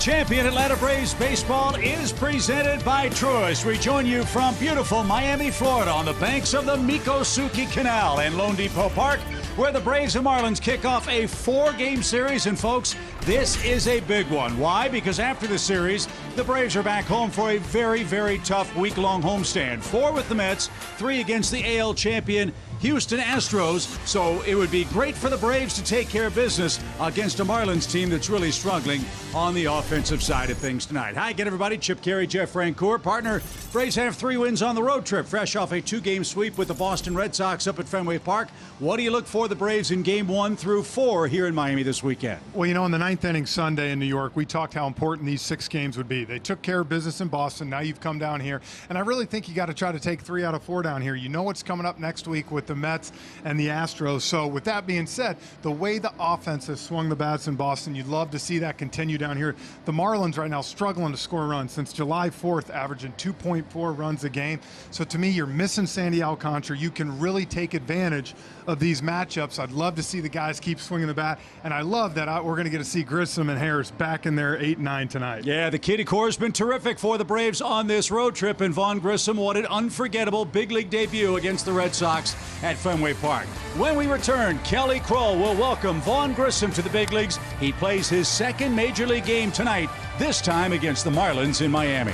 champion Atlanta Braves baseball is presented by Truist. We join you from beautiful Miami, Florida on the banks of the Miccosukee Canal in Lone Depot Park, where the Braves and Marlins kick off a 4-game series. And folks, this is a big one. Why? Because after the series, the Braves are back home for a very, very tough week-long homestand. 4 with the Mets, 3 against the AL champion Houston Astros. So it would be great for the Braves to take care of business against a Marlins team that's really struggling on the offensive side of things tonight. Hi again, everybody. Chip Carey, Jeff Francoeur, partner. Braves have 3 wins on the road trip, fresh off a 2-game sweep with the Boston Red Sox up at Fenway Park. What do you look for the Braves in game 1 through 4 here in Miami this weekend? Well, you know, in the 9th inning Sunday in New York, we talked how important these 6 games would be. They took care of business in Boston. Now you've come down here, and I really think you got to try to take 3 out of 4 down here. You know what's coming up next week with the Mets and the Astros. So with that being said, the way the offense has swung the bats in Boston, you'd love to see that continue down here. The Marlins right now struggling to score runs since July 4th, averaging 2.4 runs a game. So to me, you're missing Sandy Alcantara. You can really take advantage of these matchups. I'd love to see the guys keep swinging the bat, and I love that we're going to get to see Grissom and Harris back in there 8-9 tonight. Yeah, the Kitty Corps has been terrific for the Braves on this road trip, and Vaughn Grissom, what an unforgettable big league debut against the Red Sox at Fenway Park. When we return, Kelly Kroll will welcome Vaughn Grissom to the big leagues. He plays his 2nd major league game tonight, this time against the Marlins in Miami.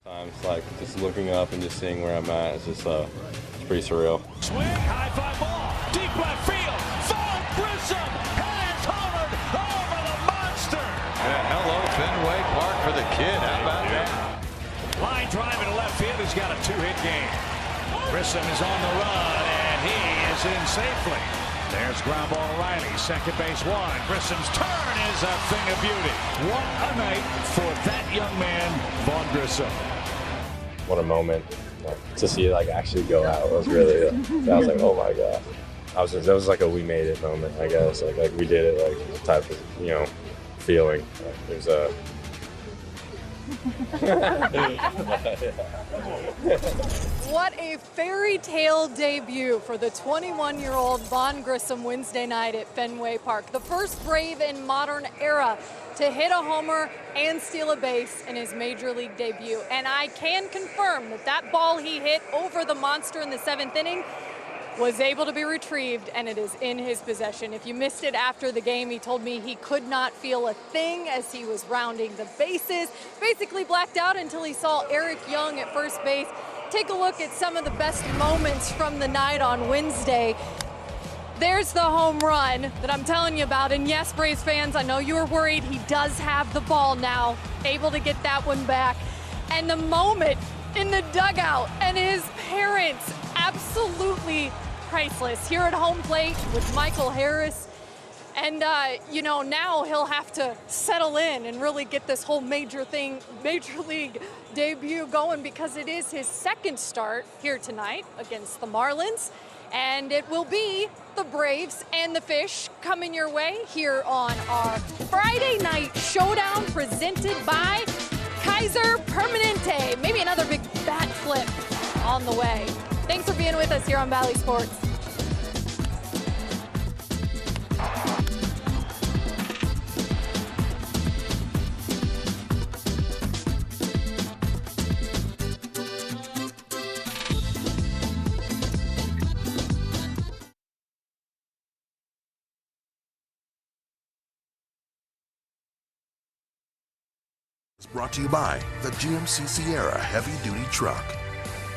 It's like just looking up and just seeing where I'm at. It's just it's pretty surreal. Swing, high fly ball, deep left field. Vaughn Grissom has hollered over the monster. Yeah, hello Fenway Park for the kid. How about that? Line drive into left field. He's got a 2-hit game. Grissom is on the run and he is in safely. There's ground ball Riley, second base one. Grissom's turn is a thing of beauty. What a night for that young man, Vaughn Grissom. What a moment to see it actually go out. It was really, I was like, oh my god. That was like a we made it moment, I guess. Like we did it, type of feeling. It was What a fairy tale debut for the 21-year-old Vaughn Grissom Wednesday night at Fenway Park. The first Brave in modern era to hit a homer and steal a base in his major league debut. And I can confirm that that ball he hit over the monster in the 7th inning was able to be retrieved, and it is in his possession. If you missed it after the game, he told me he could not feel a thing as he was rounding the bases, basically blacked out until he saw Eric Young at first base. Take a look at some of the best moments from the night on Wednesday. There's the home run that I'm telling you about. And yes, Braves fans, I know you were worried. He does have the ball now, able to get that one back. And the moment in the dugout and his parents, absolutely priceless. Here at home plate with Michael Harris. And, now he'll have to settle in and really get this whole major league debut going, because it is his 2nd start here tonight against the Marlins. And it will be the Braves and the Fish coming your way here on our Friday night showdown presented by Kaiser Permanente. Maybe another big bat flip on the way. Thanks for being with us here on Valley Sports. It's brought to you by the GMC Sierra Heavy Duty Truck.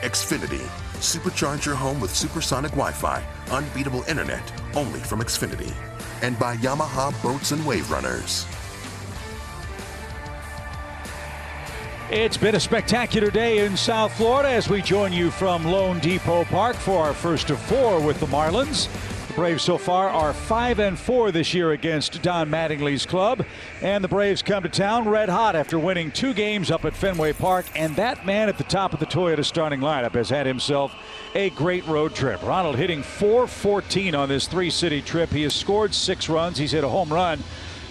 Xfinity. Supercharge your home with supersonic Wi-Fi. Unbeatable internet. Only from Xfinity. And by Yamaha Boats and Wave Runners. It's been a spectacular day in South Florida as we join you from Lone Depot Park for our first of 4 with the Marlins. The Braves so far are 5-4 this year against Don Mattingly's club. And the Braves come to town red hot after winning 2 games up at Fenway Park. And that man at the top of the Toyota starting lineup has had himself a great road trip. Ronald hitting .414 on this 3-city trip. He has scored 6 runs. He's hit a home run.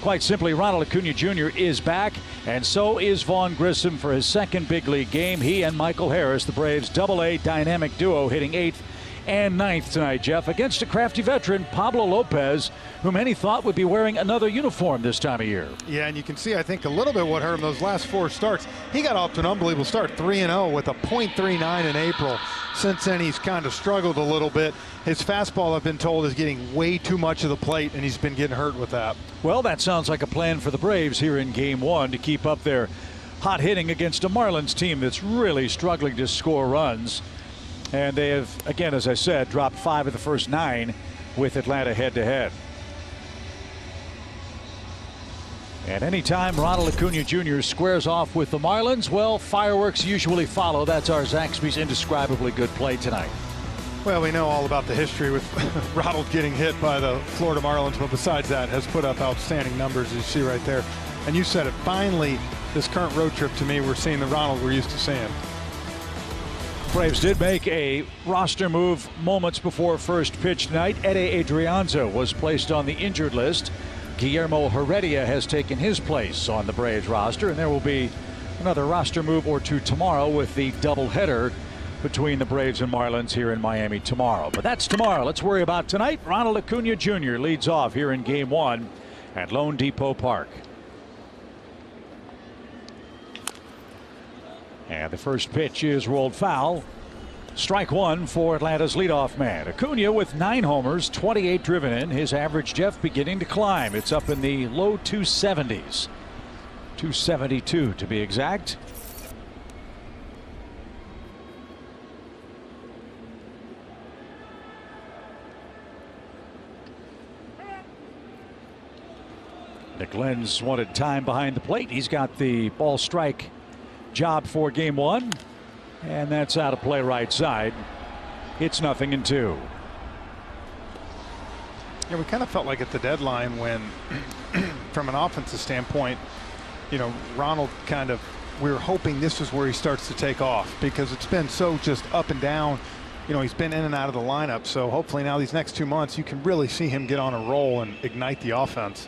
Quite simply, Ronald Acuna Jr. is back, and so is Vaughn Grissom for his 2nd big league game. He and Michael Harris, the Braves' Double-A dynamic duo, hitting 8th and 9th tonight, Jeff, against a crafty veteran, Pablo Lopez, who many thought would be wearing another uniform this time of year. Yeah, and you can see, I think, a little bit what hurt him those last 4 starts. He got off to an unbelievable start, 3-0 with a .39 in April. Since then, he's kind of struggled a little bit. His fastball, I've been told, is getting way too much of the plate, and he's been getting hurt with that. Well, that sounds like a plan for the Braves here in Game 1 to keep up their hot hitting against a Marlins team that's really struggling to score runs. And they have, again, as I said, dropped 5 of the first 9 with Atlanta head-to-head. And anytime Ronald Acuna Jr. squares off with the Marlins, well, fireworks usually follow. That's our Zaxby's indescribably good play tonight. Well, we know all about the history with Ronald getting hit by the Florida Marlins, but besides that, has put up outstanding numbers, as you see right there. And you said it, finally, this current road trip, to me, we're seeing the Ronald we're used to seeing. Braves did make a roster move moments before first pitch tonight. Ede Adrianza was placed on the injured list. Guillermo Heredia has taken his place on the Braves roster, and there will be another roster move or two tomorrow with the doubleheader between the Braves and Marlins here in Miami tomorrow. But that's tomorrow. Let's worry about tonight. Ronald Acuna Jr. leads off here in Game 1 at Lone Depot Park. And the first pitch is rolled foul. Strike 1 for Atlanta's leadoff man. Acuna with 9 homers, 28 driven in. His average, Jeff, beginning to climb. It's up in the low 270s. 272 to be exact. Nick Lenz wanted time behind the plate. He's got the ball strike job for Game 1. And that's out of play right side. It's 0-2. Yeah, we kind of felt like at the deadline when, from an offensive standpoint, you know, Ronald kind of, we were hoping this is where he starts to take off because it's been so just up and down. You know, he's been in and out of the lineup. So hopefully now these next 2 months, you can really see him get on a roll and ignite the offense.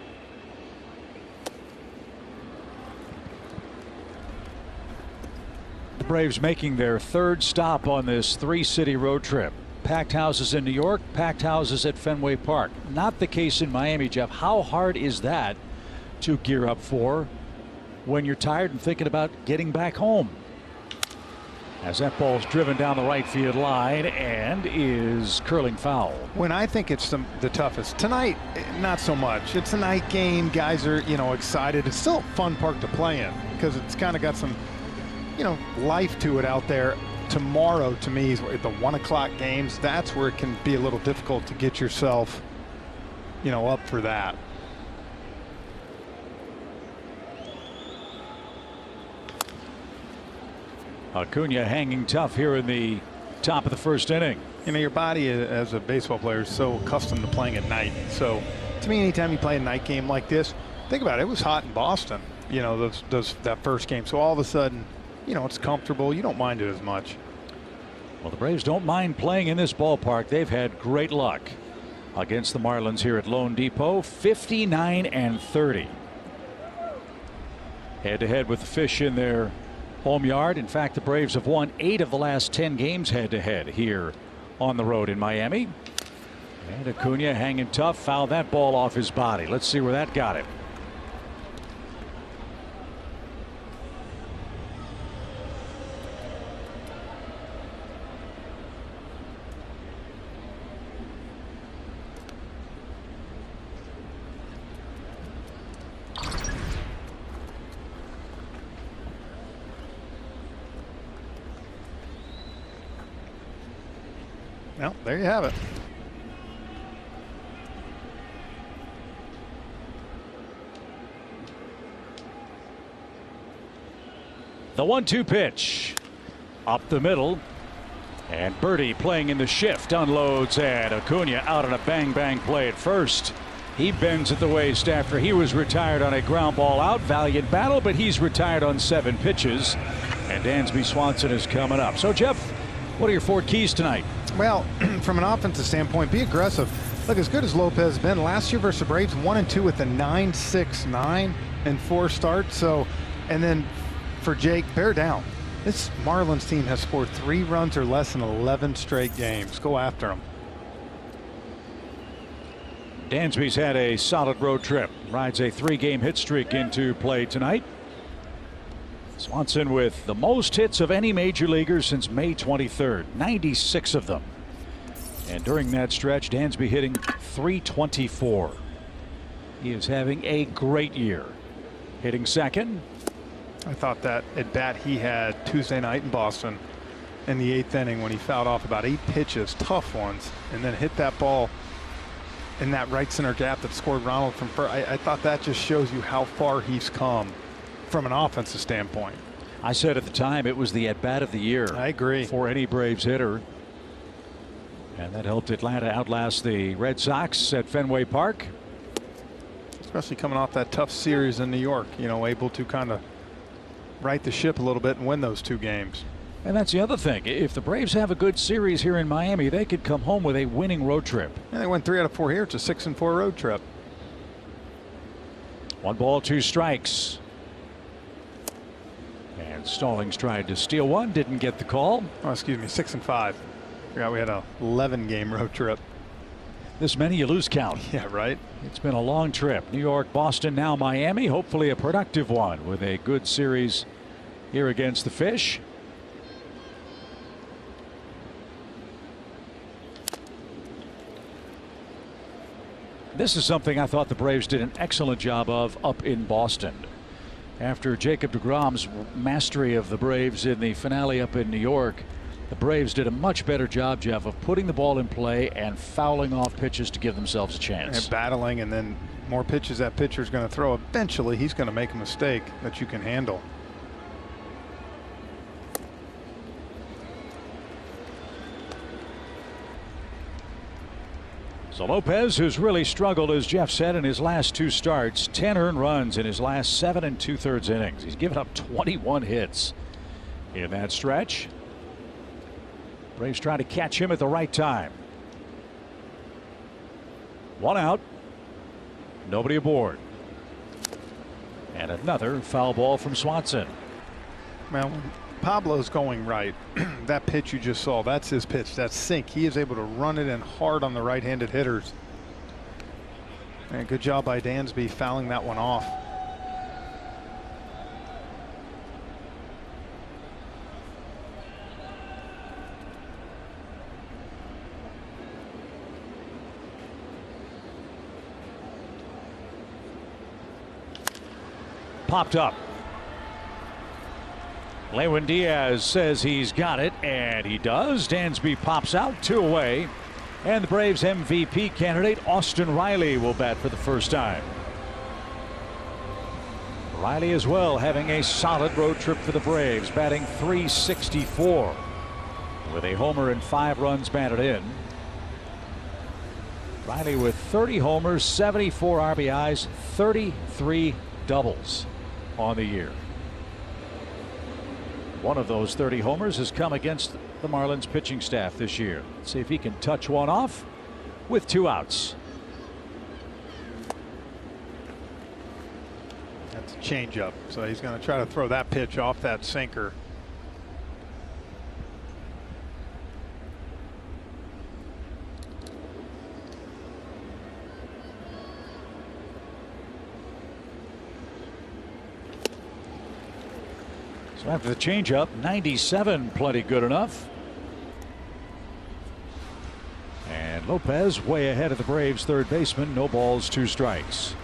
The Braves making their 3rd stop on this 3-city road trip. Packed houses in New York, packed houses at Fenway Park. Not the case in Miami, Jeff. How hard is that to gear up for when you're tired and thinking about getting back home? As that ball's driven down the right field line and is curling foul. When I think it's the toughest. Tonight, not so much. It's a night game. Guys are, you know, excited. It's still a fun park to play in because it's kind of got some, you know, life to it out there. Tomorrow, to me, is the 1 o'clock games. That's where it can be a little difficult to get yourself, you know, up for that. Acuna hanging tough here in the top of the 1st inning. You know, your body as a baseball player is so accustomed to playing at night. So, to me, anytime you play a night game like this, think about it. It was hot in Boston, you know, that first game. So all of a sudden, you know, it's comfortable. You don't mind it as much. Well, the Braves don't mind playing in this ballpark. They've had great luck against the Marlins here at Lone Depot. 59-30. Head-to-head with the Fish in their home yard. In fact, the Braves have won 8 of the last 10 games head-to-head here on the road in Miami. And Acuna hanging tough, fouled that ball off his body. Let's see where that got him. Well, there you have it. The 1-2 pitch up the middle, and Birdie playing in the shift unloads, and Acuna out on a bang play at first. He bends at the waist after he was retired on a ground ball out. Valiant battle, but he's retired on 7 pitches, and Dansby Swanson is coming up. So Jeff, what are your 4 keys tonight? Well, from an offensive standpoint, be aggressive. Look, as good as Lopez has been last year versus the Braves, 1-2 with a 9.69 in 4 starts. So, and then for Jake, bear down. This Marlins team has scored 3 runs or less in 11 straight games. Go after them. Dansby's had a solid road trip. Rides a 3-game hit streak into play tonight. Swanson with the most hits of any major leaguer since May 23rd, 96 of them. And during that stretch, Dansby hitting .324. He is having a great year. Hitting second. I thought that at bat he had Tuesday night in Boston in the 8th inning when he fouled off about 8 pitches, tough ones, and then hit that ball in that right center gap that scored Ronald from first. I thought that just shows you how far he's come from an offensive standpoint. I said at the time it was the at-bat of the year. I agree. For any Braves hitter. And that helped Atlanta outlast the Red Sox at Fenway Park. Especially coming off that tough series in New York, you know, able to kind of right the ship a little bit and win those 2 games. And that's the other thing. If the Braves have a good series here in Miami, they could come home with a winning road trip. And they went 3 out of 4 here. It's a 6-4 road trip. 1 ball, 2 strikes. And Stallings tried to steal one, didn't get the call. Oh, excuse me, 6-5. Forgot we had a 11-game road trip. This many, you lose count. Yeah, right. It's been a long trip. New York, Boston, now Miami. Hopefully a productive one with a good series here against the Fish. This is something I thought the Braves did an excellent job of up in Boston. After Jacob deGrom's mastery of the Braves in the finale up in New York, the Braves did a much better job, Jeff, of putting the ball in play and fouling off pitches to give themselves a chance. And battling, and then more pitches that pitcher's going to throw. Eventually, he's going to make a mistake that you can handle. So Lopez, who's really struggled, as Jeff said, in his last 2 starts, 10 earned runs in his last 7 2/3 innings. He's given up 21 hits in that stretch. Braves trying to catch him at the right time. 1 out. Nobody aboard. And another foul ball from Swanson. Well, when Pablo's going right, that pitch you just saw, that's his pitch. That sink. He is able to run it in hard on the right-handed hitters. And good job by Dansby fouling that one off. Popped up. Lewin Diaz says he's got it, and he does. Dansby pops out, 2 away. And the Braves MVP candidate Austin Riley will bat for the first time. Riley as well having a solid road trip for the Braves, batting .364 with a homer and 5 runs batted in. Riley with 30 homers, 74 RBIs, 33 doubles on the year. One of those 30 homers has come against the Marlins pitching staff this year. Let's see if he can touch one off with 2 outs. That's a changeup, so he's going to try to throw that pitch off that sinker. So after the changeup, 97 plenty good enough. And Lopez way ahead of the Braves third baseman. No balls, 2 strikes.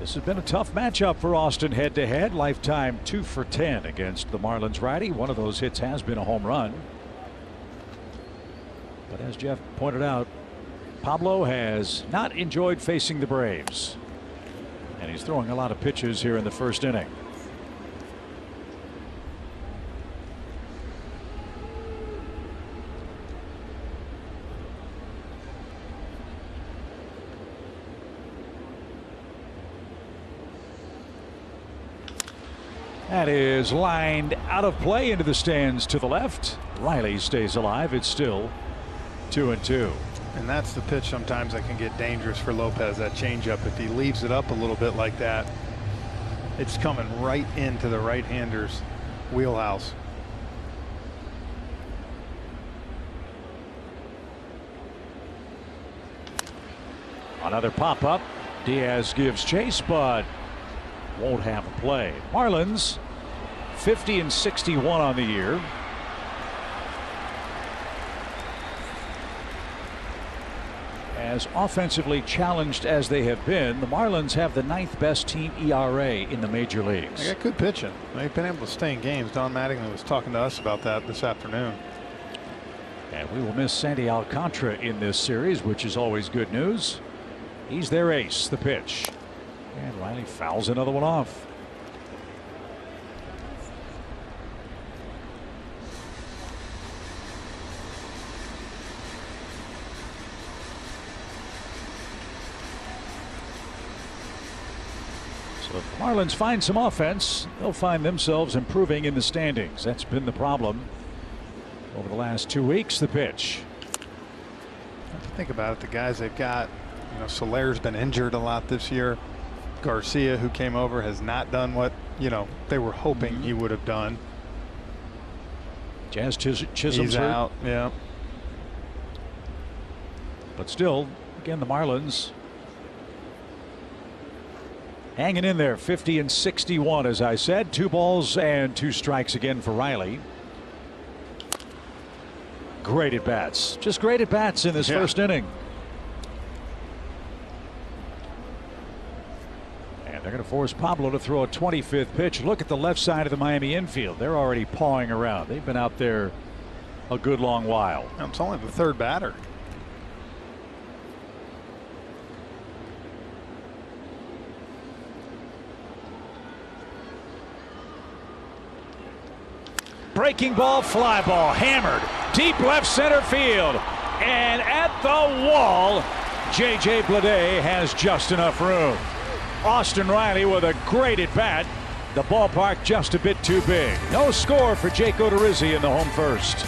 This has been a tough matchup for Austin head-to-head. Lifetime 2 for 10 against the Marlins righty. One of those hits has been a home run. But as Jeff pointed out, Pablo has not enjoyed facing the Braves. And he's throwing a lot of pitches here in the first inning. That is lined out of play into the stands to the left. Riley stays alive. It's still 2-2. And that's the pitch sometimes that can get dangerous for Lopez, that changeup. If he leaves it up a little bit like that, it's coming right into the right-hander's wheelhouse. Another pop-up. Diaz gives chase, but won't have a play. Marlins 50-61 on the year. As offensively challenged as they have been, the Marlins have the 9th best team ERA in the major leagues. They got good pitching. They've been able to stay in games. Don Mattingly was talking to us about that this afternoon. And we will miss Sandy Alcantara in this series, which is always good news. He's their ace. The pitch. And Riley fouls another one off. So if the Marlins find some offense, they'll find themselves improving in the standings. That's been the problem over the last 2 weeks. The pitch. Think about it. The guys they've got, you know, Soler's been injured a lot this year. Garcia, who came over, has not done what, you know, they were hoping he would have done. Jazz Chisholm's He's hurt. out. Yeah. But still, again, the Marlins hanging in there. 50-61, as I said. 2 balls and 2 strikes again for Riley. Great at bats. Just great at bats in this first inning. And they're going to force Pablo to throw a 25th pitch. Look at the left side of the Miami infield. They're already pawing around. They've been out there a good long while. It's only the 3rd batter. Breaking ball, fly ball, hammered deep left center field, and at the wall, J.J. Bleday has just enough room. Austin Riley with a great at bat. The ballpark just a bit too big. No score for Jake Odorizzi in the home first.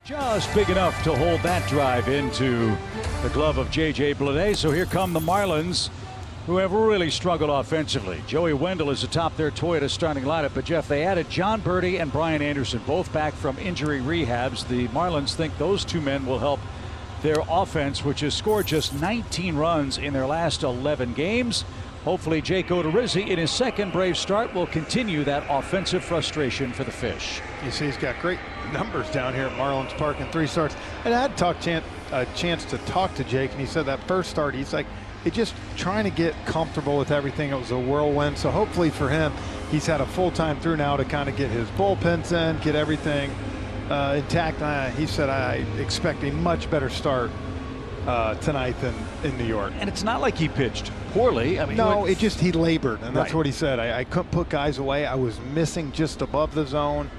Just big enough to hold that drive into the glove of J.J. Bleday. So here come the Marlins, who have really struggled offensively. Joey Wendell is atop their Toyota starting lineup. But, Jeff, they added John Birdie and Brian Anderson, both back from injury rehabs. The Marlins think those 2 men will help their offense, which has scored just 19 runs in their last 11 games. Hopefully Jake Odorizzi in his second Brave start will continue that offensive frustration for the Fish. You see he's got great numbers down here at Marlins Park in 3 starts. And I had a chance to talk to Jake, and he said that first start, he's like, he's just trying to get comfortable with everything. It was a whirlwind. So hopefully for him, he's had a full time through now to kind of get his bullpens in, get everything intact. He said, I expect a much better start tonight than in New York. And it's not like he pitched poorly. I mean, no, it just he labored, and that's right. what he said. I couldn't put guys away. I was missing just above the zone.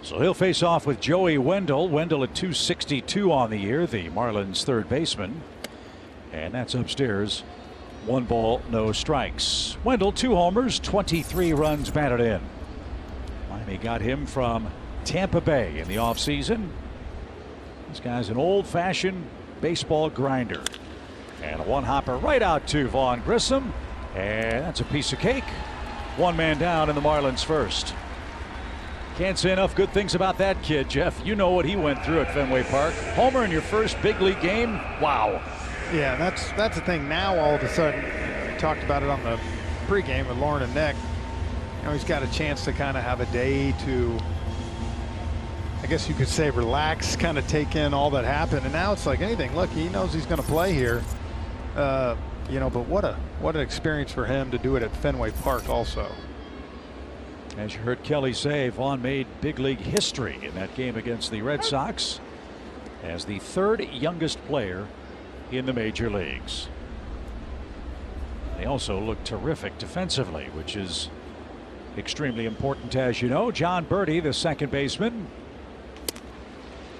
So he'll face off with Joey Wendell. Wendell at 262 on the year, the Marlins third baseman. And that's upstairs. 1 ball, no strikes. Wendell, 2 homers, 23 runs batted in. Miami got him from Tampa Bay in the offseason. This guy's an old-fashioned baseball grinder. And a one-hopper right out to Vaughn Grissom. And that's a piece of cake. 1 man down in the Marlins first. Can't say enough good things about that kid, Jeff. You know what he went through at Fenway Park. Homer in your first big league game. Wow. Yeah, that's the thing. Now all of a sudden, we talked about it on the pregame with Lauren and Nick. You know, he's got a chance to kind of have a day to, I guess you could say, relax, kind of take in all that happened. And now it's like anything. Look, he knows he's going to play here. You know, but what an experience for him to do it at Fenway Park also. As you heard Kelly say, Vaughn made big league history in that game against the Red Sox as the 3rd youngest player in the major leagues. They also look terrific defensively, which is extremely important, as you know. John Birdie, the second baseman,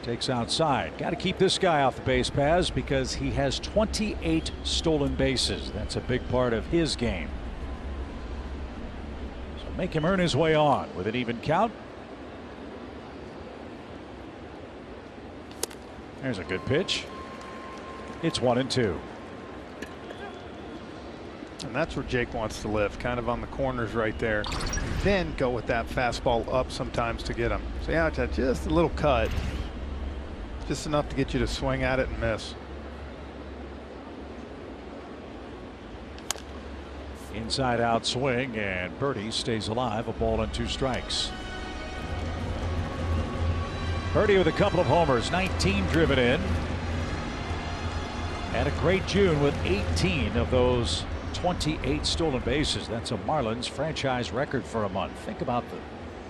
takes outside. Got to keep this guy off the base paths because he has 28 stolen bases. That's a big part of his game. Make him earn his way on with an even count. There's a good pitch. It's 1-2. And that's where Jake wants to live, kind of on the corners right there. Then go with that fastball up sometimes to get him. So yeah, it's just a little cut. Just enough to get you to swing at it and miss. Inside out swing, and Birdie stays alive. 1 ball and 2 strikes. Birdie with a couple of homers, 19 driven in. Had a great June with 18 of those 28 stolen bases. That's a Marlins franchise record for a month. Think about the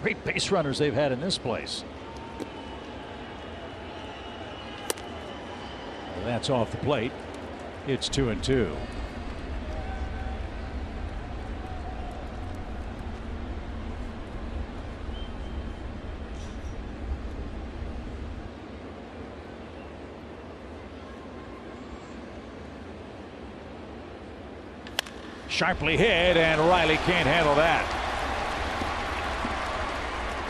great base runners they've had in this place. Well, that's off the plate. It's 2-2. Sharply hit, and Riley can't handle that.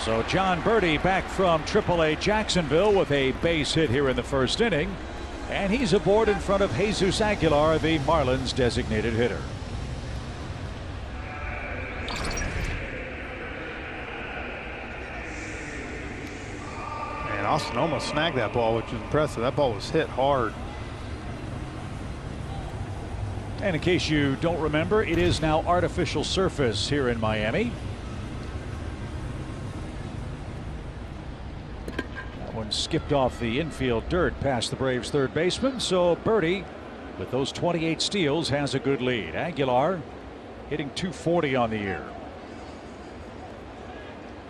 So John Birdie back from AAA Jacksonville with a base hit here in the first inning. And he's aboard in front of Jesus Aguilar, the Marlins designated hitter. And Austin almost snagged that ball, which was impressive. That ball was hit hard. And in case you don't remember, it is now artificial surface here in Miami. That one skipped off the infield dirt past the Braves third baseman. So Birdie, with those 28 steals, has a good lead. Aguilar hitting .240 on the year.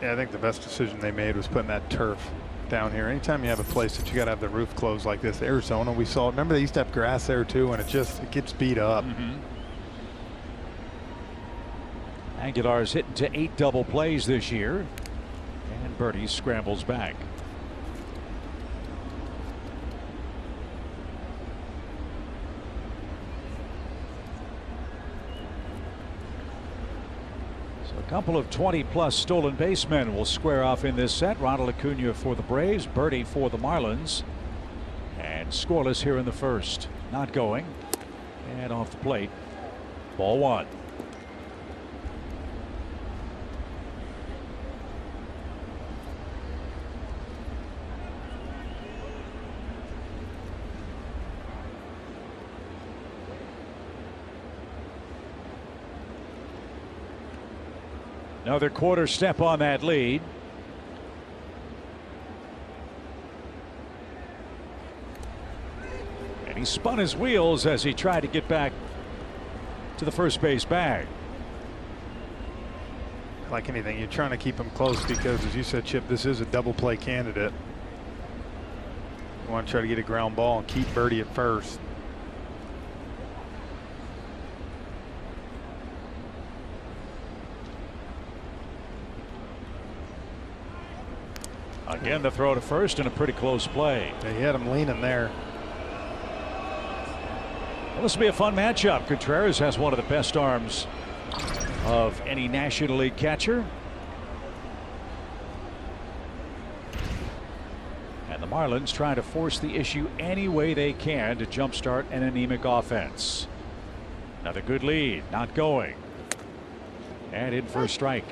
Yeah, I think the best decision they made was putting that turf down here. Anytime you have a place that you got to have the roof closed like this, Arizona, we saw it. Remember they used to have grass there too, and it gets beat up. Aguilar's hitting to 8 double plays this year, and Birdie scrambles back. A couple of 20-plus stolen basemen will square off in this set. Ronald Acuna for the Braves, Birdie for the Marlins. And scoreless here in the first. Not going. And off the plate. Ball 1. Another quarter step on that lead. And he spun his wheels as he tried to get back to the first base bag. Like anything, you're trying to keep him close because, as you said, Chip, this is a double play candidate. We want to try to get a ground ball and keep birdie at first. Again, the throw to first in a pretty close play. Yeah, he had him leaning there. Well, this will be a fun matchup. Contreras has one of the best arms of any National League catcher. And the Marlins trying to force the issue any way they can to jumpstart an anemic offense. Another good lead, not going. And in for a strike.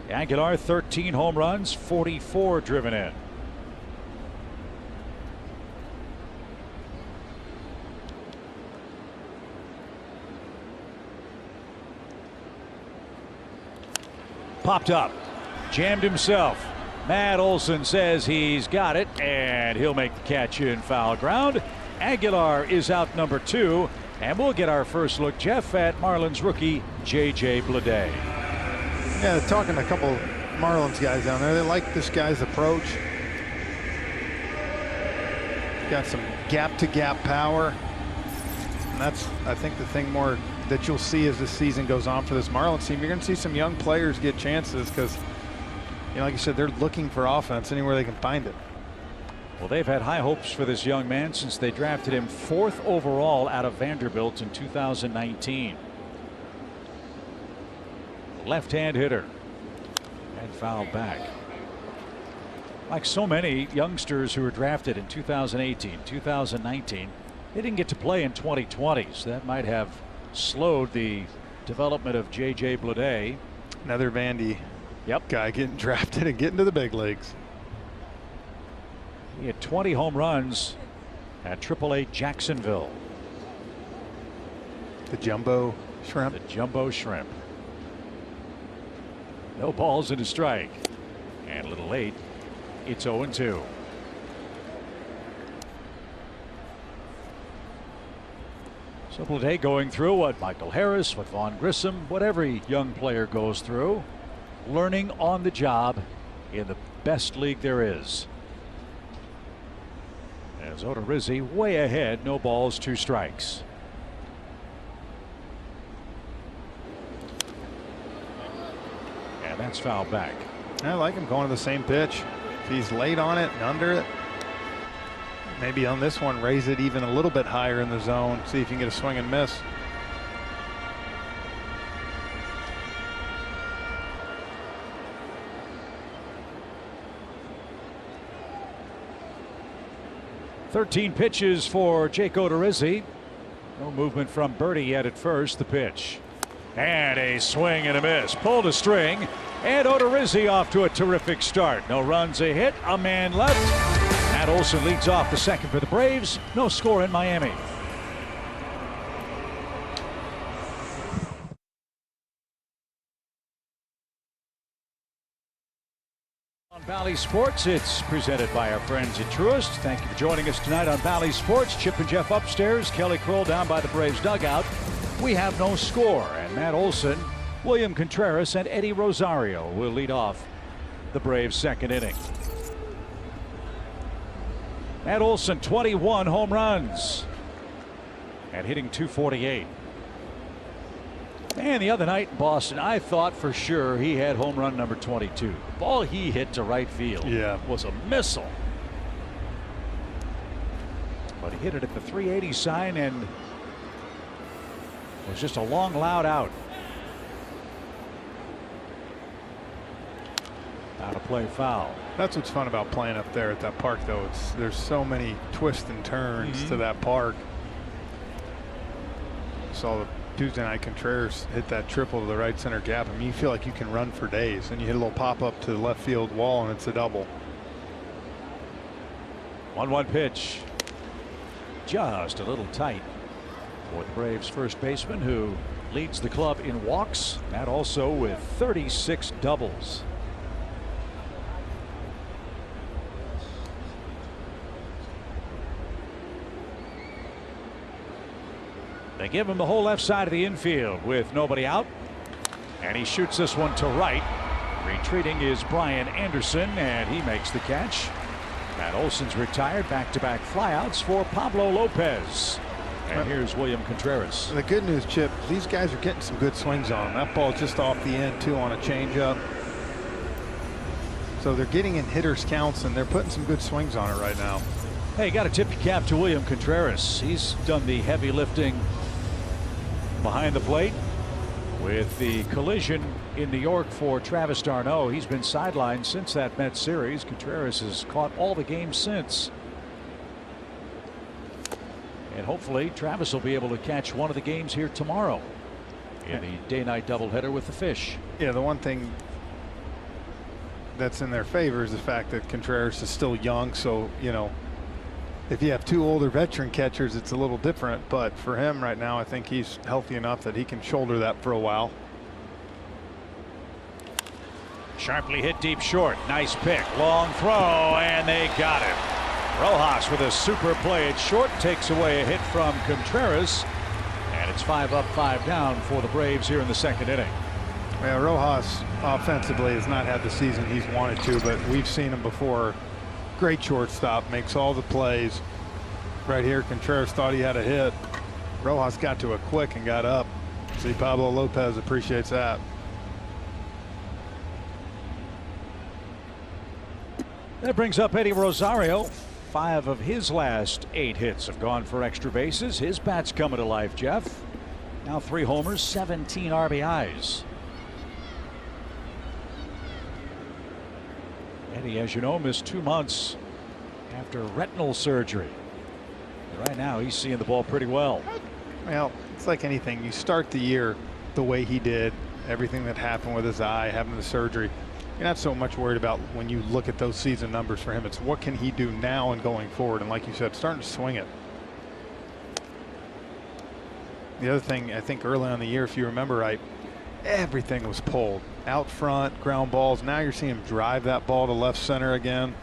Aguilar, 13 home runs, 44 driven in. Popped up, jammed himself. Matt Olson says he's got it, and he'll make the catch in foul ground. Aguilar is out number 2, and we'll get our first look, Jeff, at Marlins rookie J.J. Bleday. Yeah, they're talking to a couple Marlins guys down there. They like this guy's approach. Got some gap-to-gap power. And that's, I think, the thing more that you'll see as this season goes on for this Marlins team. You're going to see some young players get chances because, you know, like you said, they're looking for offense anywhere they can find it. Well, they've had high hopes for this young man since they drafted him 4th overall out of Vanderbilt in 2019. Left-hand hitter, and fouled back. Like so many youngsters who were drafted in 2018, 2019, they didn't get to play in 2020, so that might have slowed the development of J.J. Bleday. Another Vandy guy getting drafted and getting to the big leagues. He had 20 home runs at AAA Jacksonville. The jumbo shrimp. The jumbo shrimp. No balls and a strike. And a little late. It's 0-2. So Bleday going through what Michael Harris, what Vaughn Grissom, what every young player goes through. Learning on the job in the best league there is. As Odorizzi way ahead, no balls, 2 strikes. And that's fouled back. I like him going to the same pitch. If he's late on it and under it, maybe on this one raise it even a little bit higher in the zone. See if you can get a swing and miss. "13 pitches for Jake Odorizzi. No movement from Birdie yet at first. The pitch. And a swing and a miss. Pulled a string. And Odorizzi off to a terrific start. No runs, a hit, a man left. Matt Olson leads off the second for the Braves. No score in Miami. On Bally Sports, it's presented by our friends at Truist. Thank you for joining us tonight on Bally Sports. Chip and Jeff upstairs, Kelly Kroll down by the Braves dugout. We have no score, and Matt Olson, William Contreras, and Eddie Rosario will lead off the Braves' second inning. Matt Olson, 21 home runs and hitting .248. And the other night in Boston, I thought for sure he had home run number 22. The ball he hit to right field was a missile. But he hit it at the 380 sign, and it was just a long, loud out. Out of play foul. That's what's fun about playing up there at that park, though. There's so many twists and turns to that park. Saw the Tuesday night Contreras hit that triple to the right center gap. I mean, you feel like you can run for days, and you hit a little pop up to the left field wall, and it's a double. 1-1 pitch. Just a little tight for the Braves first baseman, who leads the club in walks. That also with 36 doubles. They give him the whole left side of the infield with nobody out, and he shoots this one to right. Retreating is Brian Anderson, and he makes the catch. Matt Olson's retired. Back-to-back flyouts for Pablo Lopez. And here's William Contreras. The good news, Chip, these guys are getting some good swings on them. That ball's just off the end, too, on a changeup. So they're getting in hitters' counts, and they're putting some good swings on it right now. Hey, got to tip your cap to William Contreras. He's done the heavy lifting behind the plate. With the collision in New York for Travis d'Arnaud, he's been sidelined since that Mets series. Contreras has caught all the games since. And hopefully Travis will be able to catch one of the games here tomorrow in the day-night doubleheader with the Fish. Yeah, the one thing that's in their favor is the fact that Contreras is still young. So, you know, if you have two older veteran catchers, it's a little different. But for him right now, I think he's healthy enough that he can shoulder that for a while. Sharply hit deep short. Nice pick. Long throw, and they got it. Rojas with a super play at short takes away a hit from Contreras. And it's 5 up, 5 down for the Braves here in the second inning. Yeah, Rojas offensively has not had the season he's wanted to, but we've seen him before. Great shortstop, makes all the plays. Right here, Contreras thought he had a hit. Rojas got to it quick and got up. See, Pablo Lopez appreciates that. That brings up Eddie Rosario. 5 of his last 8 hits have gone for extra bases. His bat's coming to life, Jeff. Now 3 homers, 17 RBIs. Eddie, as you know, missed 2 months after retinal surgery. And right now he's seeing the ball pretty well. Well, it's like anything. You start the year the way he did, everything that happened with his eye, having the surgery. You're not so much worried about when you look at those season numbers for him. It's what can he do now and going forward. And like you said, starting to swing it. The other thing, I think early on in the year, if you remember right, everything was pulled. Out front, ground balls. Now you're seeing him drive that ball to left center again.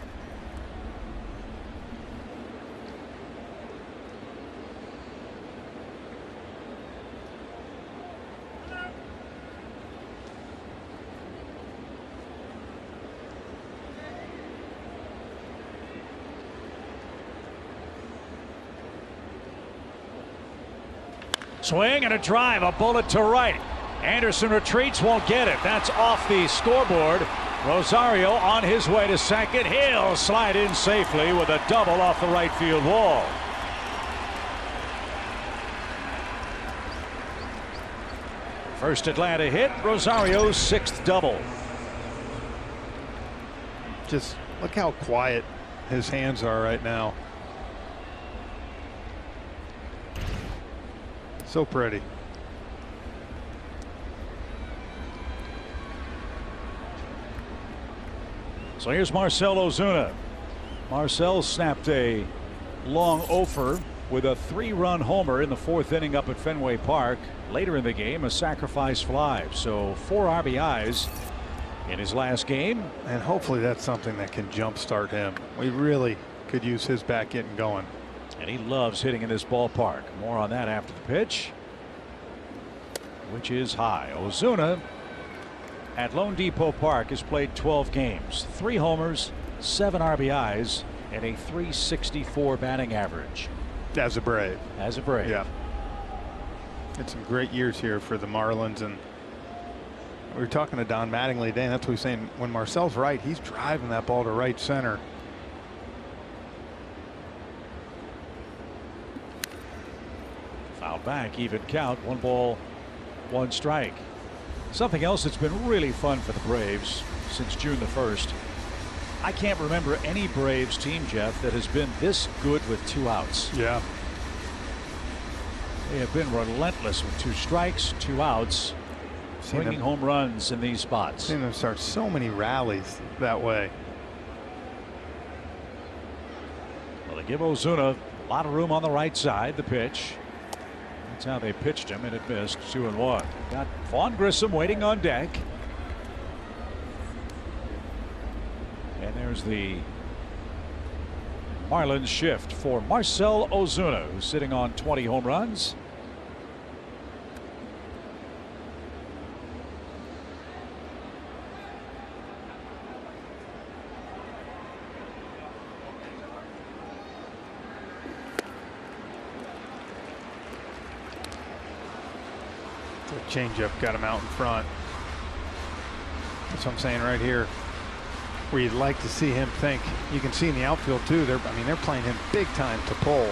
Swing and a drive, a bullet to right. Anderson retreats, won't get it. That's off the scoreboard. Rosario on his way to second. He'll slide in safely with a double off the right field wall. First Atlanta hit, Rosario's 6th double. Just look how quiet his hands are right now. So pretty. So here's Marcell Ozuna. Marcell snapped a long offer with a 3-run homer in the 4th inning up at Fenway Park. Later in the game, a sacrifice fly. So 4 RBIs in his last game. And hopefully that's something that can jumpstart him. We really could use his bat getting going. And he loves hitting in this ballpark. More on that after the pitch, which is high. Ozuna at Lone Depot Park has played 12 games, 3 homers, 7 RBIs, and a .364 batting average. As a Brave. As a Brave. Yeah. Had some great years here for the Marlins, and we were talking to Don Mattingly today, and that's what he's saying. When Marcel's right, he's driving that ball to right center. Foul back, even count, 1 ball, 1 strike. Something else that's been really fun for the Braves since June the 1st. I can't remember any Braves team, Jeff, that has been this good with 2 outs. Yeah. They have been relentless with 2 strikes, 2 outs, swinging home runs in these spots. Seen them start so many rallies that way. Well, they give Ozuna a lot of room on the right side. The pitch. That's how they pitched him, and it missed. 2-1. Got Vaughn Grissom waiting on deck. And there's the Marlins shift for Marcell Ozuna, who's sitting on 20 home runs. The changeup got him out in front. That's what I'm saying right here, where you'd like to see him think. You can see in the outfield too. They're playing him big time to pull,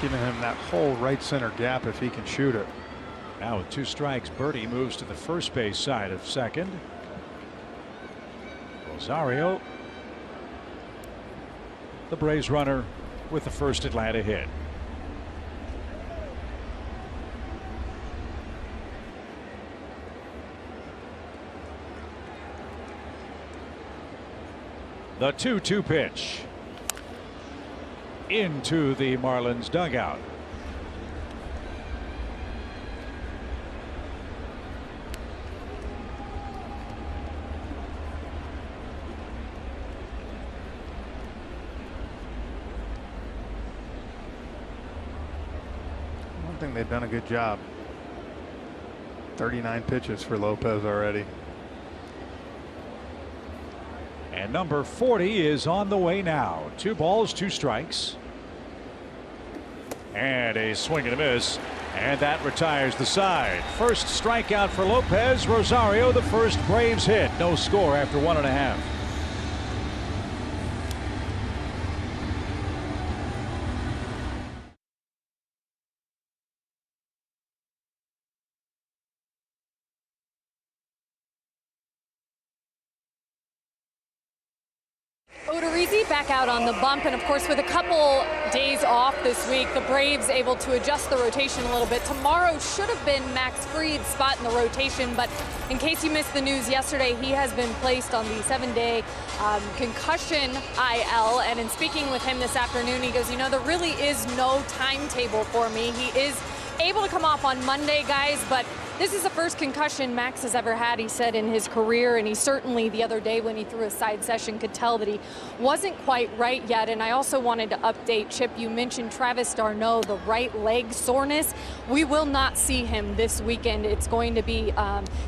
giving him that whole right center gap if he can shoot it. Now with 2 strikes, Birdie moves to the first base side of second. Rosario, the Braves runner, with the first Atlanta hit. The 2-2 pitch into the Marlins dugout. I think they've done a good job. 39 pitches for Lopez already. And number 40 is on the way now. 2 balls, 2 strikes. And a swing and a miss. And that retires the side. First strikeout for Lopez. Rosario, the first Braves hit. No score after 1.5. Odorizzi back out on the bump, and of course with a couple days off this week, the Braves able to adjust the rotation a little bit. Tomorrow should have been Max Fried's spot in the rotation, but in case you missed the news yesterday, he has been placed on the 7-day concussion IL, and in speaking with him this afternoon, he goes, you know, there really is no timetable for me. He is able to come off on Monday, guys, but this is the first concussion Max has ever had, he said, in his career, and he certainly the other day when he threw a side session could tell that he wasn't quite right yet. And I also wanted to update, Chip, you mentioned Travis d'Arnaud, the right leg soreness. We will not see him this weekend. It's going to be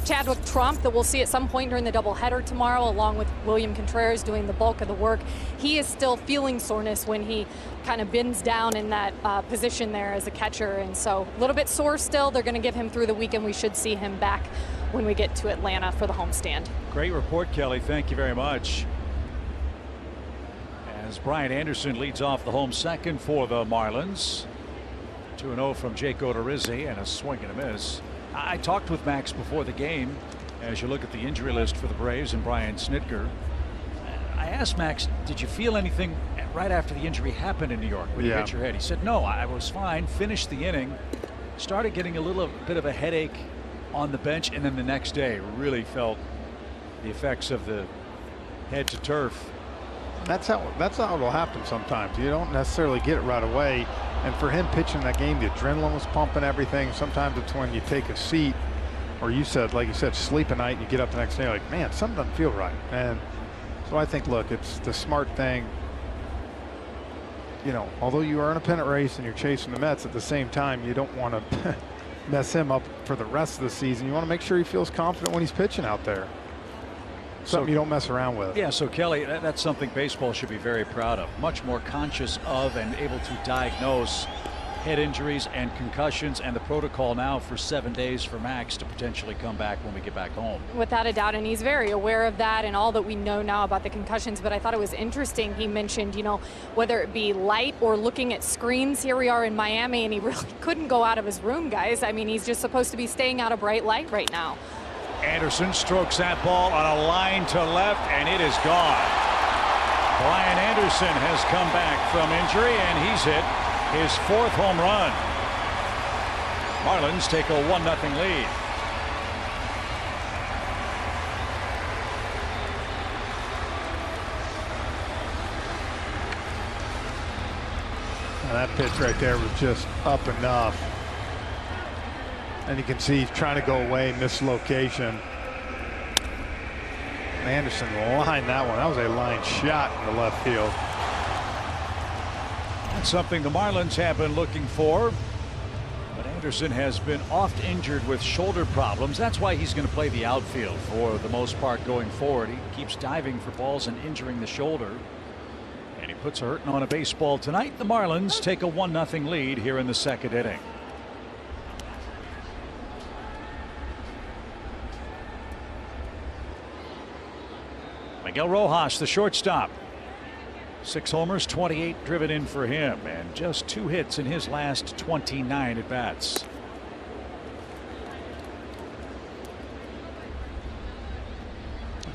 Chadwick Trump that we'll see at some point during the doubleheader tomorrow, along with William Contreras doing the bulk of the work. He is still feeling soreness when he kind of bends down in that position there as a catcher, and so a little bit sore still. They're going to give him through the weekend. We should see him back when we get to Atlanta for the homestand. Great report, Kelly. Thank you very much. As Brian Anderson leads off the home second for the Marlins. 2-0 from Jake Odorizzi and a swing and a miss. I talked with Max before the game as you look at the injury list for the Braves and Brian Snitker. I asked Max, did you feel anything right after the injury happened in New York when you hit your head? He said, no, I was fine, finished the inning, started getting a little bit of a headache on the bench, and then the next day really felt the effects of the head to turf. That's how it'll happen sometimes. You don't necessarily get it right away. And for him pitching that game, the adrenaline was pumping, everything. Sometimes it's when you take a seat, or you said, like you said, sleep a night, and you get up the next day like, man, something doesn't feel right. And so I think, look, it's the smart thing. You know, although you are in a pennant race and you're chasing the Mets, at the same time, you don't want to mess him up for the rest of the season. You want to make sure he feels confident when he's pitching out there. Something you don't mess around with. Yeah, so Kelly, that's something baseball should be very proud of. Much more conscious of and able to diagnose head injuries and concussions, and the protocol now for 7 days for Max to potentially come back when we get back home. Without a doubt, and he's very aware of that and all that we know now about the concussions. But I thought it was interesting. He mentioned, you know, whether it be light or looking at screens. Here we are in Miami, and he really couldn't go out of his room, guys. I mean, he's just supposed to be staying out of bright light right now. Anderson strokes that ball on a line to left, and it is gone. Brian Anderson has come back from injury, and he's hit his 4th home run. Marlins take a 1-0 lead. And that pitch right there was just up enough. And you can see he's trying to go away, mislocation. Anderson lined that one. That was a line shot in the left field. That's something the Marlins have been looking for. But Anderson has been oft injured with shoulder problems. That's why he's going to play the outfield for the most part going forward. He keeps diving for balls and injuring the shoulder. And he puts a hurting on a baseball tonight. The Marlins take a 1-0 lead here in the 2nd inning. Miguel Rojas, the shortstop. 6 homers, 28 driven in for him, and just 2 hits in his last 29 at bats.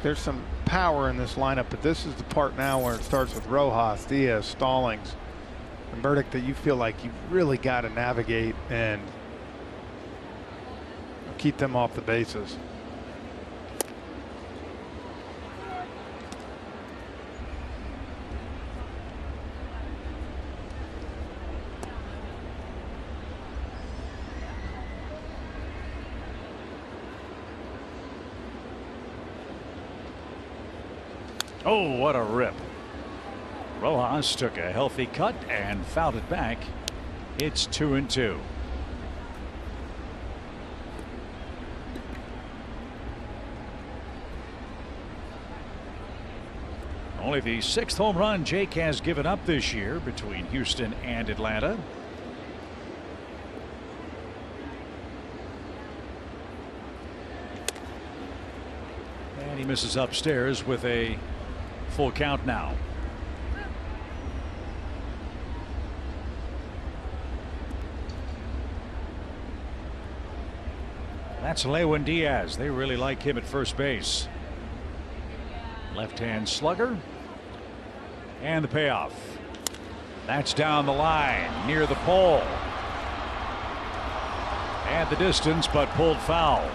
There's some power in this lineup, but this is the part now where it starts with Rojas, Diaz, Stallings, and Burdick that you feel like you really got to navigate and keep them off the bases. Oh, what a rip. Rojas took a healthy cut and fouled it back. It's 2-2. Only the 6th home run Jake has given up this year between Houston and Atlanta. And he misses upstairs with a full count now. That's Lewin Diaz. They really like him at first base. Left-hand slugger. And the payoff. That's down the line near the pole. At the distance, but pulled foul.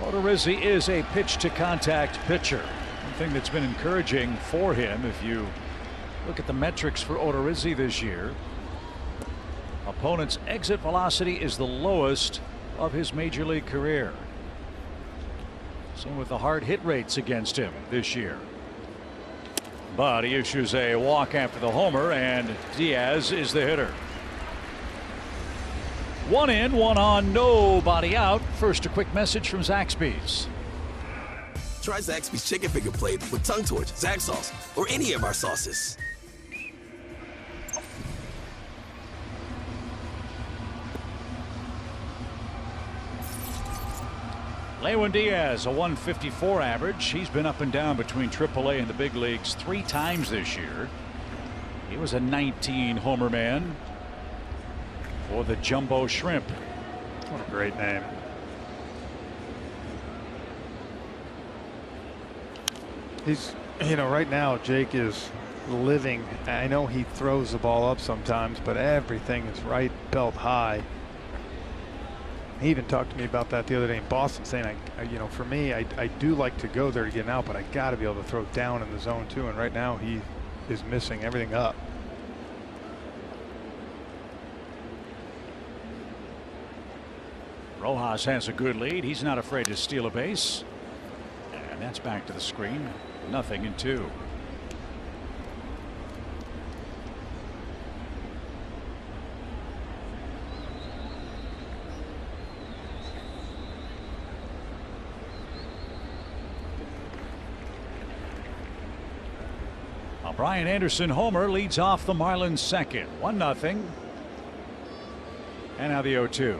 Odorizzi is a pitch to contact pitcher. One thing that's been encouraging for him, if you look at the metrics for Odorizzi this year, opponent's exit velocity is the lowest of his major league career. Same with the hard hit rates against him this year. But he issues a walk after the homer, and Diaz is the hitter. 1 in, 1 on, nobody out. First, a quick message from Zaxby's. Try Zaxby's Chicken Finger Plate with Tongue Torch, Zax Sauce, or any of our sauces. Lewin Diaz, a 154 average. He's been up and down between AAA and the big leagues 3 times this year. He was a 19 homer man for the Jumbo Shrimp. What a great name. He's, you know, right now Jake is living. I know he throws the ball up sometimes, but everything is right belt high. He even talked to me about that the other day in Boston, saying, you know, for me, I do like to go there to get out, but I got to be able to throw down in the zone too. And right now he is missing everything up. Rojas has a good lead. He's not afraid to steal a base. And that's back to the screen. 0-2. Brian Anderson homer leads off the Marlins second. 1-0. And now the 0-2.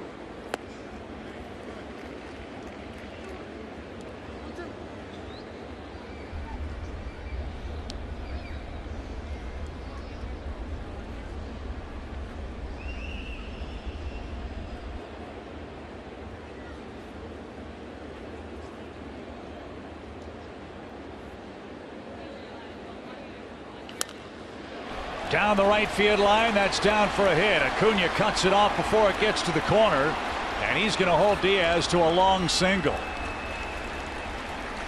Down the right field line, that's down for a hit. Acuna cuts it off before it gets to the corner, and he's going to hold Diaz to a long single.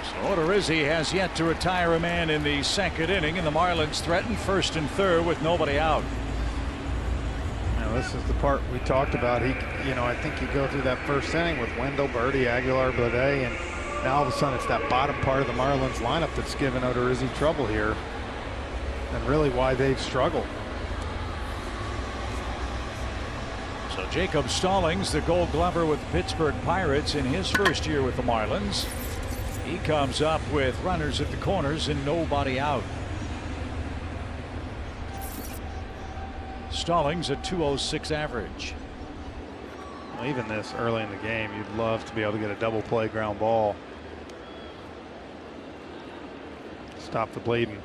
So Odorizzi has yet to retire a man in the second inning, and the Marlins threaten first and third with nobody out. Now, this is the part we talked about. You know, I think you go through that first inning with Wendell, Birdie, Aguilar, Blade, and now all of a sudden it's that bottom part of the Marlins lineup that's given Odorizzi trouble here. And really why they've struggled. So Jacob Stallings, the Gold Glover with the Pittsburgh Pirates in his first year with the Marlins. He comes up with runners at the corners and nobody out. Stallings a 206 average. Well, even this early in the game, you'd love to be able to get a double play ground ball. Stop the bleeding.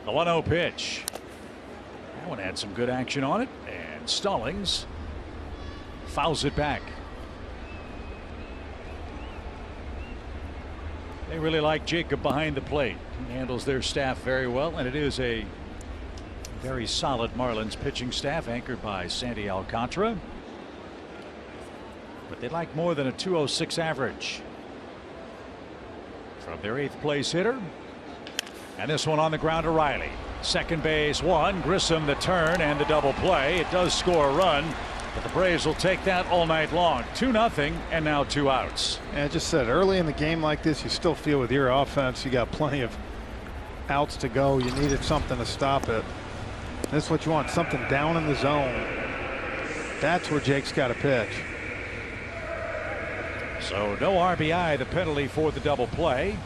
The 1-0 pitch. That one had some good action on it, and Stallings fouls it back. They really like Jacob behind the plate. He handles their staff very well, and it is a very solid Marlins pitching staff anchored by Sandy Alcantara. But they like more than a 206 average from their 8th place hitter. And this one on the ground to Riley. Second base one. Grissom the turn and the double play. It does score a run, but the Braves will take that all night long. 2-0 and now 2 outs. And I just said early in the game like this, you still feel with your offense you got plenty of outs to go. You needed something to stop it. This is what you want, something down in the zone. That's where Jake's got to pitch. So no RBI, the penalty for the double play.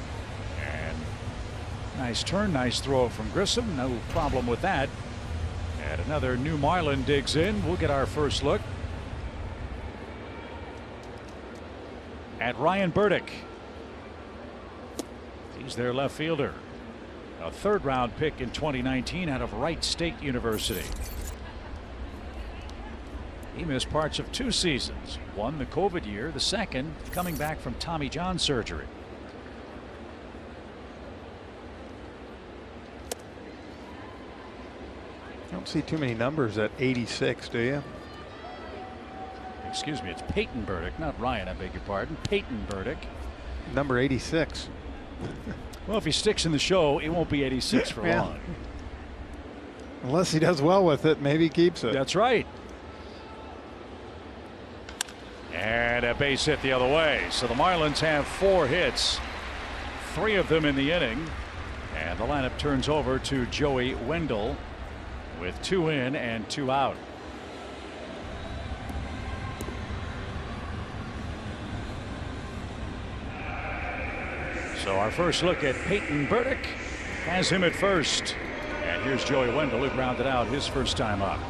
Nice turn, nice throw from Grissom. No problem with that. And another new Marlin digs in. We'll get our first look at Ryan Burdick. He's their left fielder. A 3rd-round pick in 2019 out of Wright State University. He missed parts of 2 seasons. One, the COVID year. The second, coming back from Tommy John surgery. Don't see too many numbers at 86, do you? Excuse me, it's Peyton Burdick, not Ryan, I beg your pardon. Peyton Burdick. Number 86. Well, if he sticks in the show, it won't be 86 for long. Unless he does well with it, maybe he keeps it. That's right. And a base hit the other way. So the Marlins have 4 hits, 3 of them in the inning. And the lineup turns over to Joey Wendell with 2 in and 2 out. So our first look at Peyton Burdick has him at first. And here's Joey Wendell, who grounded out his first time up.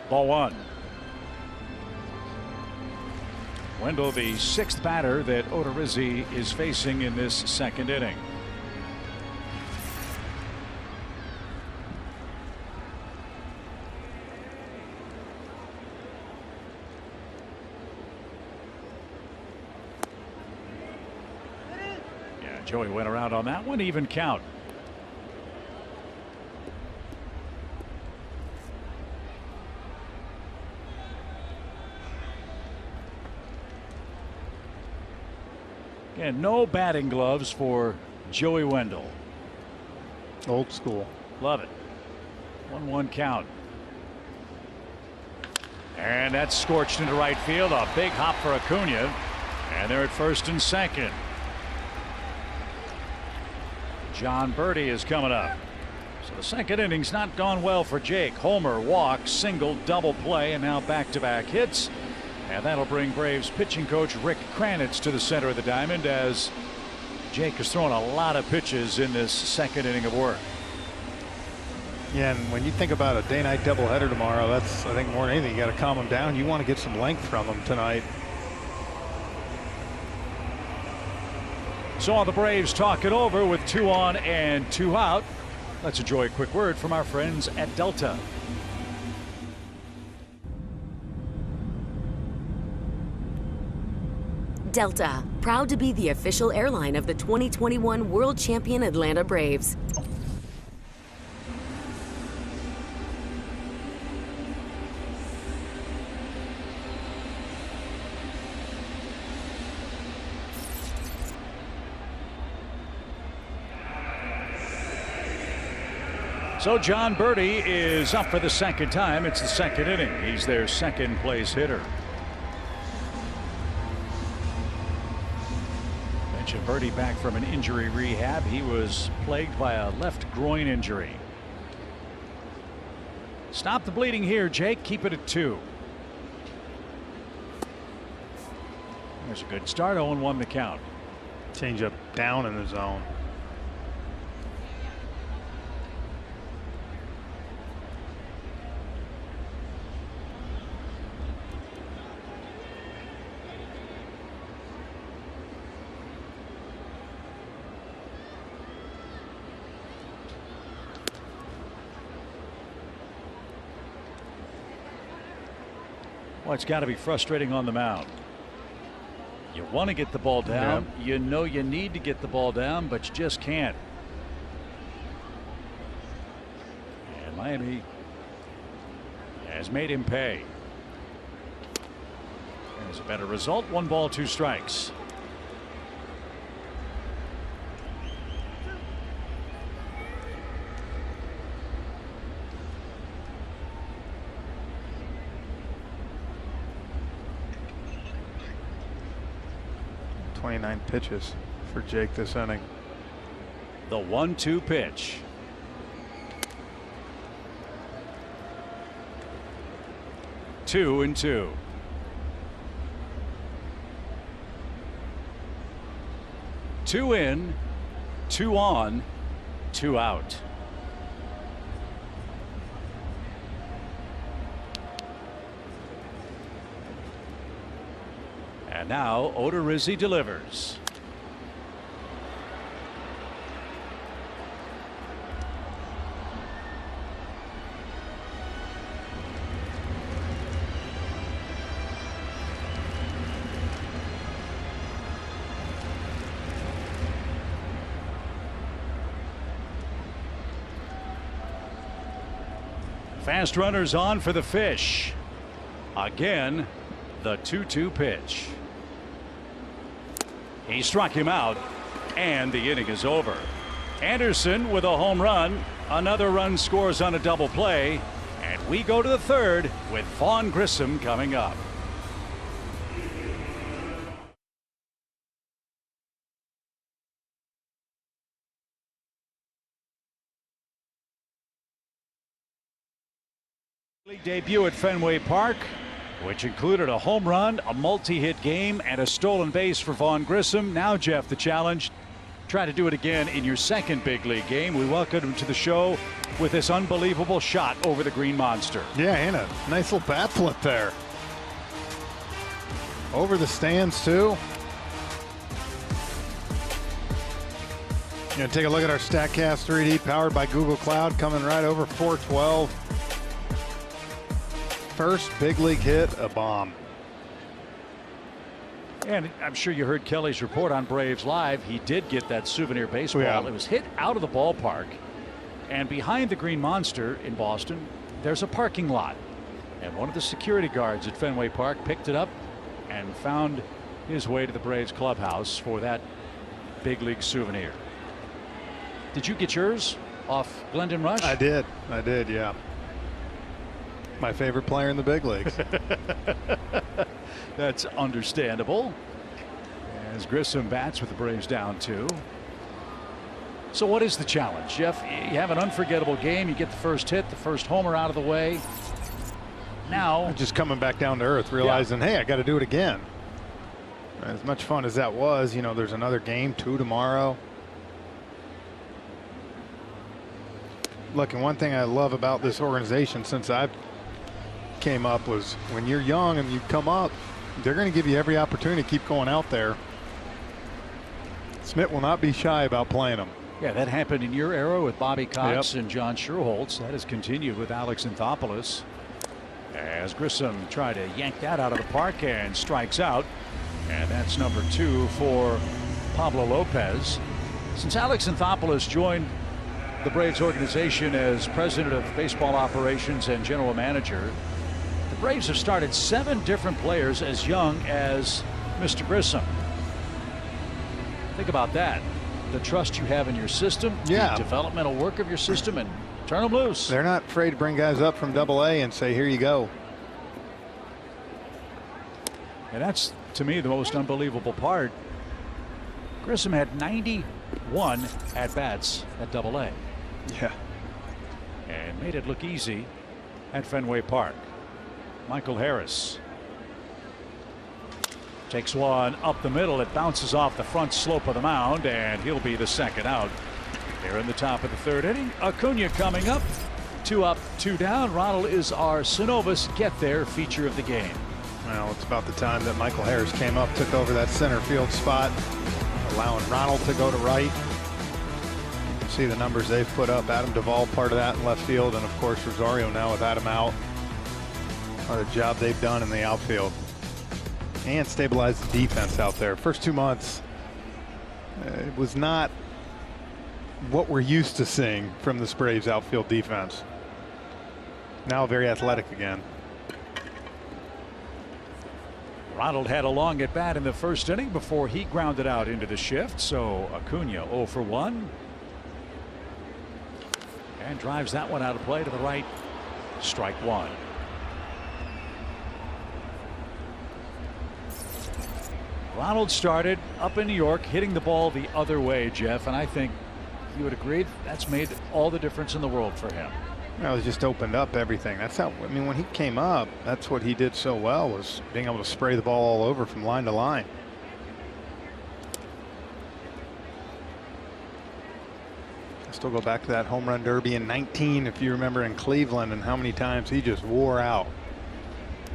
Ball 1. Wendell, the 6th batter that Odorizzi is facing in this 2nd inning. Yeah, Joey went around on that one, even count. And no batting gloves for Joey Wendell. Old school. Love it. 1-1 count. And that's scorched into right field. A big hop for Acuna. And they're at first and second. John Birdie is coming up. So the 2nd inning's not gone well for Jake. Homer, walk, single, double play, and now back-to-back hits. And that'll bring Braves pitching coach Rick Kranitz to the center of the diamond as Jake has thrown a lot of pitches in this 2nd inning of work. Yeah, and when you think about a day-night doubleheader tomorrow, that's, I think, more than anything, you got to calm him down. You want to get some length from him tonight. So the Braves talk it over with 2 on and 2 out. Let's enjoy a quick word from our friends at Delta. Delta, proud to be the official airline of the 2021 World Champion Atlanta Braves. So John Birdie is up for the second time. It's the second inning. He's their second place hitter. Mentioned Birdie back from an injury rehab. He was plagued by a left groin injury. Stop the bleeding here, Jake. Keep it at 2. There's a good start. 0-1 the count. Change up down in the zone. Well, it's got to be frustrating on the mound. You want to get the ball down. Yeah. You know you need to get the ball down, but you just can't. And Miami has made him pay. There's a better result. 1 ball, 2 strikes. Nine pitches for Jake this inning. The 1-2 pitch. Two and 2. Two in, 2 on, 2 out. And now Odorizzi delivers. Fast runners on for the Fish. Again, the 2-2 pitch. He struck him out, and the inning is over. Anderson with a home run. Another run scores on a double play, and we go to the third with Vaughn Grissom coming up. Debut at Fenway Park, which included a home run, a multi-hit game, and a stolen base for Vaughn Grissom. Now, Jeff, the challenge, try to do it again in your second big league game. We welcome him to the show with this unbelievable shot over the Green Monster. Yeah, and a nice little bat flip there. Over the stands, too. You know, take a look at our StatCast 3D powered by Google Cloud, coming right over 412. First big league hit, a bomb. And I'm sure you heard Kelly's report on Braves Live. He did get that souvenir baseball. Yeah. It was hit out of the ballpark. And behind the Green Monster in Boston, there's a parking lot. And one of the security guards at Fenway Park picked it up and found his way to the Braves clubhouse for that big league souvenir. Did you get yours off Glendon Rush? I did, yeah. My favorite player in the big leagues. That's understandable. As Grissom bats with the Braves down 2. So what is the challenge, Jeff? You have an unforgettable game. You get the first hit, the first homer out of the way. Now just coming back down to earth, realizing, hey, I got to do it again. As much fun as that was, you know, there's another game, 2 tomorrow. Look, and one thing I love about this organization since I've came up was when you're young and you come up, they're going to give you every opportunity to keep going out there. Smith will not be shy about playing them. Yeah, that happened in your era with Bobby Cox and John Schuerholz. That has continued with Alex Anthopoulos. As Grissom tried to yank that out of the park and strikes out. And that's number 2 for Pablo Lopez. Since Alex Anthopoulos joined the Braves organization as president of baseball operations and general manager, the Braves have started 7 different players as young as Mr. Grissom. Think about that. The trust you have in your system, the developmental work of your system, and Turn them loose. They're not afraid to bring guys up from Double-A and say, here you go. And that's, to me, the most unbelievable part. Grissom had 91 at-bats at Double-A. Yeah. And made it look easy at Fenway Park. Michael Harris takes one up the middle. It bounces off the front slope of the mound, and he'll be the second out. Here in the top of the third inning. Acuna coming up. 2 up, 2 down. Ronald is our Synovus Get There feature of the game. Well, it's about the time that Michael Harris came up, took over that center field spot, allowing Ronald to go to right. You can see the numbers they've put up. Adam Duvall part of that in left field, and of course Rosario now with Adam out. What a job they've done in the outfield. And stabilized the defense out there. First 2 months, it was not what we're used to seeing from the Braves outfield defense. Now very athletic again. Ronald had a long at bat in the first inning before he grounded out into the shift. So Acuna 0 for 1. And drives that one out of play to the right. Strike 1. Ronald started up in New York hitting the ball the other way, Jeff, and I think you would agree that's made all the difference in the world for him. Well, it just opened up everything. That's how, I mean, when he came up, that's what he did so well, was being able to spray the ball all over from line to line. I still go back to that home run derby in 19, if you remember, in Cleveland, and how many times he just wore out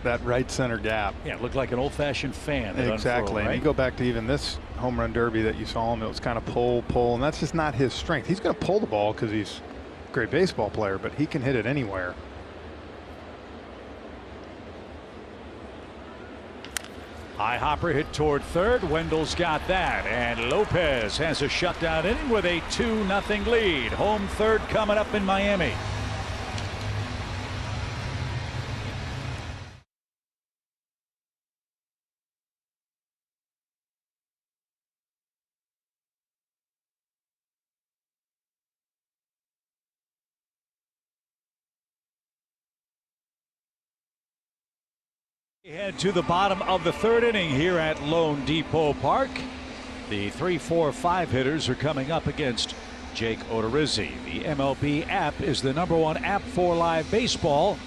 that right center gap. Yeah, it looked like an old-fashioned fan. Exactly. Right? And you go back to even this home run derby that you saw him, it was kind of pull, and that's just not his strength. He's going to pull the ball because he's a great baseball player, but he can hit it anywhere. High hopper hit toward third. Wendell's got that, and Lopez has a shutdown inning with a 2-0 lead. Home third coming up in Miami. Head to the bottom of the third inning here at Lone Depot Park. The 3, 4, 5 hitters are coming up against Jake Odorizzi. The MLB app is the #1 app for live baseball.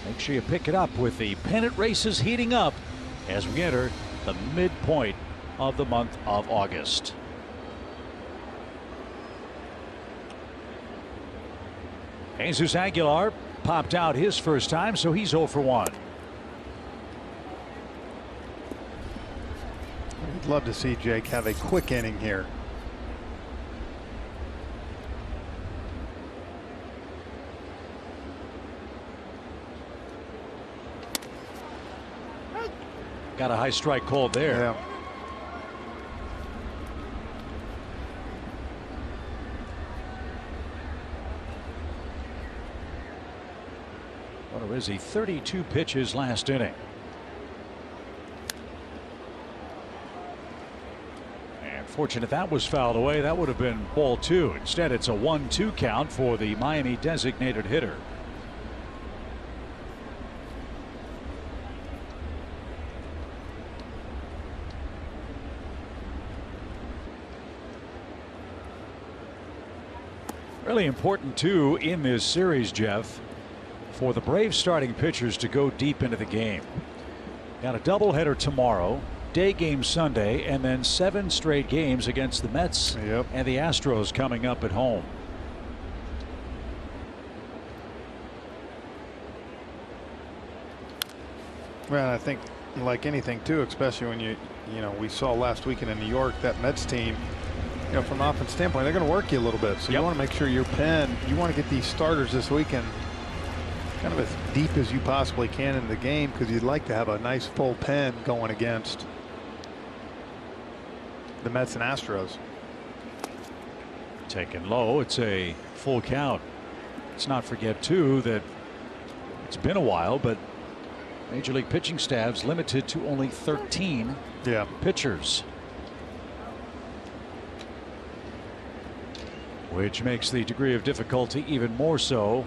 Make sure you pick it up with the pennant races heating up as we enter the midpoint of the month of August. Jesus Aguilar popped out his first time, so he's 0 for 1. I'd love to see Jake have a quick inning here. Got a high strike called there. Yeah. Odorizzi 32 pitches last inning. Fortunate that was fouled away. That would have been ball 2. Instead, it's a 1-2 count for the Miami designated hitter. Really important too in this series, Jeff, for the Braves starting pitchers to go deep into the game. Got a doubleheader tomorrow, day game Sunday, and then 7 straight games against the Mets and the Astros coming up at home. Well, I think like anything too, especially when you know, we saw last weekend in New York, that Mets team, you know, from an offense standpoint, they're going to work you a little bit. So you want to make sure your pen, you want to get these starters this weekend kind of as deep as you possibly can in the game, because you'd like to have a nice full pen going against the Mets and Astros. Taken low, it's a full count. Let's not forget too that it's been a while, but Major League pitching staffs limited to only 13 pitchers. which makes the degree of difficulty even more so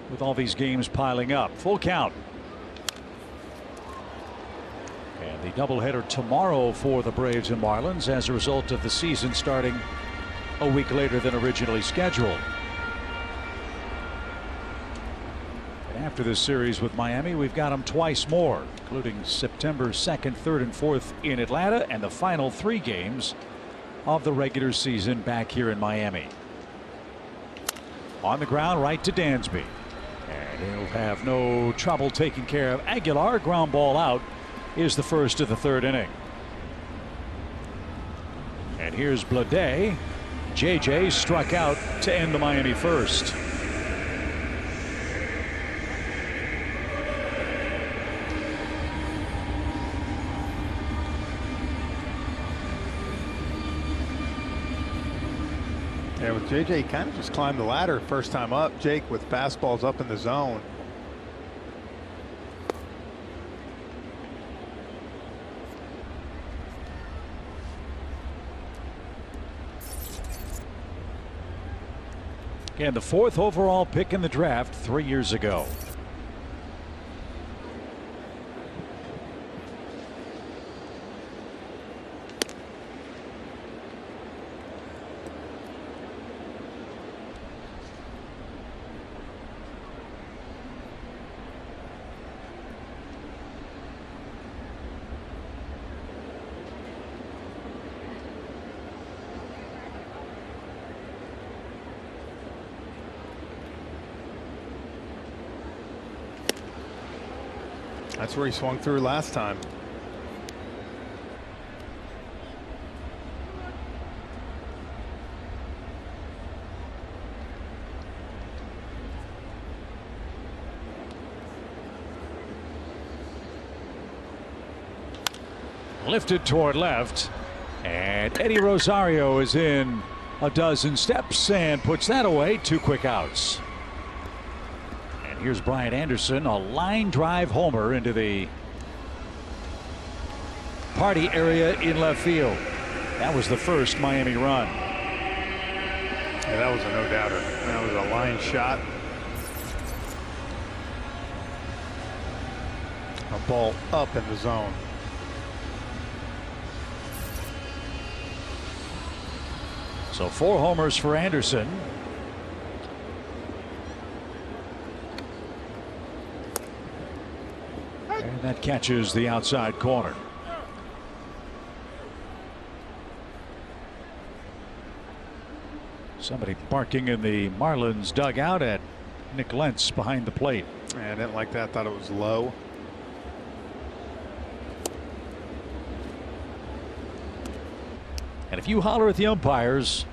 with all these games piling up. Full count. And the doubleheader tomorrow for the Braves and Marlins as a result of the season starting a week later than originally scheduled. And after this series with Miami, we've got them twice more, including September 2nd, 3rd, and 4th in Atlanta, and the final 3 games of the regular season back here in Miami. On the ground, right to Dansby. And he'll have no trouble taking care of Aguilar. Ground ball out is the first of the 3rd inning. And here's Blade. JJ struck out to end the Miami first. Yeah, with JJ, kind of just climbed the ladder first time up. Jake with fastballs up in the zone. And the 4th overall pick in the draft 3 years ago. That's where he swung through last time. Lifted toward left, and Eddie Rosario is in a dozen steps and puts that away. 2 quick outs. Here's Brian Anderson, a line drive homer into the party area in left field. That was the first Miami run. Yeah, that was a no-doubter. That was a line shot. A ball up in the zone. So 4 homers for Anderson. And that catches the outside corner. Somebody barking in the Marlins dugout at Nick Lentz behind the plate. I didn't like that. Thought it was low. And if you holler at the umpires,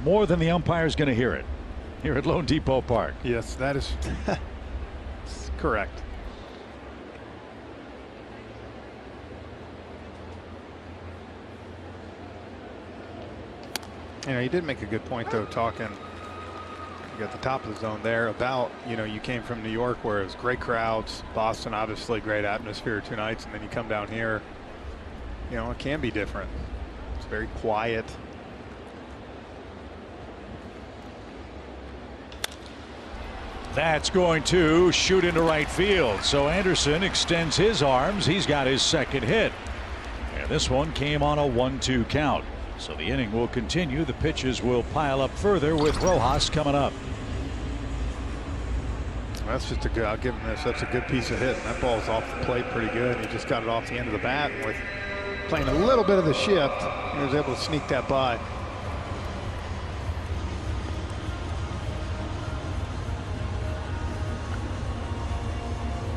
more than the umpire's going to hear it here at Lone Depot Park. Yes, that is correct. You know, you did make a good point, though, talking at the top of the zone there about, you know, you came from New York where it was great crowds, Boston, obviously great atmosphere 2 nights, and then you come down here, you know, it can be different. It's very quiet. That's going to shoot into right field. So Anderson extends his arms. He's got his 2nd hit. And this one came on a 1-2 count. So the inning will continue. The pitches will pile up further with Rojas coming up. That's just a good, I'll give him this. That's a good piece of hitting. That ball's off the plate pretty good. He just got it off the end of the bat, and with playing a little bit of the shift, he was able to sneak that by.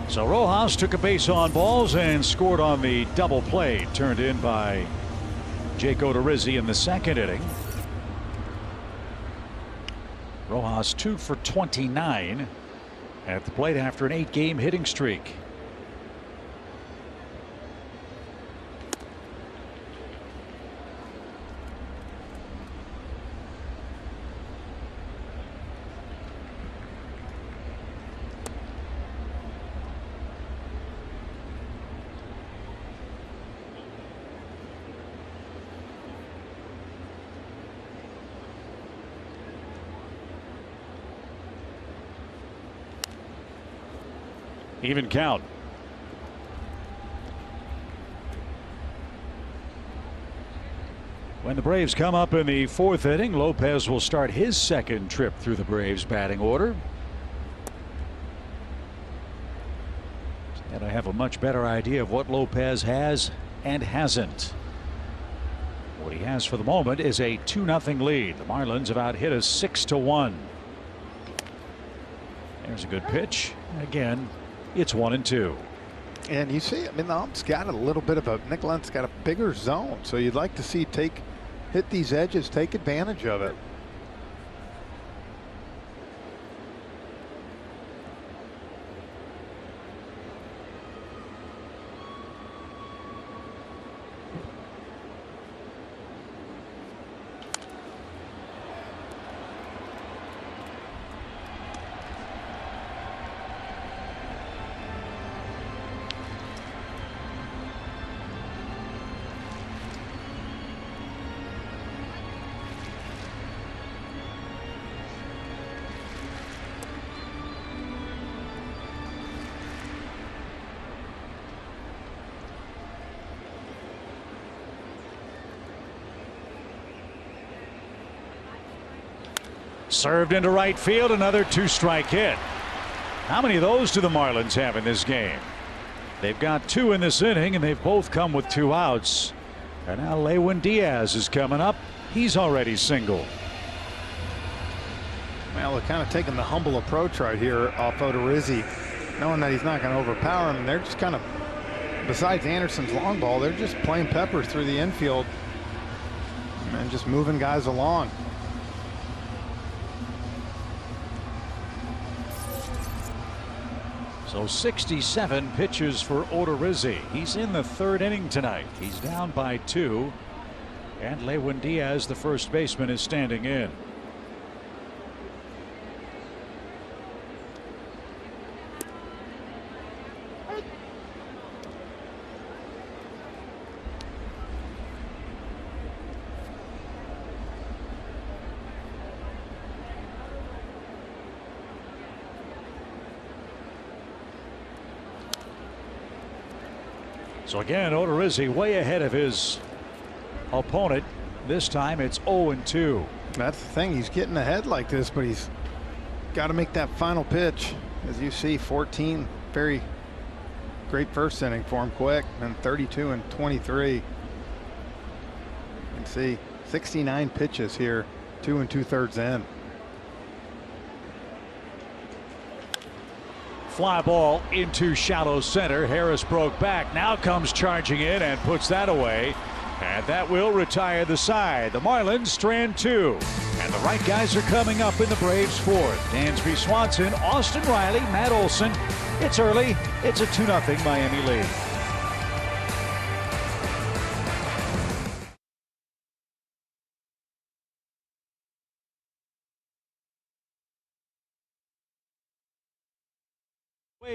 So Rojas took a base on balls and scored on the double play turned in by Jake Odorizzi in the 2nd inning. Rojas 2 for 29 at the plate after an 8-game hitting streak. Even count. When the Braves come up in the 4th inning, Lopez will start his second trip through the Braves batting order. And I have a much better idea of what Lopez has and hasn't. What he has for the moment is a 2-0 lead. The Marlins have out hit us 6-1. There's a good pitch. Again, it's 1-2. And you see, I mean, the ump's got a little bit of a, Nick Lent's got a bigger zone, so you'd like to see hit these edges, take advantage of it. Served into right field, another 2-strike hit. How many of those do the Marlins have in this game? They've got 2 in this inning, and they've both come with 2 outs. And now Lewin Diaz is coming up. He's already singled. Well, they're kind of taking the humble approach right here off Odorizzi, knowing that he's not going to overpower him. And they're just kind of, besides Anderson's long ball, they're just playing peppers through the infield and just moving guys along. So 67 pitches for Odorizzi. He's in the 3rd inning tonight. He's down by 2. And Lewin Diaz, the first baseman, is standing in. So again, Odorizzi way ahead of his opponent. This time it's 0-2. That's the thing. He's getting ahead like this, but he's got to make that final pitch. As you see, 14, very great first inning for him, quick, and 32 and 23. You can see 69 pitches here, 2 2/3 in. Fly ball into shallow center. Harris broke back. Now comes charging in and puts that away. And that will retire the side. The Marlins strand 2. And the right guys are coming up in the Braves 4th. Dansby Swanson, Austin Riley, Matt Olson. It's early. It's a 2-0 Miami lead.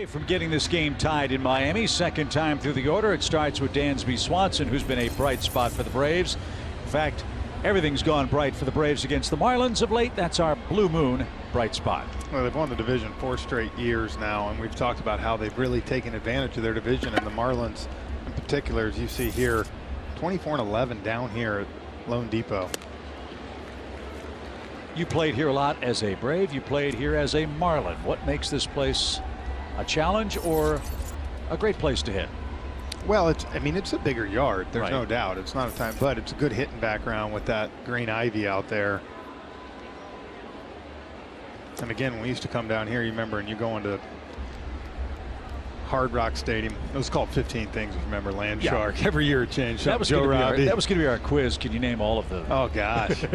From getting this game tied in Miami, second time through the order. It starts with Dansby Swanson, who's been a bright spot for the Braves. In fact, everything's gone bright for the Braves against the Marlins of late. That's our Blue Moon bright spot. Well, they've won the division 4 straight years now, and we've talked about how they've really taken advantage of their division, and the Marlins in particular, as you see here, 24-11 down here at Lone Depot. You played here a lot as a Brave. You played here as a Marlin. What makes this place a challenge or a great place to hit? Well, I mean, it's a bigger yard. There's right. no doubt. It's not a time, but it's a good hitting background with that green ivy out there. And again, when we used to come down here, you remember, and you go into Hard Rock Stadium. It was called 15 Things. Remember, Land Shark. Every year it changed. That was going to be our quiz. Can you name all of them? Oh gosh.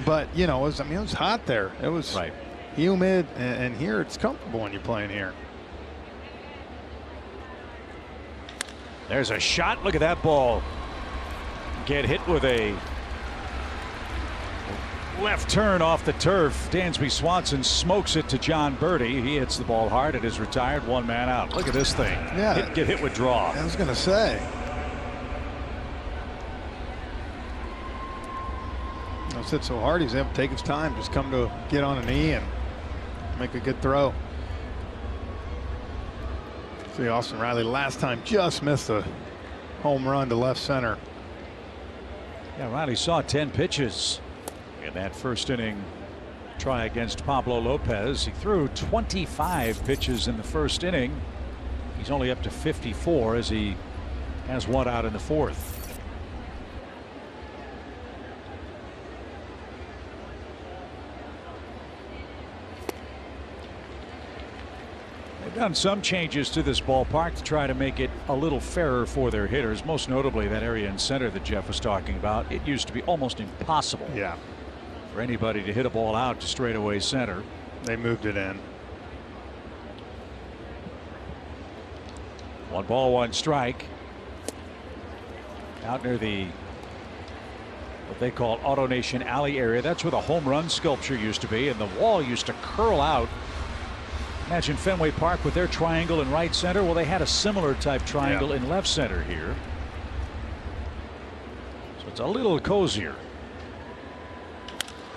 But you know, it was hot there. It was right. Humid, and here it's comfortable when you're playing here. There's a shot. Look at that ball. Get hit with a left turn off the turf. Dansby Swanson smokes it to John Birdie. He hits the ball hard. It is retired. 1 man out. Look at this thing. Yeah. Get hit with draw. I was going to say. It's hit so hard he's able to take his time. Just come to get on a knee and make a good throw. See, Austin Riley last time just missed a home run to left center. Yeah, Riley saw 10 pitches in that first inning try against Pablo Lopez. He threw 25 pitches in the first inning. He's only up to 54 as he has one out in the fourth. They've done some changes to this ballpark to try to make it a little fairer for their hitters, most notably that area in center that Jeff was talking about. It used to be almost impossible for anybody to hit a ball out to straightaway center. They moved it in. 1 ball, 1 strike. Out near the what they call AutoNation Alley area. That's where the home run sculpture used to be, and the wall used to curl out. Imagine Fenway Park with their triangle in right center. Well, they had a similar type triangle in left center here. So it's a little cozier.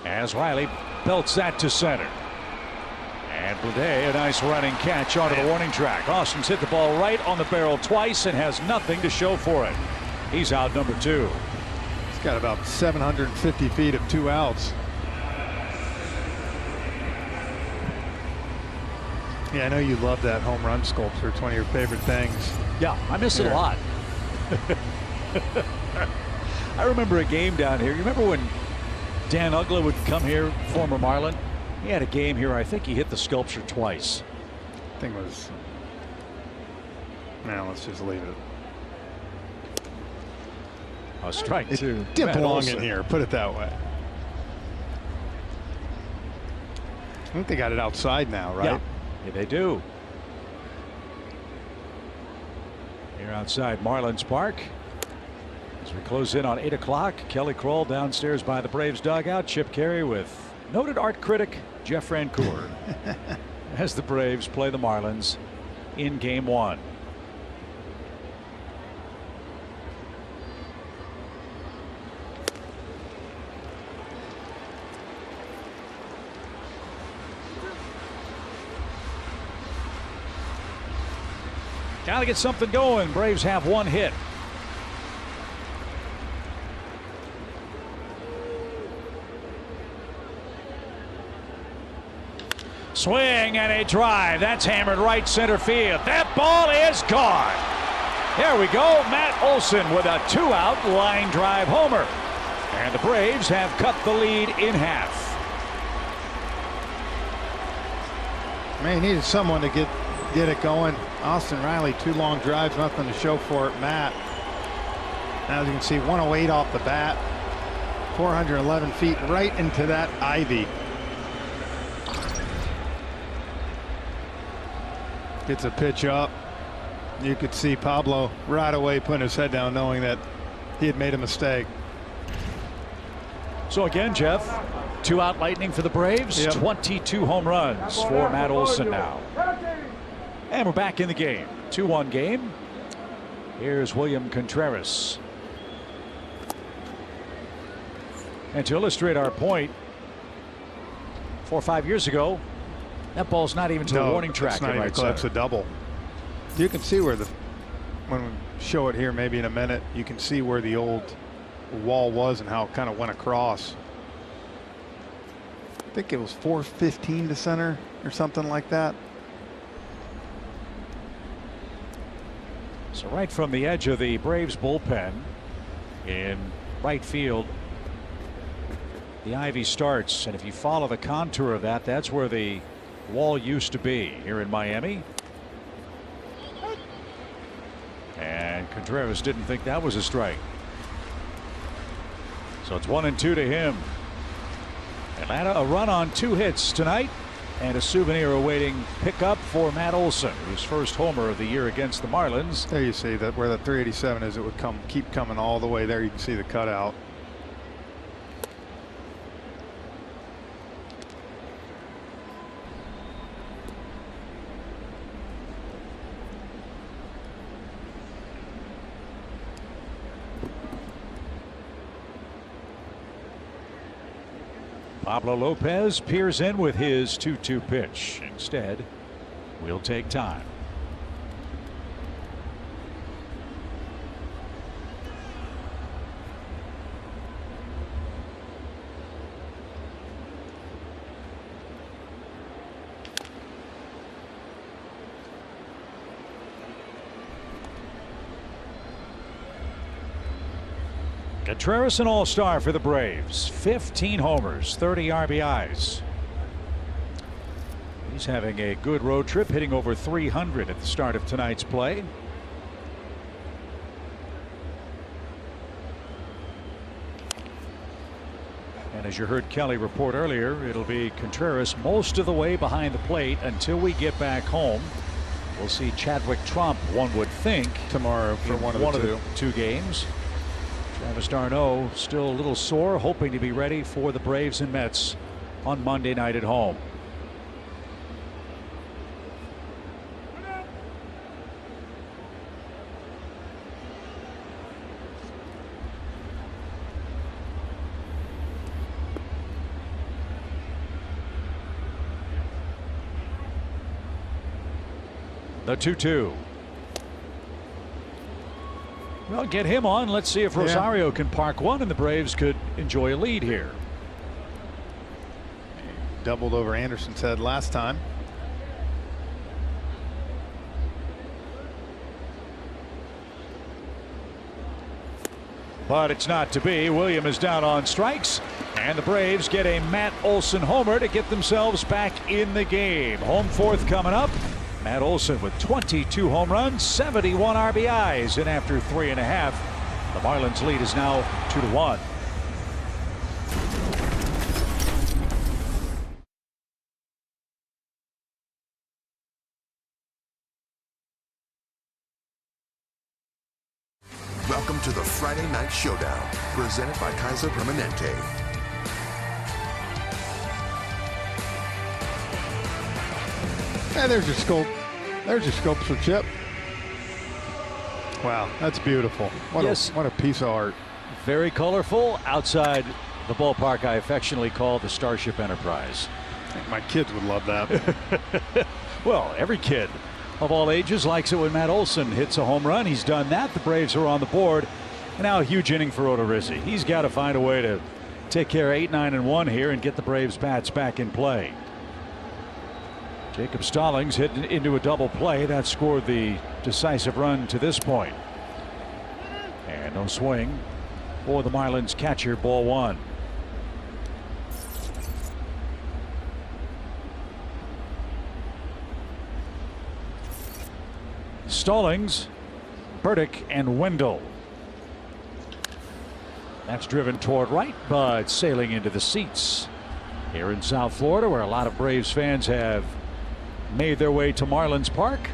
As Riley belts that to center. And Blade, a nice running catch onto the warning track. Austin's hit the ball right on the barrel twice and has nothing to show for it. He's out number 2. He's got about 750 feet of 2 outs. Yeah, I know you love that home run sculpture. It's one of your favorite things. Yeah, I miss it a lot. I remember a game down here. You remember when Dan Ugla would come here, former Marlin? He had a game here. I think he hit the sculpture twice. I think it was. Now let's just leave it. A strike it two. Didn't belong in here. Put it that way. I think they got it outside now, right? Yeah, they do. Here outside Marlins Park. As we close in on 8 o'clock, Kelly Kroll downstairs by the Braves dugout. Chip Carey with noted art critic Jeff Rancourt as the Braves play the Marlins in Game 1. Got to get something going. Braves have 1 hit. Swing and a drive. That's hammered right center field. That ball is gone. There we go. Matt Olson with a 2-out line drive homer. And the Braves have cut the lead in half. Man, he needed someone to get it going. Austin Riley, 2 long drives, nothing to show for it. Matt, as you can see, 108 off the bat, 411 feet right into that ivy. Gets a pitch up. You could see Pablo right away putting his head down, knowing that he had made a mistake. So again, Jeff, 2-out Lightning for the Braves. 22 home runs for Matt Olson now. And we're back in the game. 2-1 game. Here's William Contreras. And to illustrate our point, 4 or 5 years ago, that ball's not even to the warning track. It's not even close. It's a double. You can see where when we show it here, maybe in a minute, you can see where the old wall was and how it kind of went across. I think it was 415 to center or something like that. So right from the edge of the Braves bullpen in right field, the ivy starts, and if you follow the contour of that, that's where the wall used to be here in Miami. And Contreras didn't think that was a strike. So it's 1-2 to him. Atlanta a run on 2 hits tonight, and a souvenir awaiting pickup for Matt Olson, his first homer of the year against the Marlins. There you see that where the 387 is, it would keep coming all the way there. You can see the cutout. Pablo Lopez peers in with his 2-2 pitch. Instead, we'll take time. Contreras, an all-star for the Braves. 15 homers, 30 RBIs. He's having a good road trip, hitting over 300 at the start of tonight's play. And as you heard Kelly report earlier, it'll be Contreras most of the way behind the plate until we get back home. We'll see Chadwick Tromp, one would think, tomorrow for one of the two games. Travis d'Arnaud still a little sore, hoping to be ready for the Braves and Mets on Monday night at home. The 2-2. Well, get him on. Let's see if Rosario can park one and the Braves could enjoy a lead here. Doubled over Anderson's head last time. But it's not to be. William is down on strikes, and the Braves get a Matt Olson homer to get themselves back in the game. Home fourth coming up. Matt Olson with 22 home runs, 71 RBIs, and after 3.5, the Marlins lead is now 2-1. Welcome to the Friday Night Showdown, presented by Kaiser Permanente. And there's your scope. There's your scopes for Chip. Wow, that's beautiful. What a piece of art. Very colorful. Outside the ballpark I affectionately call the Starship Enterprise. I think my kids would love that. Well, every kid of all ages likes it when Matt Olson hits a home run. He's done that. The Braves are on the board. And now a huge inning for Odorizzi. He's got to find a way to take care of 8-9-1 here and get the Braves bats back in play. Jacob Stallings hit into a double play that scored the decisive run to this point. And no swing for the Marlins catcher. Ball one. Stallings, Burdick, and Wendell. That's driven toward right, but sailing into the seats here in South Florida, where a lot of Braves fans have made their way to Marlins Park.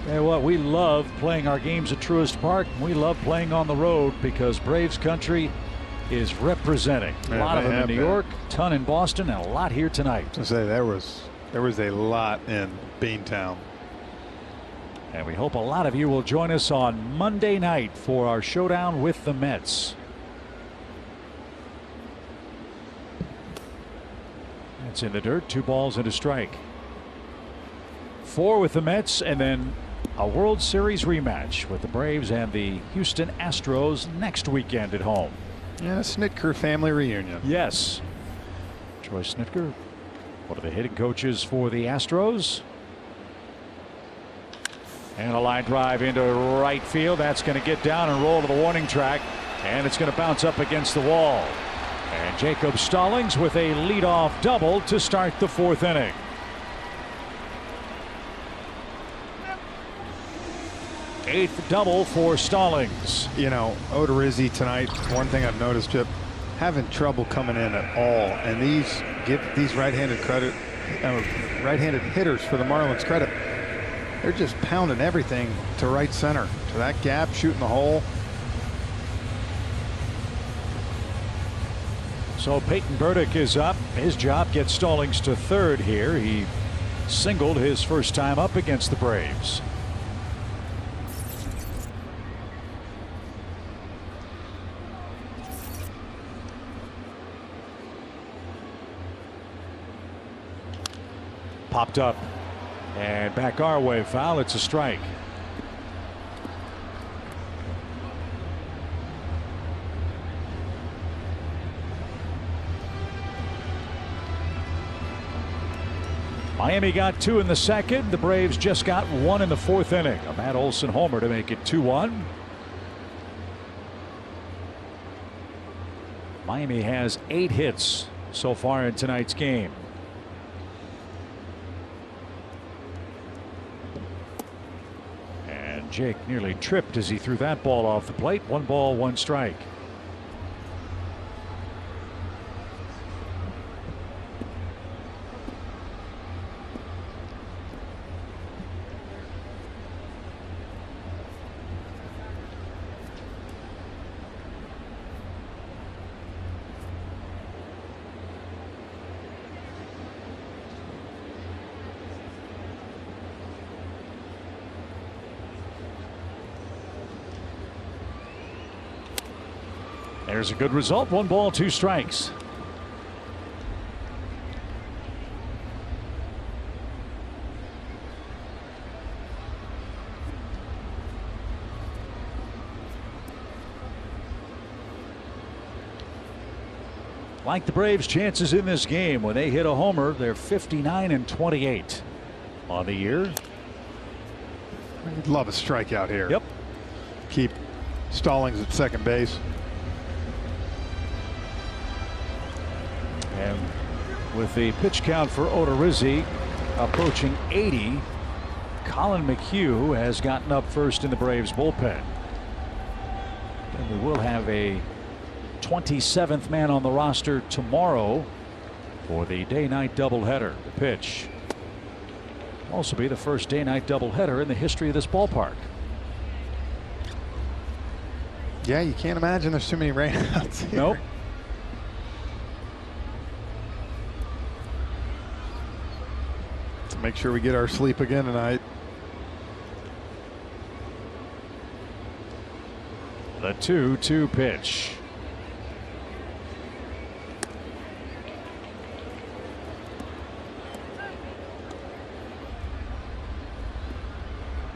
And what we love playing our games at Truist Park. We love playing on the road because Braves country is representing. A lot of them in New York, a ton in Boston, and a lot here tonight. To say there was a lot in Beantown. And we hope a lot of you will join us on Monday night for our showdown with the Mets. It's in the dirt. 2 balls and a strike. 4 with the Mets, and then a World Series rematch with the Braves and the Houston Astros next weekend at home. Yeah, Snitker family reunion. Yes. Troy Snitker, one of the hitting coaches for the Astros. And a line drive into right field. That's going to get down and roll to the warning track, and it's going to bounce up against the wall. And Jacob Stallings with a leadoff double to start the 4th inning. Eighth double for Stallings. You know, Odorizzi tonight, one thing I've noticed, Chip, having trouble coming in at all. And give these right-handed hitters for the Marlins credit. They're just pounding everything to right center, to that gap, shooting the hole. So Peyton Burdick is up. His job gets Stallings to 3rd here. He singled his first time up against the Braves. Popped up and back our way. Foul. It's a strike. Miami got 2 in the second. The Braves just got 1 in the 4th inning. A Matt Olson homer to make it 2-1. Miami has 8 hits so far in tonight's game. And Jake nearly tripped as he threw that ball off the plate. 1 ball, 1 strike. There's a good result. 1 ball, 2 strikes. Like the Braves' chances in this game, when they hit a homer, they're 59-28 on the year. I'd love a strikeout here. Yep. Keep Stallings at second base. And with the pitch count for Odorizzi approaching 80, Colin McHugh has gotten up first in the Braves bullpen. And we will have a 27th man on the roster tomorrow for the day-night doubleheader. The pitch will also be the first day-night doubleheader in the history of this ballpark. Yeah, you can't imagine there's too many rainouts here. Nope. To make sure we get our sleep again tonight. The 2-2 pitch.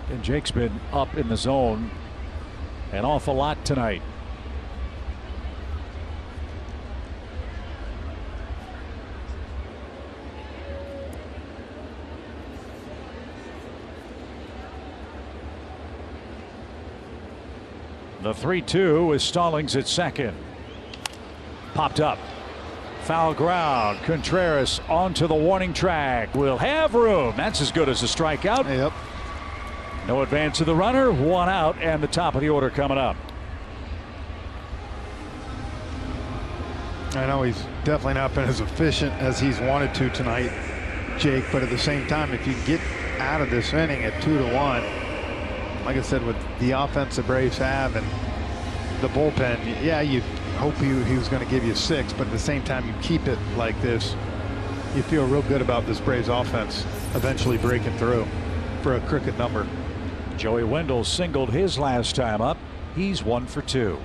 And Jake's been up in the zone an awful lot tonight. The 3-2 with Stallings at second. Popped up. Foul ground. Contreras onto the warning track. Will have room. That's as good as a strikeout. Yep. No advance to the runner. 1 out, and the top of the order coming up. I know he's definitely not been as efficient as he's wanted to tonight, Jake, but at the same time, if you get out of this inning at 2-1, like I said, with the offense the Braves have and the bullpen, yeah, you hope he was going to give you 6, but at the same time, you keep it like this, you feel real good about this Braves offense eventually breaking through for a crooked number. Joey Wendell singled his last time up. He's 1 for 2.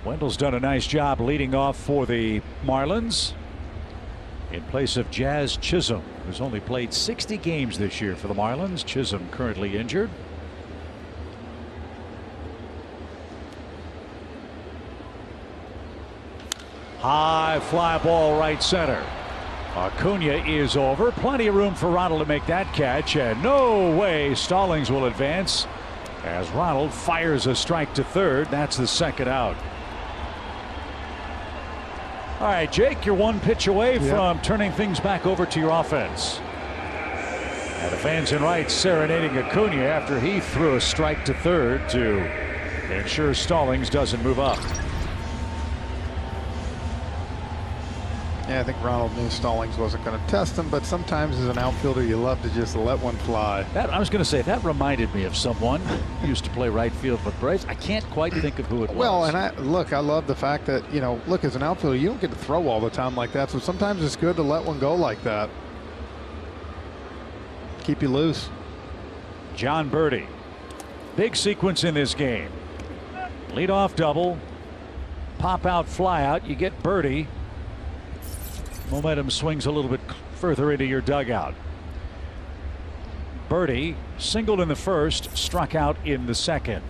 Wendell's done a nice job leading off for the Marlins in place of Jazz Chisholm, who's only played 60 games this year for the Marlins. Chisholm currently injured. High fly ball right center. Acuna is over. Plenty of room for Ronald to make that catch, and no way Stallings will advance as Ronald fires a strike to third. That's the second out. All right, Jake, you're 1 pitch away from turning things back over to your offense. And the fans in right serenading Acuna after he threw a strike to third to ensure Stallings doesn't move up. Yeah, I think Ronald knew Stallings wasn't going to test him, but sometimes as an outfielder, you love to just let one fly. That, I was going to say, that reminded me of someone who used to play right field for the Braves. I can't quite think of who it was. Well, and I love the fact that, you know, look, as an outfielder, you don't get to throw all the time like that, so sometimes it's good to let one go like that. Keep you loose. John Birdie. Big sequence in this game. Leadoff double. Pop out, fly out. You get Birdie. Momentum swings a little bit further into your dugout. Birdie singled in the first, struck out in the second.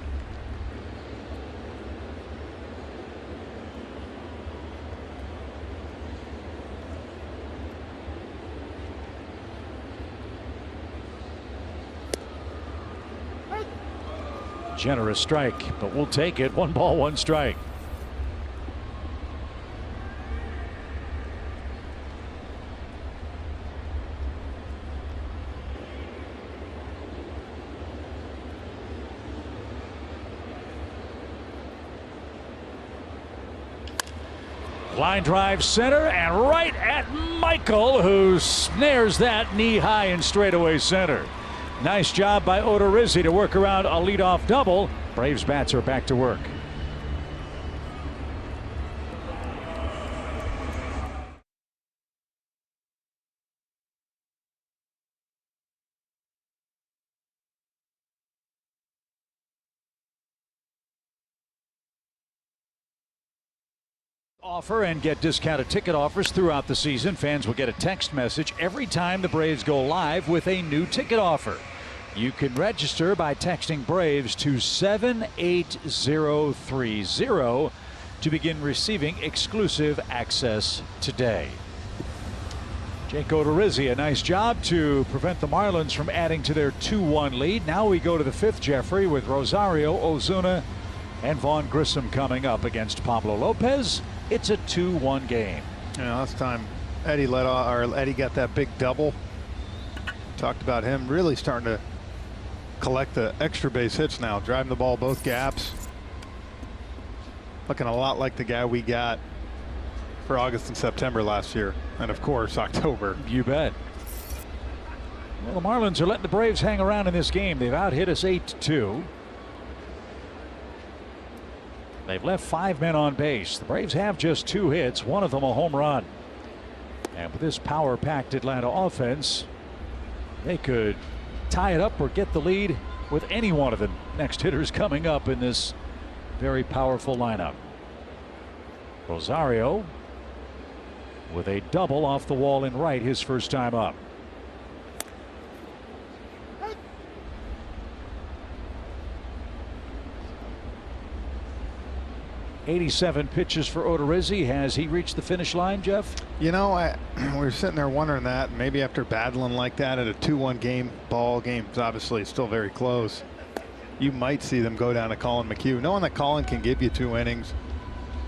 Generous strike, but we'll take it. 1 ball, 1 strike. Line drive center and right at Michael, who snares that knee high in straightaway center. Nice job by Odorizzi to work around a leadoff double. Braves bats are back to work. Offer and get discounted ticket offers throughout the season. Fans will get a text message every time the Braves go live with a new ticket offer. You can register by texting Braves to 78030 to begin receiving exclusive access today. Jake Odorizzi, a nice job to prevent the Marlins from adding to their 2-1 lead. Now we go to the 5th, Jeffrey, with Rosario, Ozuna, and Vaughn Grissom coming up against Pablo Lopez. It's a 2-1 game. Yeah, last time Eddie got that big double. Talked about him really starting to collect the extra base hits now, driving the ball both gaps. Looking a lot like the guy we got for August and September last year, and of course October. You bet. Well, the Marlins are letting the Braves hang around in this game. They've out-hit us 8-2. They've left 5 men on base. The Braves have just 2 hits, one of them a home run. And with this power-packed Atlanta offense, they could tie it up or get the lead with any one of the next hitters coming up in this very powerful lineup. Rosario with a double off the wall in right his first time up. 87 pitches for Odorizzi. Has he reached the finish line, Jeff? You know, we were sitting there wondering that. Maybe after battling like that at a 2-1 game, ball games obviously still very close, you might see them go down to Colin McHugh, knowing that Colin can give you 2 innings,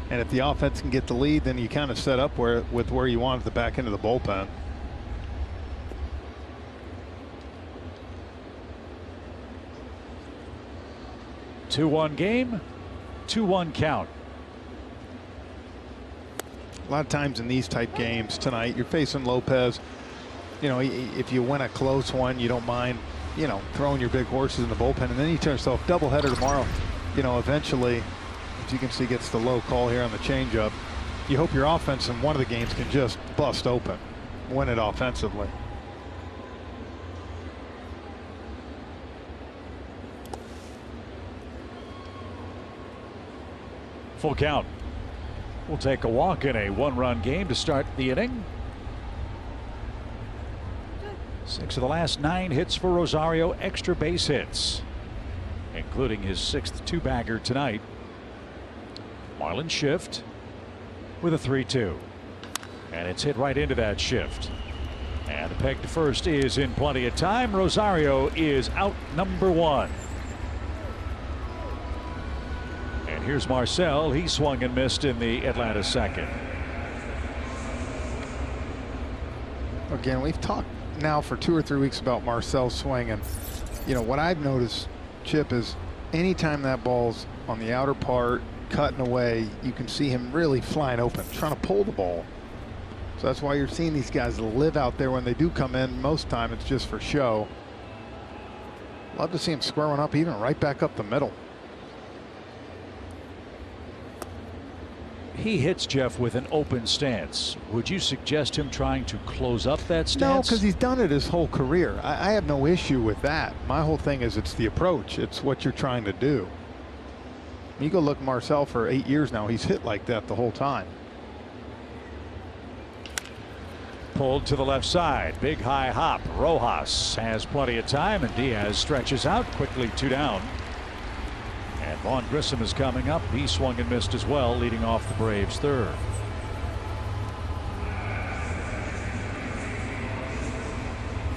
and if the offense can get the lead, then you kind of set up with where you want at the back end of the bullpen. Two-one game, 2-1 count. A lot of times in these type games tonight, you're facing Lopez. You know, if you win a close one, you don't mind, you know, throwing your big horses in the bullpen, and then you turn yourself doubleheader tomorrow. You know, eventually, as you can see, gets the low call here on the changeup. You hope your offense in one of the games can just bust open, win it offensively. Full count. We'll take a walk in a 1-run game to start the inning. 6 of the last 9 hits for Rosario, extra base hits, including his 6th 2-bagger tonight. Marlins shift with a 3-2, and it's hit right into that shift. And the peg to first is in plenty of time. Rosario is out number 1. And here's Marcel. He swung and missed in the Atlanta second. Again, we've talked now for 2 or 3 weeks about Marcel's swing, and you know what I've noticed, Chip, is anytime that ball's on the outer part cutting away, you can see him really flying open, trying to pull the ball. So that's why you're seeing these guys live out there when they do come in. Most time it's just for show. Love to see him square one up, even right back up the middle. He hits, Jeff, with an open stance. Would you suggest him trying to close up that stance? No, because he's done it his whole career. I have no issue with that. My whole thing is it's the approach. It's what you're trying to do. You go look Marcel for 8 years now. He's hit like that the whole time. Pulled to the left side. Big high hop. Rojas has plenty of time, and Diaz stretches out quickly. 2 down. And Vaughn Grissom is coming up. He swung and missed as well, leading off the Braves' 3rd.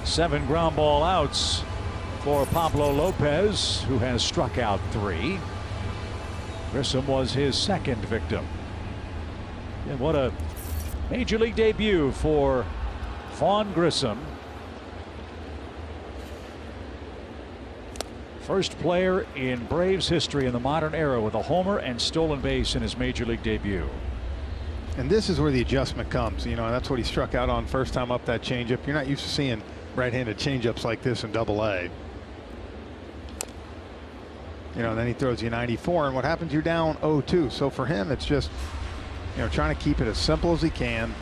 Seven ground ball outs for Pablo Lopez, who has struck out 3. Grissom was his second victim. And what a major league debut for Vaughn Grissom. First player in Braves history in the modern era with a homer and stolen base in his major league debut. And this is where the adjustment comes. You know, that's what he struck out on first time up, that changeup. You're not used to seeing right-handed changeups like this in Double-A. You know, and then he throws you 94, and what happens? You're down 0-2. So for him, it's just, you know, trying to keep it as simple as he can.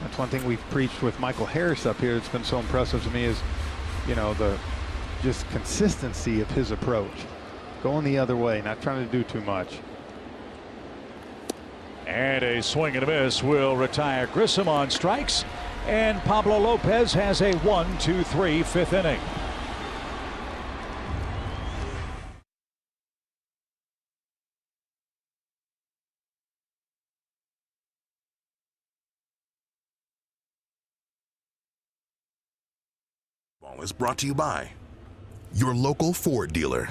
That's one thing we've preached with Michael Harris up here. It's been so impressive to me is, you know, the just consistency of his approach, going the other way, not trying to do too much. And a swing and a miss will retire Grissom on strikes. And Pablo Lopez has a 1-2-3 fifth inning. Ball is brought to you by your local Ford dealer,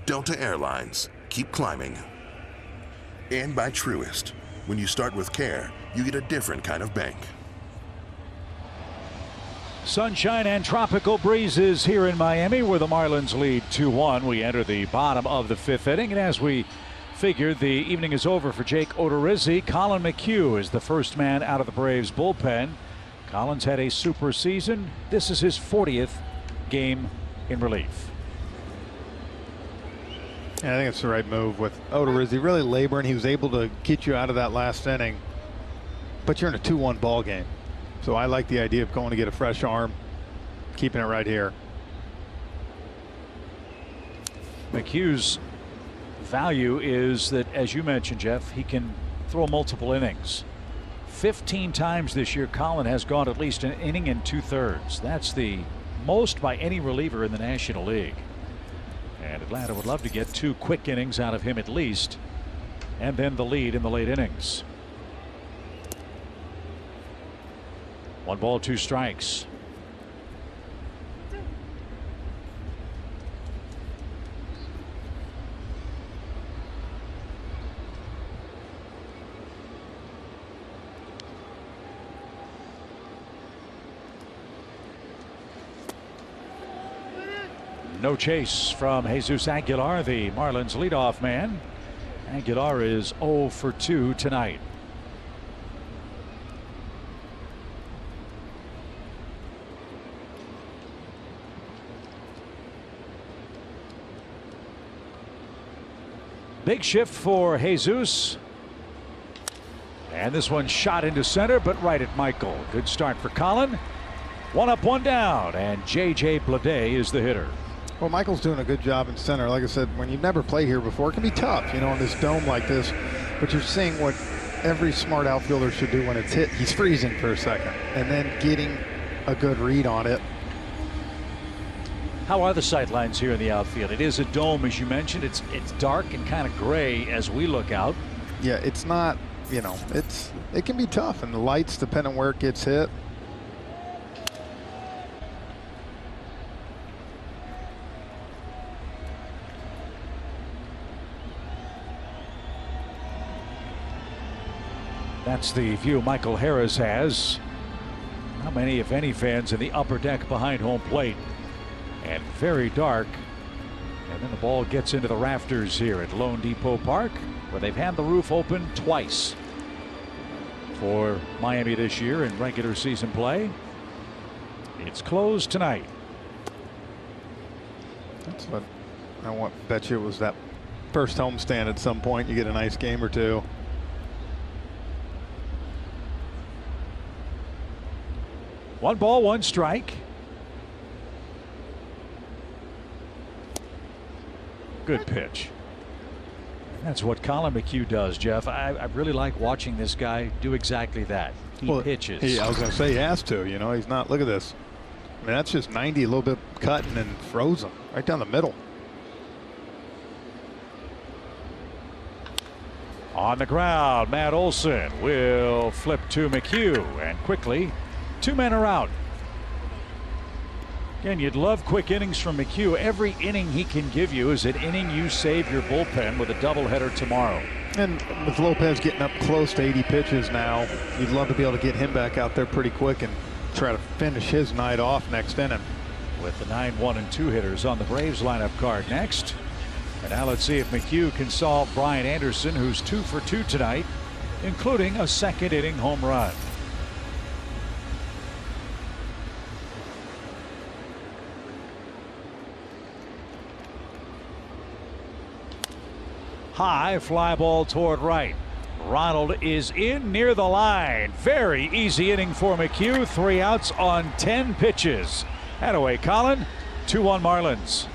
Delta Airlines. Keep climbing. And by Truist. When you start with care, you get a different kind of bank. Sunshine and tropical breezes here in Miami, where the Marlins lead 2-1. We enter the bottom of the fifth inning, and as we figured, the evening is over for Jake Odorizzi. Colin McHugh is the first man out of the Braves bullpen. Collins had a super season. This is his 40th game in relief. Yeah, I think it's the right move with Odorizzi really laboring. He was able to get you out of that last inning, but you're in a 2-1 ball game. So I like the idea of going to get a fresh arm, keeping it right here. McHugh's value is that, as you mentioned, Jeff, he can throw multiple innings. 15 times this year, Colin has gone at least an inning and 2/3. That's the most by any reliever in the National League. And Atlanta would love to get 2 quick innings out of him at least, and then the lead in the late innings. 1 ball, 2 strikes. No chase from Jesus Aguilar, the Marlins leadoff man. Aguilar is 0 for 2 tonight. Big shift for Jesus. And this one shot into center, but right at Michael. Good start for Colin. 1 up, 1 down, and J.J. Bleday is the hitter. Well, Michael's doing a good job in center. Like I said, when you've never played here before, it can be tough, you know, in this dome like this. But you're seeing what every smart outfielder should do when it's hit. He's freezing for a second and then getting a good read on it. How are the sight lines here in the outfield? It is a dome, as you mentioned. It's dark and kind of gray as we look out. Yeah, it's not, you know, it can be tough, and the lights, depending on where it gets hit. That's the view Michael Harris has. How many, if any, fans in the upper deck behind home plate? And very dark. And then the ball gets into the rafters here at Lone Depot Park, where they've had the roof open twice for Miami this year in regular season play. It's closed tonight. That's what I bet you it was that first homestand at some point. You get a nice game or two. One ball, 1 strike. Good pitch. That's what Colin McHugh does, Jeff. I really like watching this guy do exactly that. He pitches. I was going to say he has to. You know, he's not. Look at this. I mean, that's just 90, a little bit cutting and frozen right down the middle. On the ground, Matt Olson will flip to McHugh, and quickly 2 men are out. Again, you'd love quick innings from McHugh. Every inning he can give you is an inning you save your bullpen with a doubleheader tomorrow. And with Lopez getting up close to 80 pitches now, you'd love to be able to get him back out there pretty quick and try to finish his night off next inning. With the 9-1 and 2 hitters on the Braves lineup card next. And now let's see if McHugh can solve Brian Anderson, who's 2 for 2 tonight, including a second inning home run. High fly ball toward right. Ronald is in near the line. Very easy inning for McHugh. 3 outs on 10 pitches. Attaway, Colin. 2-1 Marlins.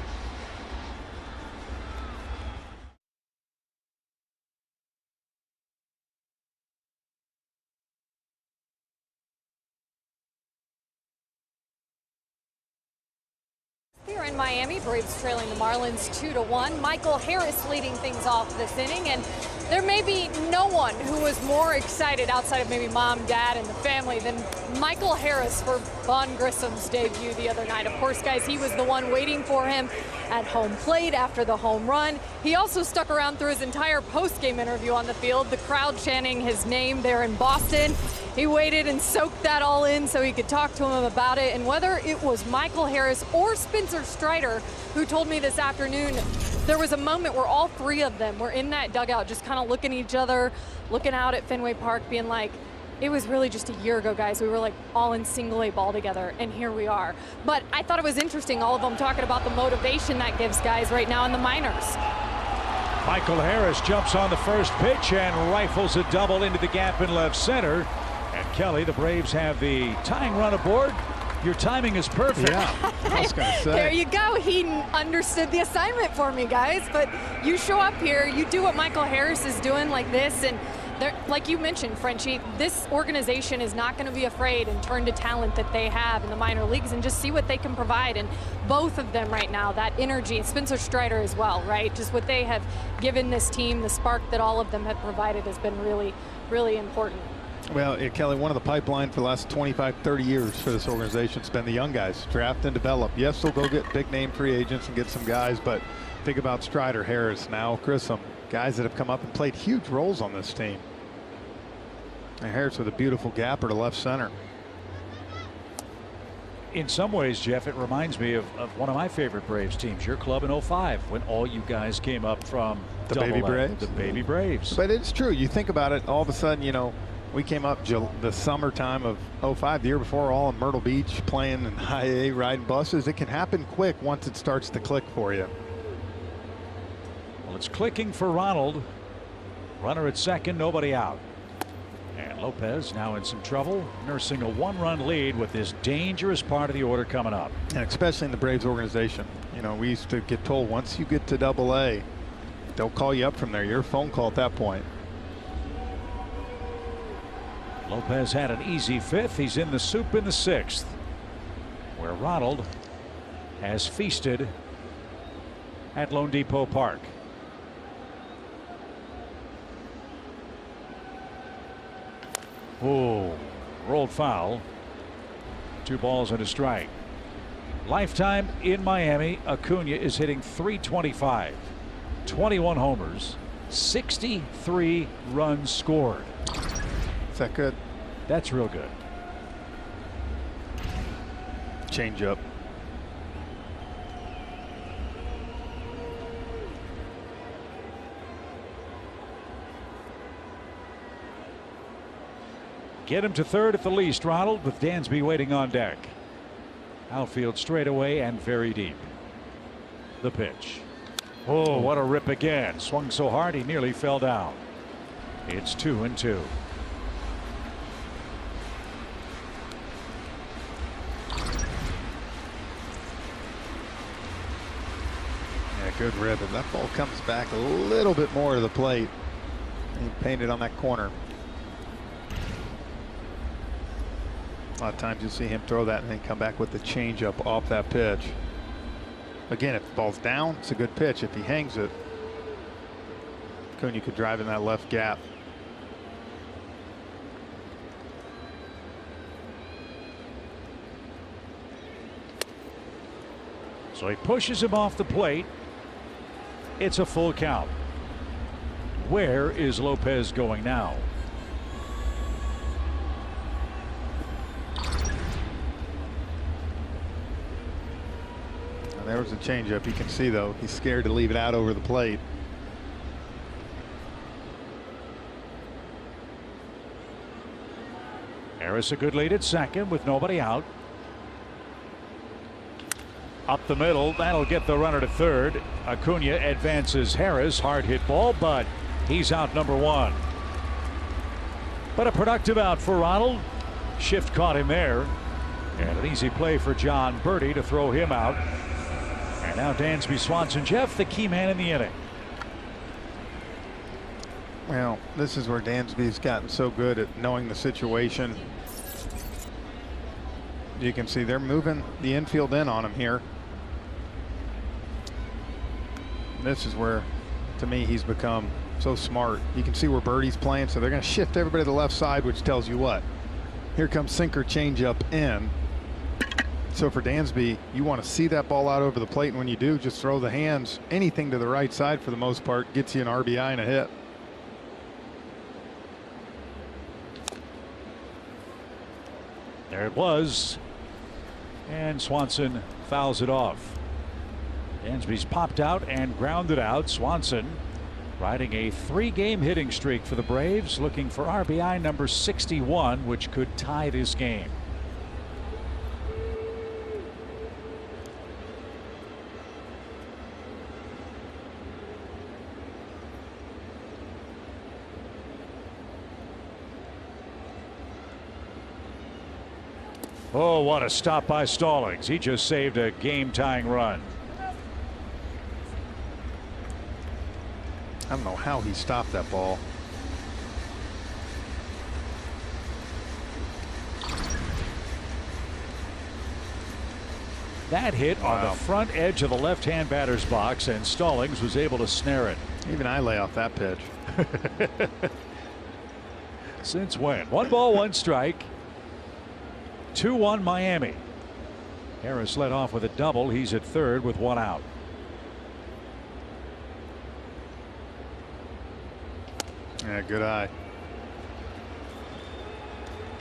Here in Miami, Braves trailing the Marlins 2-1. Michael Harris leading things off this inning, and there may be no one who was more excited outside of maybe mom, dad, and the family than Michael Harris for Vaughn Grissom's debut the other night. Of course, guys, he was the one waiting for him at home plate after the home run. He also stuck around through his entire post-game interview on the field, the crowd chanting his name there in Boston. He waited and soaked that all in so he could talk to him about it. And whether it was Michael Harris or Spencer Strider, who told me this afternoon, there was a moment where all 3 of them were in that dugout just kind of looking at each other, looking out at Fenway Park, being like, it was really just a year ago, guys. We were like all in single A ball together, and here we are. But I thought it was interesting, all of them talking about the motivation that gives guys right now in the minors. Michael Harris jumps on the first pitch and rifles a double into the gap in left center. And Kelly, the Braves have the tying run aboard. Your timing is perfect. Yeah, I was going to say. There you go. He understood the assignment for me, guys. But you show up here, you do what Michael Harris is doing like this, and like you mentioned, Frenchie, this organization is not going to be afraid and turn to talent that they have in the minor leagues and just see what they can provide. And both of them right now, that energy, Spencer Strider as well, right? Just what they have given this team, the spark that all of them have provided has been really, really important. Well, Kelly, one of the pipeline for the last 25, 30 years for this organization has been the young guys, draft and develop. Yes, they'll go get big name free agents and get some guys, but think about Strider, Harris, now Grissom, guys that have come up and played huge roles on this team. And Harris with a beautiful gapper to left center. In some ways, Jeff, it reminds me of one of my favorite Braves teams, your club in 05, when all you guys came up from the Baby Braves. The Baby Braves. But it's true. You think about it, all of a sudden, you know, we came up the summertime of 05, the year before, all in Myrtle Beach playing in high A, riding buses. It can happen quick once it starts to click for you. Well, it's clicking for Ronald. Runner at second, nobody out. And Lopez now in some trouble, nursing a 1-run lead with this dangerous part of the order coming up. And especially in the Braves organization. You know, we used to get told once you get to Double-A, they'll call you up from there. Your phone call at that point. Lopez had an easy 5th. He's in the soup in the 6th, where Ronald has feasted at Lone Depot Park. Oh, rolled foul. 2 balls and a strike. Lifetime in Miami, Acuna is hitting .325, 21 homers, 63 runs scored. Is that good? That's real good. Change up. Get him to third at the least, Ronald, with Dansby waiting on deck. Outfield straightaway and very deep. The pitch. Oh, what a rip again. Swung so hard he nearly fell down. It's 2-2. Yeah, good rip. If that ball comes back a little bit more to the plate, he painted on that corner. A lot of times you'll see him throw that and then come back with the changeup off that pitch. Again, if the ball's down, it's a good pitch. If he hangs it, Acuna could drive in that left gap. So he pushes him off the plate. It's a full count. Where is Lopez going now? There was a changeup. You can see, though, he's scared to leave it out over the plate. Harris a good lead at second with nobody out. Up the middle, that'll get the runner to third. Acuna advances Harris, hard hit ball, but he's out number one. But a productive out for Ronald. Shift caught him there, and an easy play for John Birdie to throw him out. And now Dansby Swanson, Jeff, the key man in the inning. Well, this is where Dansby's gotten so good at knowing the situation. You can see they're moving the infield in on him here. This is where, to me, he's become so smart. You can see where Birdie's playing, so they're going to shift everybody to the left side, which tells you what? Here comes sinker changeup in. So for Dansby, you want to see that ball out over the plate, and when you do, just throw the hands. Anything to the right side, for the most part, gets you an RBI and a hit. There it was, and Swanson fouls it off. Dansby's popped out and grounded out. Swanson riding a 3-game hitting streak for the Braves, looking for RBI number 61, which could tie this game. Oh, what a stop by Stallings. He just saved a game-tying run. I don't know how he stopped that ball. That hit on the front edge of the left-hand batter's box, and Stallings was able to snare it. Even I lay off that pitch. Since when? 1 ball, 1 strike. 2-1 Miami. Harris led off with a double. He's at third with 1 out. Yeah, good eye.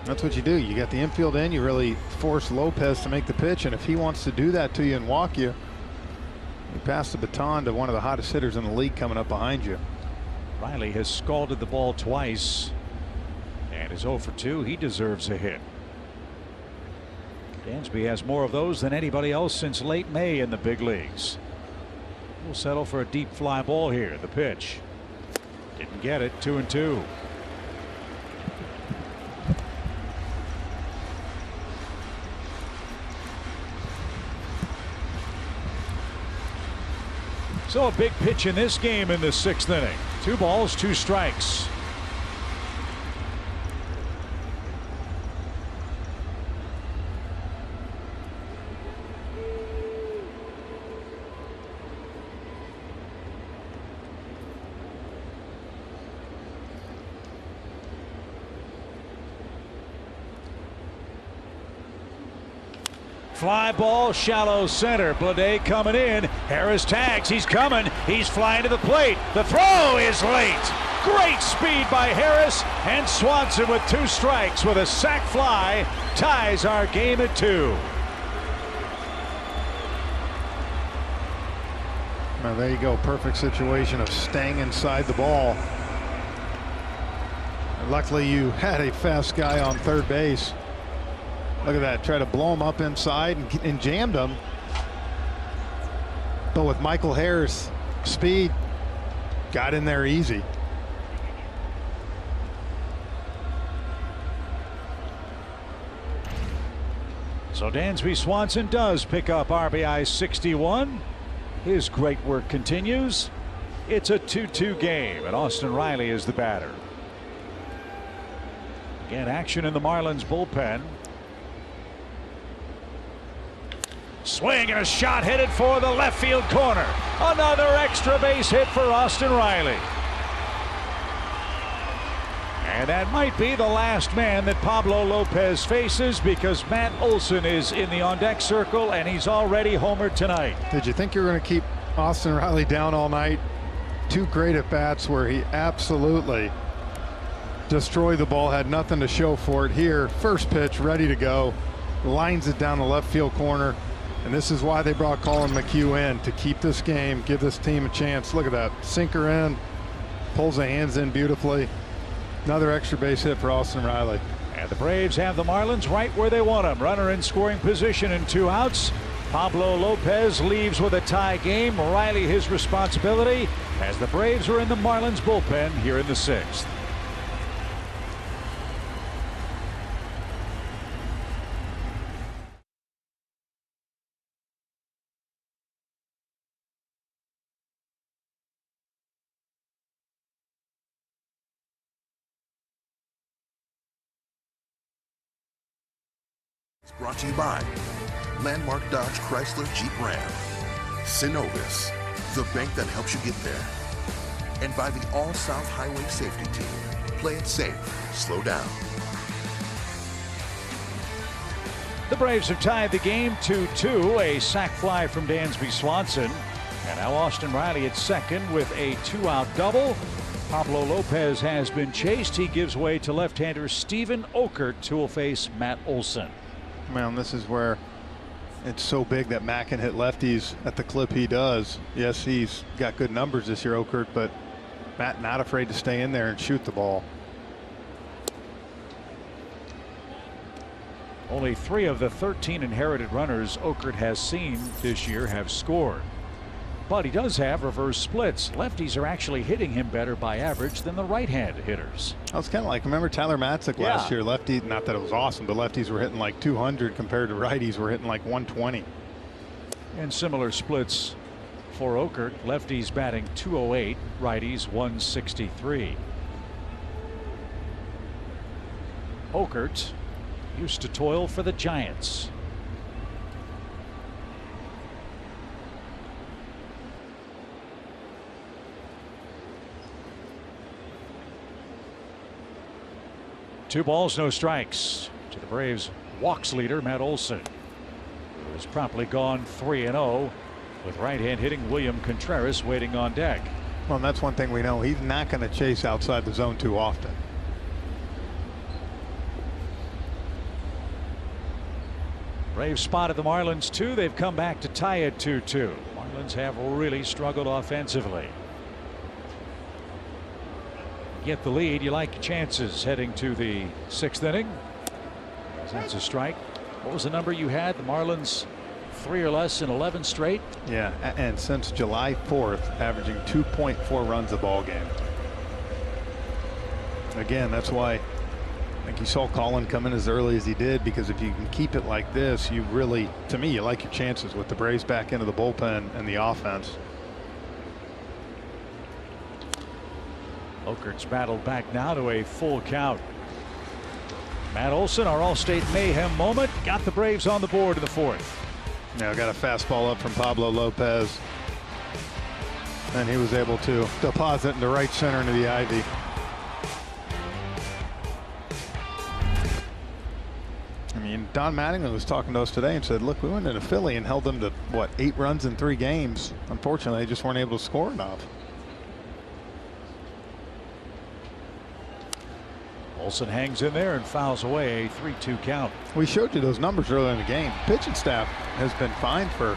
That's what you do. You got the infield in. You really force Lopez to make the pitch, and if he wants to do that to you and walk you, you pass the baton to one of the hottest hitters in the league coming up behind you. Riley has scalded the ball twice and is 0 for 2. He deserves a hit. Dansby has more of those than anybody else since late May in the big leagues. We'll settle for a deep fly ball here. The pitch didn't get it. 2-2. So a big pitch in this game in the 6th inning. 2 balls, 2 strikes. Fly ball, shallow center. Blade coming in. Harris tags. He's coming. He's flying to the plate. The throw is late. Great speed by Harris, and Swanson with 2 strikes with a sac fly ties our game at 2. Now there you go. Perfect situation of staying inside the ball. Luckily, you had a fast guy on third base. Look at that. Try to blow him up inside and jammed him. But with Michael Harris' speed, got in there easy. So Dansby Swanson does pick up RBI 61. His great work continues. It's a 2-2 game, and Austin Riley is the batter. Again, action in the Marlins bullpen. Swing and a shot headed for the left field corner. Another extra base hit for Austin Riley. And that might be the last man that Pablo Lopez faces, because Matt Olson is in the on-deck circle, and he's already homered tonight. Did you think you were going to keep Austin Riley down all night? Two great at-bats where he absolutely destroyed the ball, had nothing to show for it. Here, first pitch, ready to go, lines it down the left field corner. And this is why they brought Colin McHugh in, to keep this game, give this team a chance. Look at that, sinker in, pulls the hands in beautifully. Another extra base hit for Austin Riley. And the Braves have the Marlins right where they want them. Runner in scoring position and 2 outs. Pablo Lopez leaves with a tie game. Riley his responsibility as the Braves are in the Marlins bullpen here in the 6th. Brought to you by Landmark Dodge Chrysler Jeep Ram, Synovus, the bank that helps you get there, and by the All South Highway Safety Team. Play it safe, slow down. The Braves have tied the game 2-2. A sac fly from Dansby Swanson. And now Austin Riley at second with a 2-out double. Pablo Lopez has been chased. He gives way to left-hander Steven Okert, who will face Matt Olson. Man, this is where it's so big that Matt can hit lefties at the clip he does. Yes, he's got good numbers this year, Okert, but Matt not afraid to stay in there and shoot the ball. Only 3 of the 13 inherited runners Okert has seen this year have scored. But he does have reverse splits. Lefties are actually hitting him better by average than the right-handed hitters. I was kind of like, remember Tyler Matzik last year? Lefty, not that it was awesome, but lefties were hitting like 200 compared to righties were hitting like 120. And similar splits for Okert. Lefties batting 208, righties 163. Okert used to toil for the Giants. Two balls, no strikes to the Braves walks leader Matt Olson, who has promptly gone 3-0 with right-hand hitting William Contreras waiting on deck. Well, and that's one thing we know. He's not going to chase outside the zone too often. Braves spotted the Marlins too. They've come back to tie it 2-2. Marlins have really struggled offensively. Get the lead, you like your chances heading to the 6th inning. That's a strike. What was the number you had? The Marlins 3 or less in 11 straight. Yeah, and since July 4th, averaging 2.4 runs a ball game. Again, that's why I think you saw Colin come in as early as he did, because if you can keep it like this, you really, to me, you like your chances with the Braves back into the bullpen and the offense. Okert's battled back now to a full count. Matt Olson, our All-State Mayhem moment, got the Braves on the board in the 4th. Now got a fastball up from Pablo Lopez, and he was able to deposit into right center into the ivy. I mean, Don Mattingly was talking to us today and said, look, we went into Philly and held them to, what, 8 runs in 3 games. Unfortunately, they just weren't able to score enough. Olson hangs in there and fouls away a 3-2 count. We showed you those numbers earlier in the game. Pitching staff has been fine for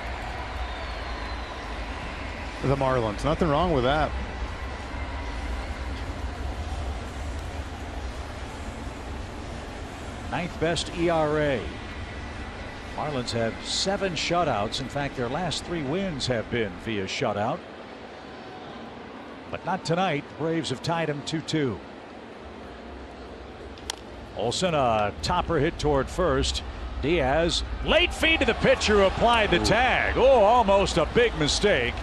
the Marlins. Nothing wrong with that. Ninth best ERA. Marlins have 7 shutouts. In fact, their last 3 wins have been via shutout. But not tonight. The Braves have tied them 2-2. Olson, a topper hit toward first. Diaz, late feed to the pitcher who applied the tag. Oh, almost a big mistake.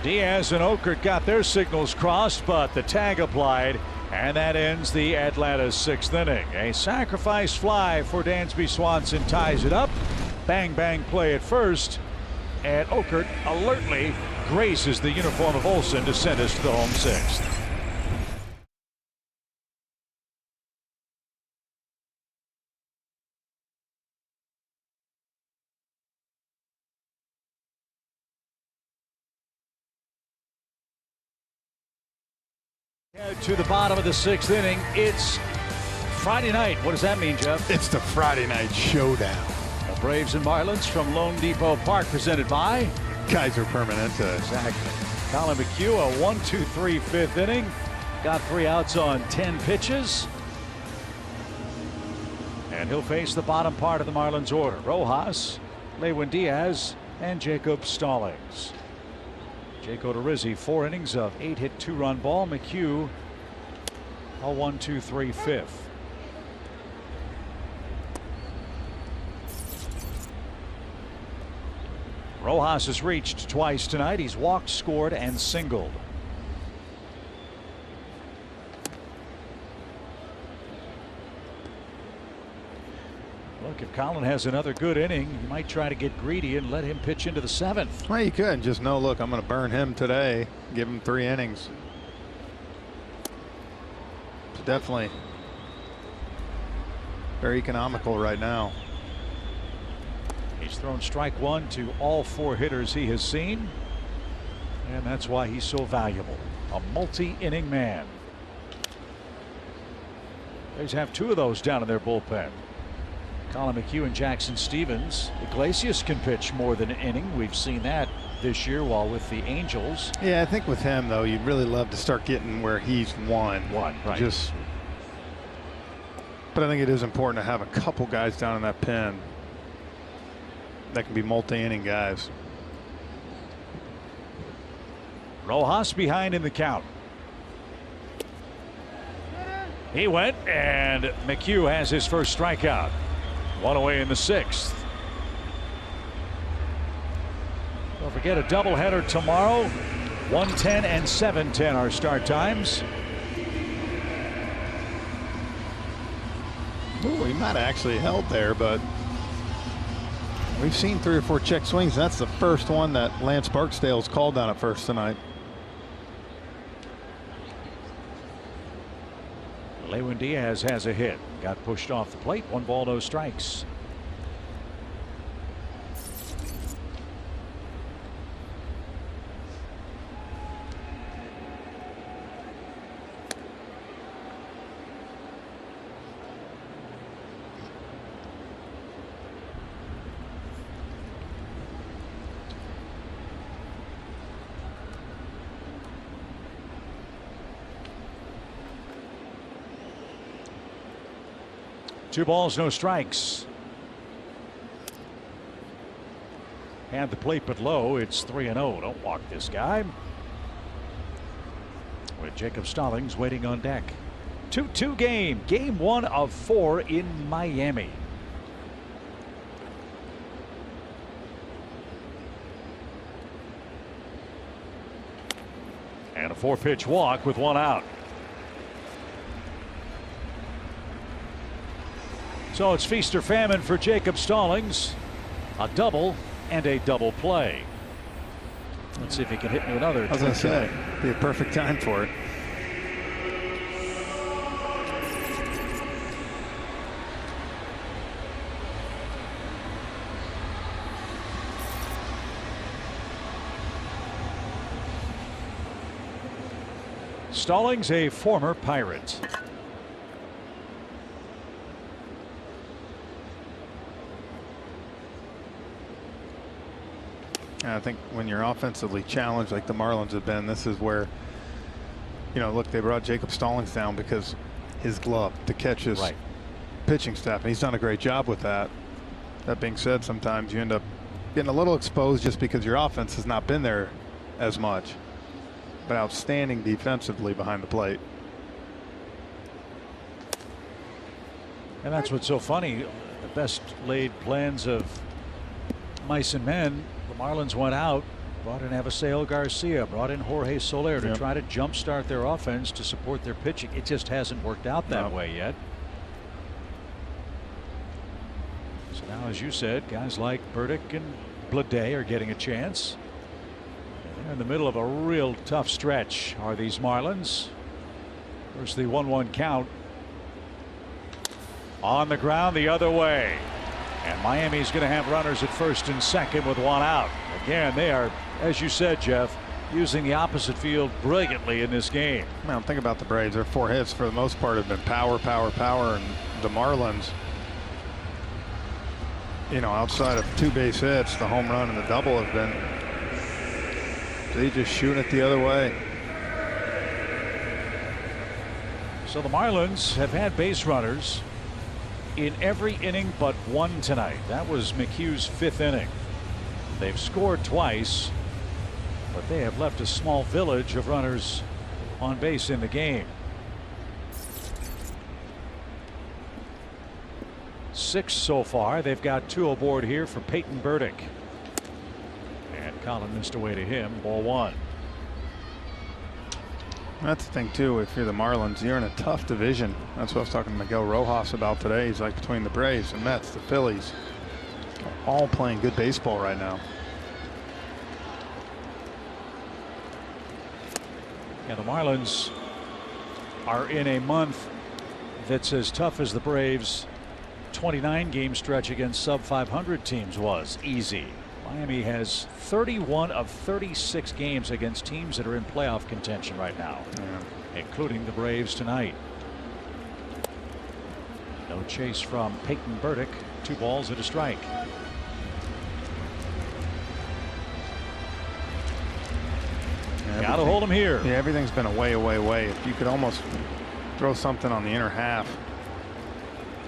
Diaz and Okert got their signals crossed, but the tag applied, and that ends the Atlanta 6th inning. A sacrifice fly for Dansby Swanson ties it up. Bang, bang play at first, and Okert alertly graces the uniform of Olson to send us to the home 6th. To the bottom of the 6th inning. It's Friday night. What does that mean, Jeff? It's the Friday night showdown. The Braves and Marlins from Lone Depot Park, presented by Kaiser Permanente. Exactly. Colin McHugh, a 1-2-3 5th inning. Got 3 outs on 10 pitches. And he'll face the bottom part of the Marlins order. Rojas, Lewin Diaz, and Jacob Stallings. Jake Odorizzi, 4 innings of 8-hit 2-run ball. McHugh, a 1-2-3 5th. Rojas has reached twice tonight. He's walked, scored, and singled. Look, if Colin has another good inning, you might try to get greedy and let him pitch into the 7th. Well, you could just know, look, I'm going to burn him today. Give him 3 innings. It's definitely very economical right now. He's thrown strike 1 to all 4 hitters he has seen. And that's why he's so valuable. A multi-inning man. They have 2 of those down in their bullpen. Colin McHugh and Jackson Stevens. Iglesias can pitch more than an inning. We've seen that this year while with the Angels. Yeah, I think with him, though, you'd really love to start getting where he's won. Right. But I think it is important to have a couple guys down in that pen that can be multi-inning guys. Rojas behind in the count. He went, and McHugh has his first strikeout. 1 away in the 6th. Don't forget a doubleheader tomorrow. 1:10 and 7:10 are start times. Ooh, he might have actually held there, but we've seen 3 or 4 check swings. That's the first one that Lance Barksdale's called down at first tonight. Lewin Diaz has a hit. Got pushed off the plate. 1 ball, no strikes. Two balls, no strikes. And the plate but low. It's 3-0. Don't walk this guy. With Jacob Stallings waiting on deck. 2-2 game. Game 1 of 4 in Miami. And a 4-pitch walk with 1 out. So it's feast or famine for Jacob Stallings. A double and a double play. Let's see if he can hit me another. I was going to say, be a perfect time for it. Stallings, a former Pirate. I think when you're offensively challenged like the Marlins have been, this is where, you know, look, they brought Jacob Stallings down because his glove to catch his pitching staff, and he's done a great job with that. That being said, sometimes you end up getting a little exposed just because your offense has not been there as much, but outstanding defensively behind the plate. And that's what's so funny. The best laid plans of mice and men. The Marlins went out, brought in Avisail Garcia, brought in Jorge Soler to try to jumpstart their offense to support their pitching. It just hasn't worked out that way yet. So now, as you said, guys like Burdick and Blade are getting a chance. They're in the middle of a real tough stretch, are these Marlins. There's the 1-1 count. On the ground the other way. And Miami's going to have runners at first and second with 1 out. Again, they are, as you said, Jeff, using the opposite field brilliantly in this game. Now think about the Braves. Their 4 hits for the most part have been power, and the Marlins, you know, outside of 2 base hits, the home run and the double have been, they just shooting it the other way. So the Marlins have had base runners in every inning but 1 tonight. That was McHugh's 5th inning. They've scored twice, but they have left a small village of runners on base in the game. 6 so far. They've got 2 aboard here for Peyton Burdick. And Colin missed away to him. Ball 1. That's the thing too, if you're the Marlins, you're in a tough division. That's what I was talking to Miguel Rojas about today. He's like, between the Braves, the Mets, the Phillies, all playing good baseball right now. Yeah, the Marlins are in a month that's as tough as the Braves' 29-game stretch against sub-500 teams was. Easy. Miami has 31 of 36 games against teams that are in playoff contention right now, including the Braves tonight. No chase from Peyton Burdick. 2 balls and a strike. Got to hold him here. Yeah, everything's been away. If you could almost throw something on the inner half,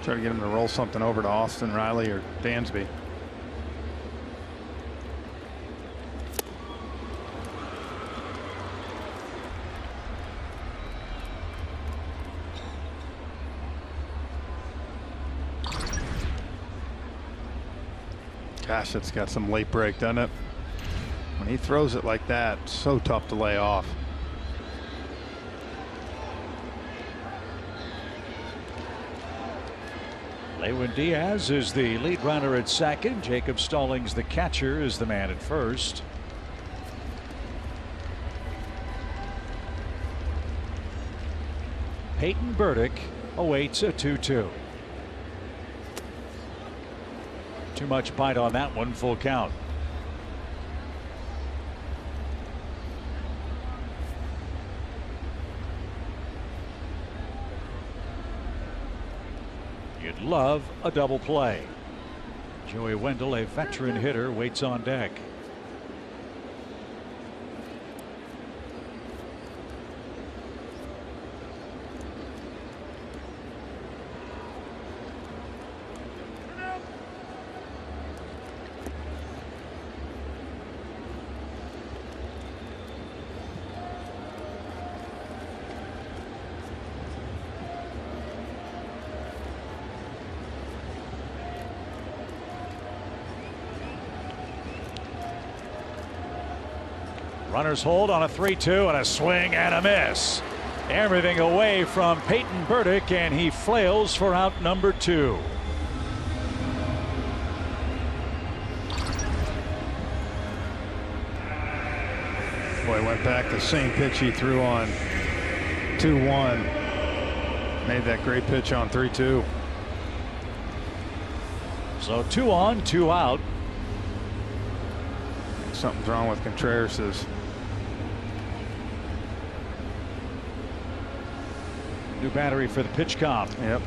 try to get him to roll something over to Austin Riley or Dansby. Gosh, it's got some late break, doesn't it? When he throws it like that, so tough to lay off. Lewin Diaz is the lead runner at second. Jacob Stallings, the catcher, is the man at first. Peyton Burdick awaits a 2-2. Too much bite on that one. Full count. You'd love a double play. Joey Wendell, a veteran hitter, waits on deck. Runners hold on a 3-2 and a swing and a miss. Everything away from Peyton Burdick, and he flails for out number 2. Boy, went back the same pitch he threw on 2-1. Made that great pitch on 3-2. So 2 on, 2 out. Something's wrong with Contreras's. New battery for the pitch comp. Yep.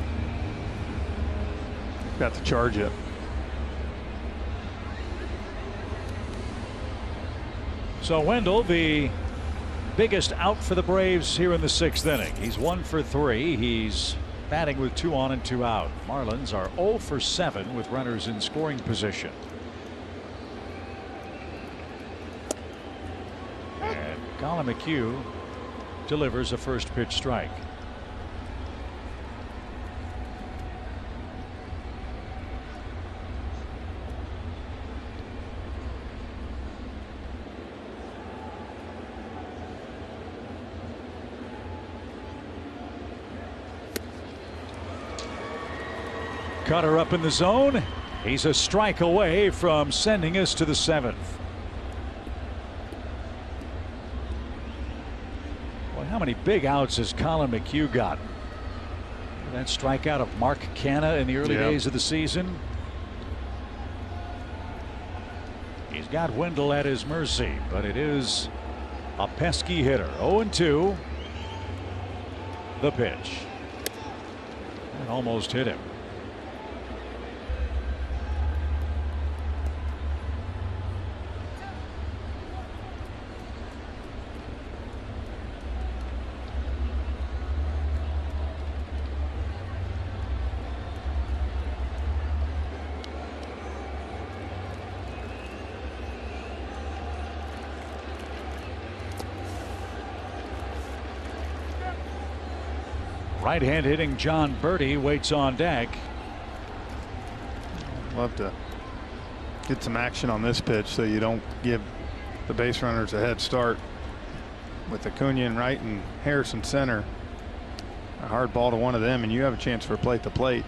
Got to charge it. So Wendell, the biggest out for the Braves here in the 6th inning. He's 1 for 3. He's batting with 2 on and 2 out. Marlins are 0 for 7 with runners in scoring position. And Colin McHugh delivers a first pitch strike. Cutter up in the zone. He's a strike away from sending us to the 7th. Well, how many big outs has Colin McHugh gotten? That strikeout of Mark Canha in the early days of the season. He's got Wendell at his mercy, but it is A pesky hitter. 0-2. The pitch. And almost hit him. Right hand hitting John Birdie waits on deck. Love to get some action on this pitch so you don't give the base runners a head start. With Acuna in right and Harrison center, a hard ball to one of them and you have a chance for plate to plate.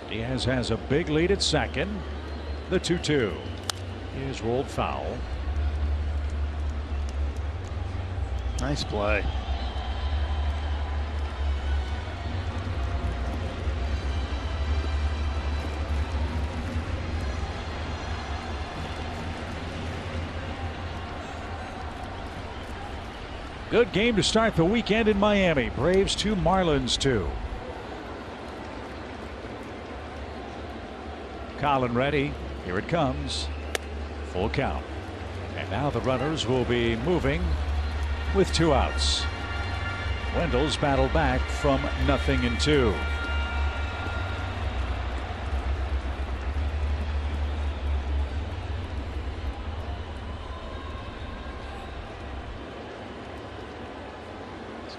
Diaz has a big lead at second. The 2-2 is rolled foul. Nice play. Good game to start the weekend in Miami. Braves 2, Marlins 2. Colin ready. Here it comes. Full count. And now the runners will be moving with 2 outs. Wendell's battled back from 0-2.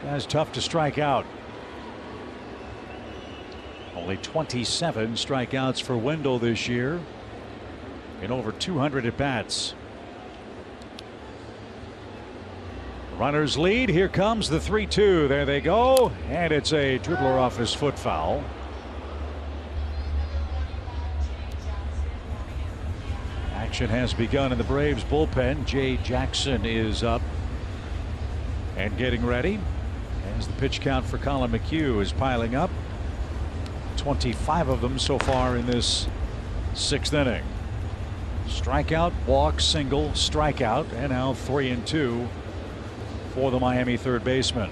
Guy's tough to strike out. Only 27 strikeouts for Wendell this year in over 200 at bats. Runners lead. Here comes the 3-2. There they go. And it's a dribbler off his foot foul. Action has begun in the Braves bullpen. Jay Jackson is up and getting ready. As the pitch count for Colin McHugh is piling up. 25 of them so far in this 6th inning. Strikeout, walk, single, strikeout, and now 3-2 for the Miami third baseman.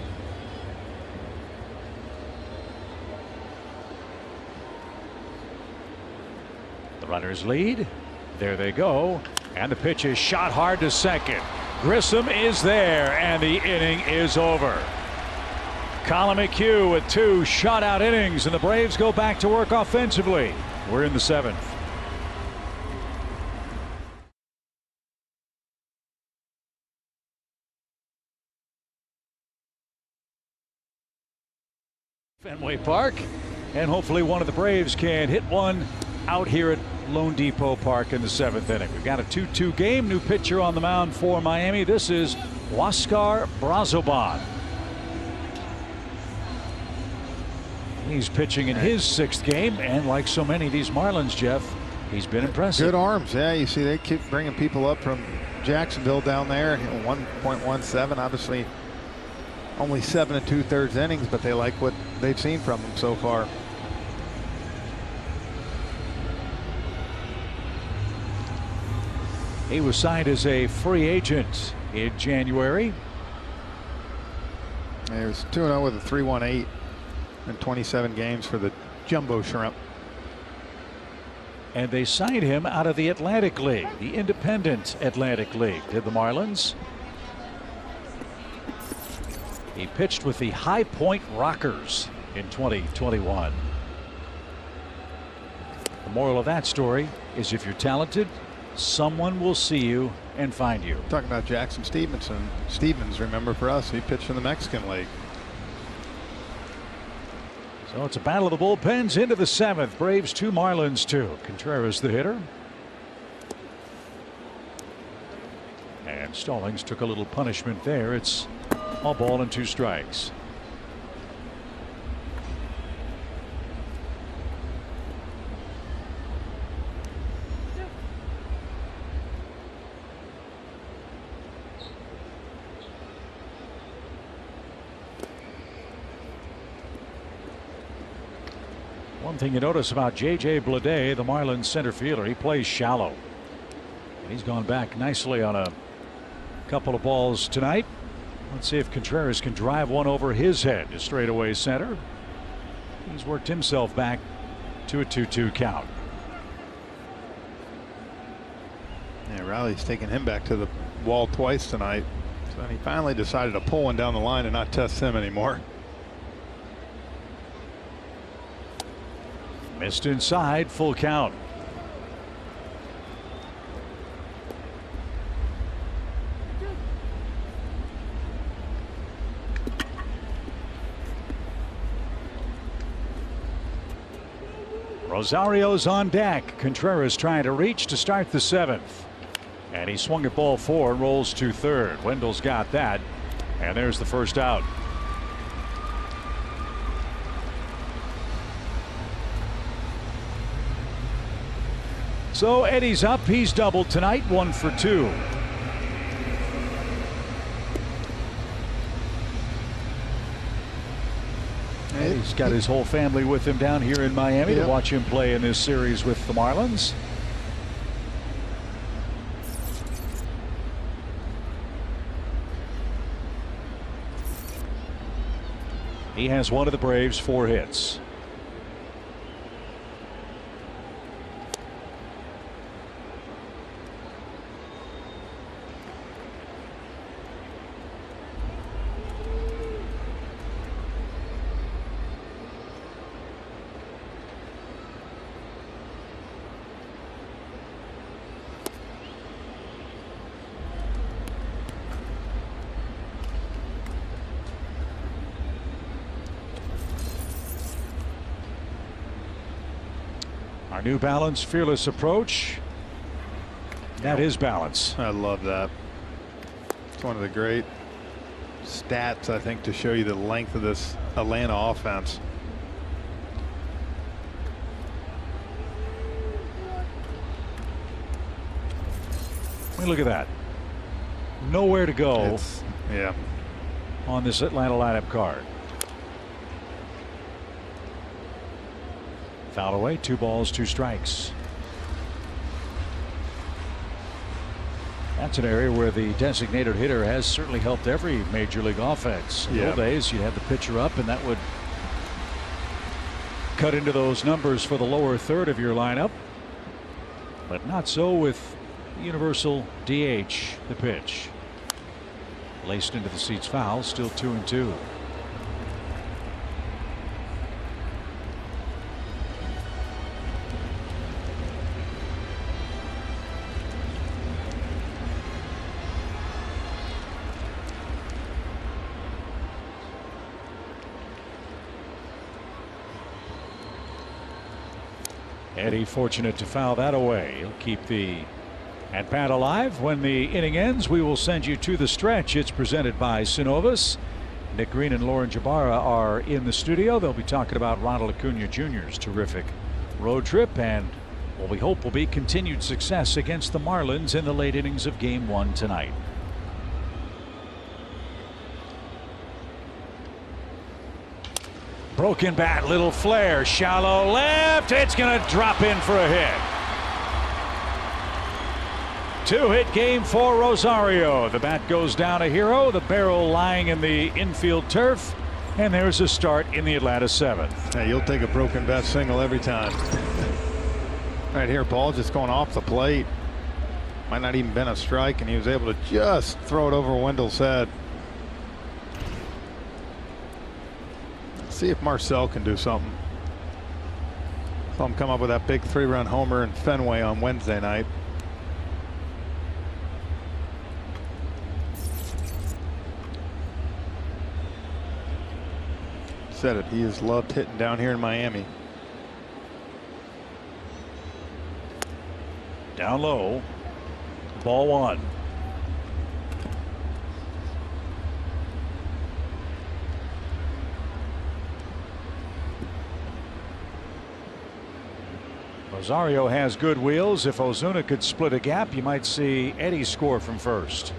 The runners lead. There they go. And the pitch is shot hard to second. Grissom is there, and the inning is over. Colin McHugh with 2 shutout innings, and the Braves go back to work offensively. We're in the 7th. Fenway Park, and hopefully one of the Braves can hit one out here at Lone Depot Park in the 7th inning. We've got a 2-2 game. New pitcher on the mound for Miami. This is Huáscar Brazoban. He's pitching in his 6th game, and like so many of these Marlins, Jeff, he's been impressive. Good arms. Yeah, you see they keep bringing people up from Jacksonville down there. 1.17, obviously only 7 2/3 innings, but they like what they've seen from him so far. He was signed as a free agent in January. There's 2-0 with a 3.18 in 27 games for the Jumbo Shrimp. And they signed him out of the Atlantic League, the independent Atlantic League, did the Marlins. He pitched with the High Point Rockers in 2021. The moral of that story is if you're talented, someone will see you and find you. Talking about Jackson Stevens, remember, for us, he pitched in the Mexican League. So it's a battle of the bullpens into the 7th. Braves 2, Marlins 2. Contreras the hitter. And Stallings took a little punishment there. It's a ball and 2 strikes. One thing you notice about J.J. Bleday, the Marlins center fielder, he plays shallow. And he's gone back nicely on a couple of balls tonight. Let's see if Contreras can drive one over his head to straightaway center. He's worked himself back to a 2-2 count. Yeah, Riley's taken him back to the wall twice tonight. So he finally decided to pull one down the line and not test him anymore. Missed inside, full count. Rosario's on deck. Contreras trying to reach to start the 7th. And he swung at ball 4 and rolls to third. Wendell's got that. And there's the first out. So Eddie's up. He's doubled tonight, 1 for 2. He's got his whole family with him down here in Miami to watch him play in this series with the Marlins. He has one of the Braves' 4 hits. Our New Balance fearless approach. That is balance. I love that. It's one of the great stats, I think, to show you the length of this Atlanta offense. I mean, look at that. Nowhere to go. Yeah. On this Atlanta lineup card. Foul away, 2 balls, 2 strikes. That's an area where the designated hitter has certainly helped every major league offense. In the old days, you'd have the pitcher up, and that would cut into those numbers for the lower third of your lineup. But not so with universal DH, the pitch. Laced into the seats foul, still 2-2. Eddie fortunate to foul that away. He'll keep the at bat alive. When the inning ends, we will send you to the stretch. It's presented by Synovus. Nick Green and Lauren Jabara are in the studio. They'll be talking about Ronald Acuna Jr.'s terrific road trip and what we hope will be continued success against the Marlins in the late innings of Game 1 tonight. Broken bat, little flare, shallow left. It's going to drop in for a hit. 2-hit game for Rosario. The bat goes down a hero. The barrel lying in the infield turf. And there's a start in the Atlanta 7th. Hey, you'll take a broken bat single every time. Right here, ball just going off the plate. Might not even been a strike, and he was able to just throw it over Wendell's head. See if Marcel can do something. Saw him come up with that big 3-run homer in Fenway on Wednesday night. Said it. He has loved hitting down here in Miami. Down low. Ball 1. Rosario has good wheels. If Ozuna could split a gap, you might see Eddie score from first.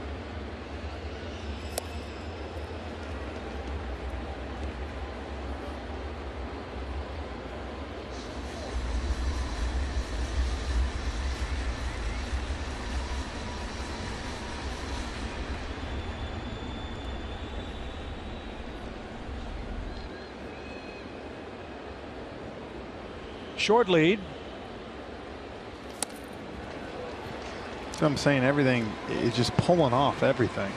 Short lead. So I'm saying everything is just pulling off everything.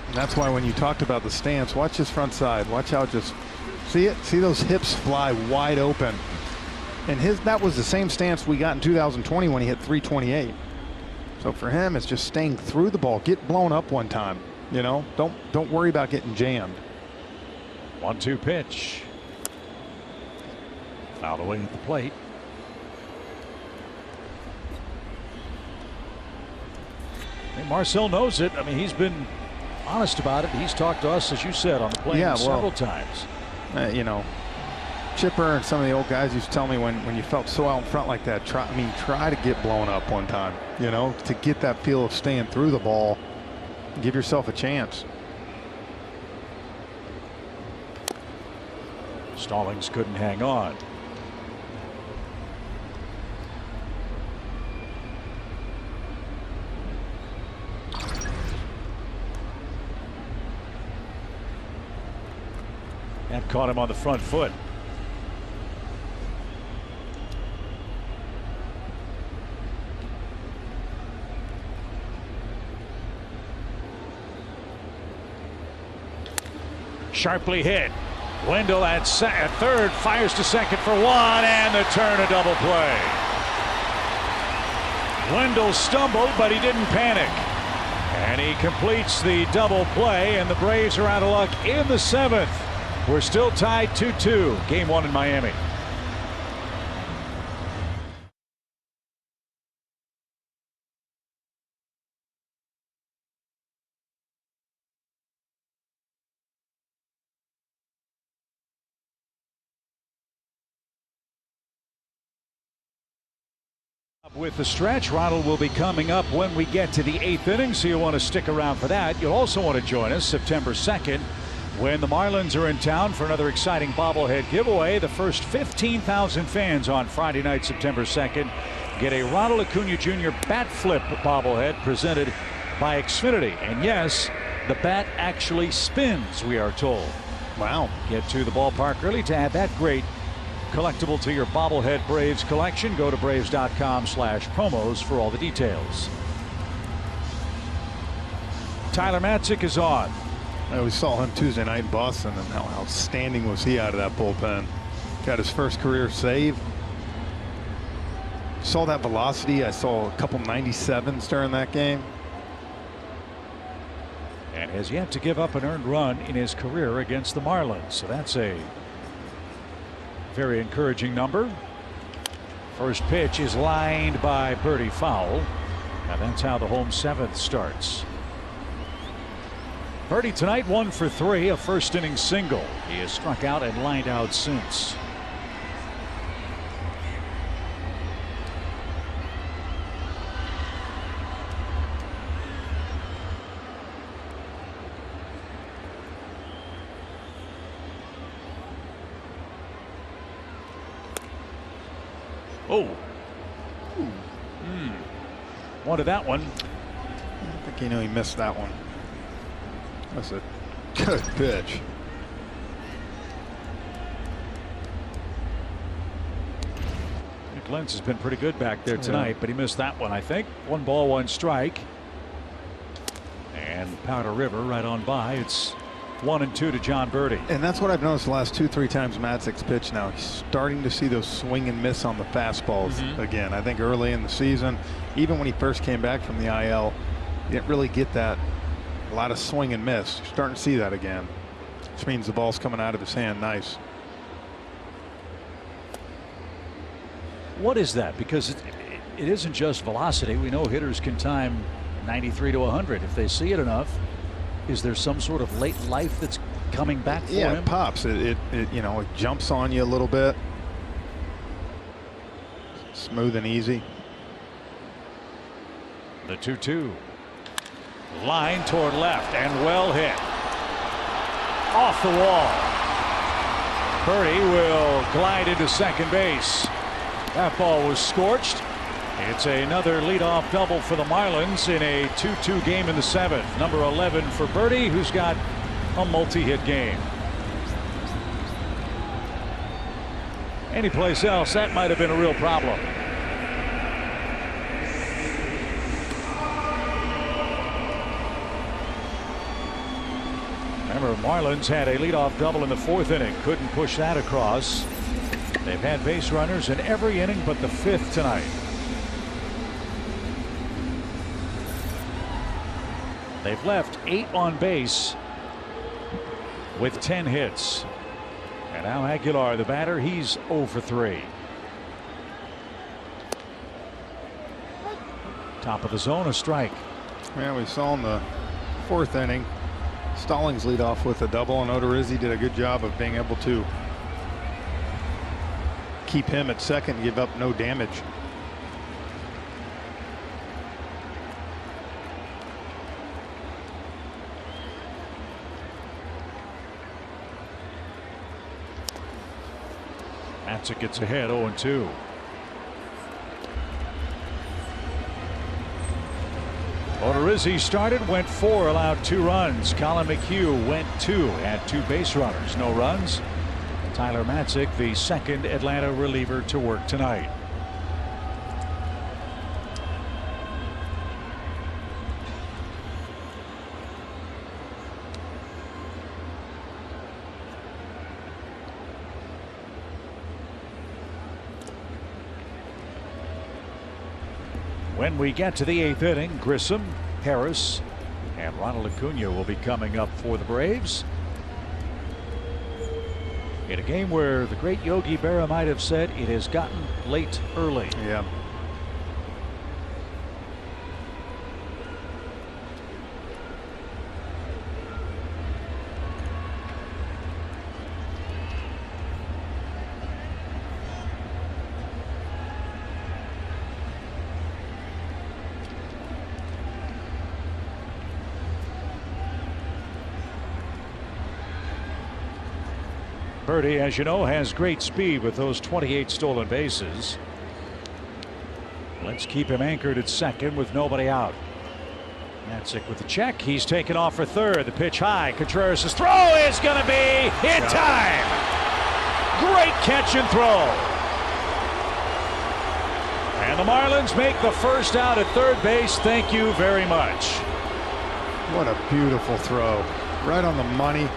And that's why when you talked about the stance, watch his front side. Watch how it just, see it? See those hips fly wide open. And that was the same stance we got in 2020 when he hit 328. So for him, it's just staying through the ball. Get blown up one time. You know, don't worry about getting jammed. 1-2 pitch. Fouled away at the plate. And Marcel knows it. I mean, he's been honest about it. He's talked to us, as you said, on the plane several times. You know, Chipper and some of the old guys used to tell me when you felt so out in front like that, try to get blown up one time, you know, to get that feel of staying through the ball. Give yourself a chance. Stallings couldn't hang on. And caught him on the front foot. Sharply hit. Wendell at third, fires to second for one, and the turn, a double play. Wendell stumbled, but he didn't panic. And he completes the double play, and the Braves are out of luck in the seventh. We're still tied 2-2. Game one in Miami. With the stretch, Ronald will be coming up when we get to the eighth inning, so you'll want to stick around for that. You'll also want to join us September 2nd when the Marlins are in town for another exciting bobblehead giveaway. The first 15,000 fans on Friday night, September 2nd, get a Ronald Acuna Jr. bat flip bobblehead presented by Xfinity. And yes, the bat actually spins, we are told. Wow. Get to the ballpark early to add that great collectible to your bobblehead Braves collection. Go to braves.com/promos for all the details. Tyler Matzik is on. We saw him Tuesday night in Boston, and how outstanding was he out of that bullpen. Got his first career save. Saw that velocity. I saw a couple 97s during that game. And has yet to give up an earned run in his career against the Marlins. So that's a very encouraging number. First pitch is lined by Birdie foul. And that's how the home seventh starts. Birdie tonight 1 for 3, a first inning single. He has struck out and lined out since. Oh. Wanted that one. I think he missed that one. That's a good pitch. Nick Lentz has been pretty good back there tonight, but he missed that one, I think. 1 ball, 1 strike. And Powder River right on by. It's 1-2 to John Birdie. And that's what I've noticed the last 2-3 times Matzek's pitched now. He's starting to see those swing and miss on the fastballs again. I think early in the season, even when he first came back from the IL, he didn't really get that. A lot of swing and miss. You're starting to see that again, which means the ball's coming out of his hand nice. What is that? Because it isn't just velocity. We know hitters can time 93 to 100 if they see it enough. Is there some sort of late life that's coming back for him? It pops. It jumps on you a little bit. Smooth and easy. The 2-2. Line toward left and well hit. Off the wall. Birdie will glide into second base. That ball was scorched. It's another leadoff double for the Marlins in a 2-2 game in the seventh. Number 11 for Birdie, who's got a multi-hit game. Anyplace else, that might have been a real problem. Remember, Marlins had a leadoff double in the 4th inning. Couldn't push that across. They've had base runners in every inning but the 5th tonight. They've left 8 on base with 10 hits. And now Aguilar, the batter, he's 0 for 3. Top of the zone, a strike. Yeah, we saw in the 4th inning, Stallings lead off with a double, and Odorizzi did a good job of being able to keep him at second and give up no damage. Matzik gets ahead 0-2. Odorizzi started, went 4, allowed 2 runs. Colin McHugh went 2, had 2 base runners, no runs. Tyler Matzik, the second Atlanta reliever to work tonight. When we get to the 8th inning, Grissom, Harris, and Ronald Acuna will be coming up for the Braves. In a game where the great Yogi Berra might have said it has gotten late early. Yeah. Birdie, as you know, has great speed with those 28 stolen bases. Let's keep him anchored at second with nobody out. Matzik with the check. He's taken off for third. The pitch high. Contreras' throw is going to be in time. Great catch and throw. And the Marlins make the first out at third base. Thank you very much. What a beautiful throw. Right on the money.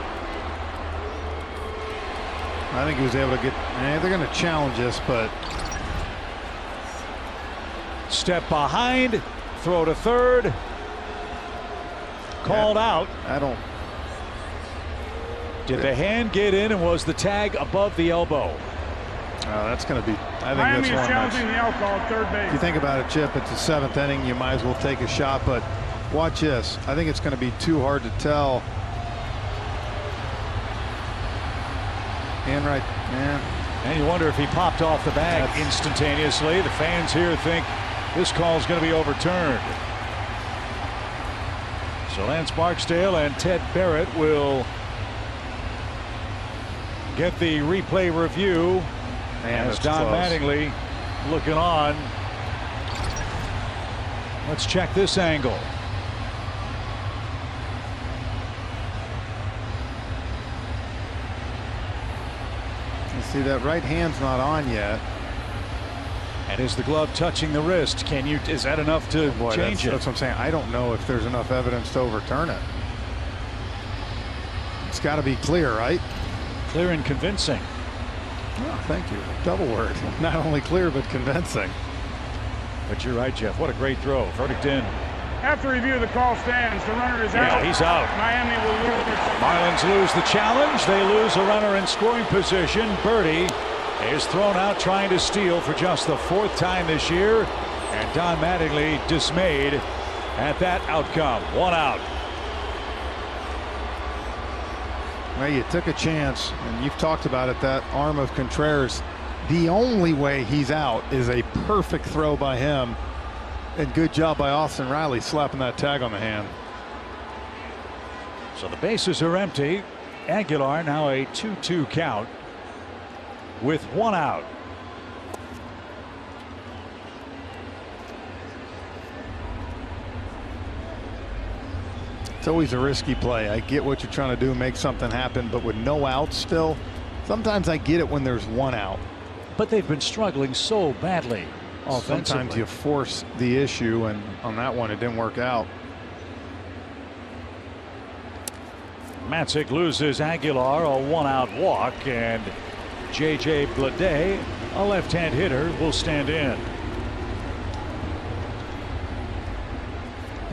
I think he was able to get. They're going to challenge this, but step behind, throw to third, called out. I don't. Did the hand get in, and was the tag above the elbow? That's going to be. I think Miami that's is challenging the outcall at third base. If you think about it, Chip, it's the 7th inning. You might as well take a shot, but watch this. I think it's going to be too hard to tell. And right, yeah. And you wonder if he popped off the bag instantaneously. The fans here think this call is going to be overturned. So Lance Barksdale and Ted Barrett will get the replay review. Man, as Don Mattingly looking on. Let's check this angle. See, that right hand's not on yet. And is the glove touching the wrist? Can you? Is that enough to change it? That's what I'm saying. I don't know if there's enough evidence to overturn it. It's got to be clear, right? Clear and convincing. Oh, thank you. Double word. Not only clear, but convincing. But you're right, Jeff. What a great throw. Verdict in. After review, the call stands. The runner is out. He's out. Miami will lose. Marlins lose the challenge. They lose a runner in scoring position. Birdie is thrown out trying to steal for just the 4th time this year. And Don Mattingly dismayed at that outcome. 1 out. Well, you took a chance, and you've talked about it, that arm of Contreras. The only way he's out is a perfect throw by him. And good job by Austin Riley slapping that tag on the hand. So the bases are empty. Aguilar now a 2-2 count with 1 out. It's always a risky play. I get what you're trying to do, make something happen, but with no outs still, sometimes I get it when there's 1 out. but they've been struggling so badly offensively. Sometimes you force the issue, and on that one it didn't work out. Matzik loses Aguilar, a 1-out walk, and J.J. Bleday, a left-hand hitter, will stand in.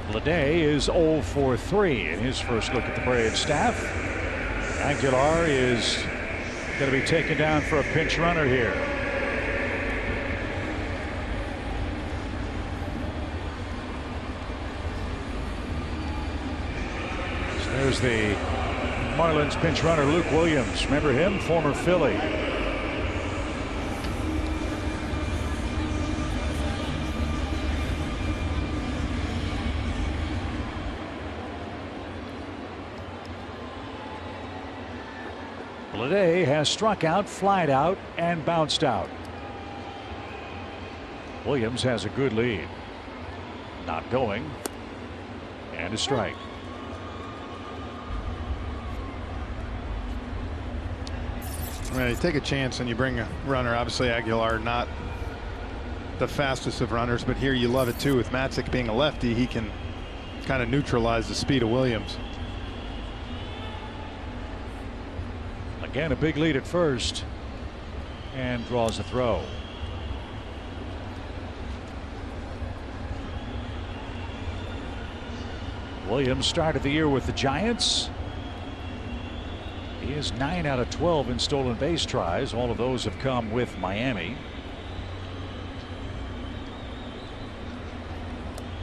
Bleday is 0 for 3 in his first look at the Braves staff. Aguilar is going to be taken down for a pinch runner here. So there's the Marlins pinch runner, Luke Williams. Remember him? Former Philly. Bleday has struck out, flied out, and bounced out. Williams has a good lead. Not going. And a strike. Well, you take a chance and you bring a runner. Obviously, Aguilar not the fastest of runners, but here you love it too. With Matzik being a lefty, he can kind of neutralize the speed of Williams. Again, a big lead at first, and draws a throw. Williams started the year with the Giants. He is 9 out of 12 in stolen base tries. All of those have come with Miami.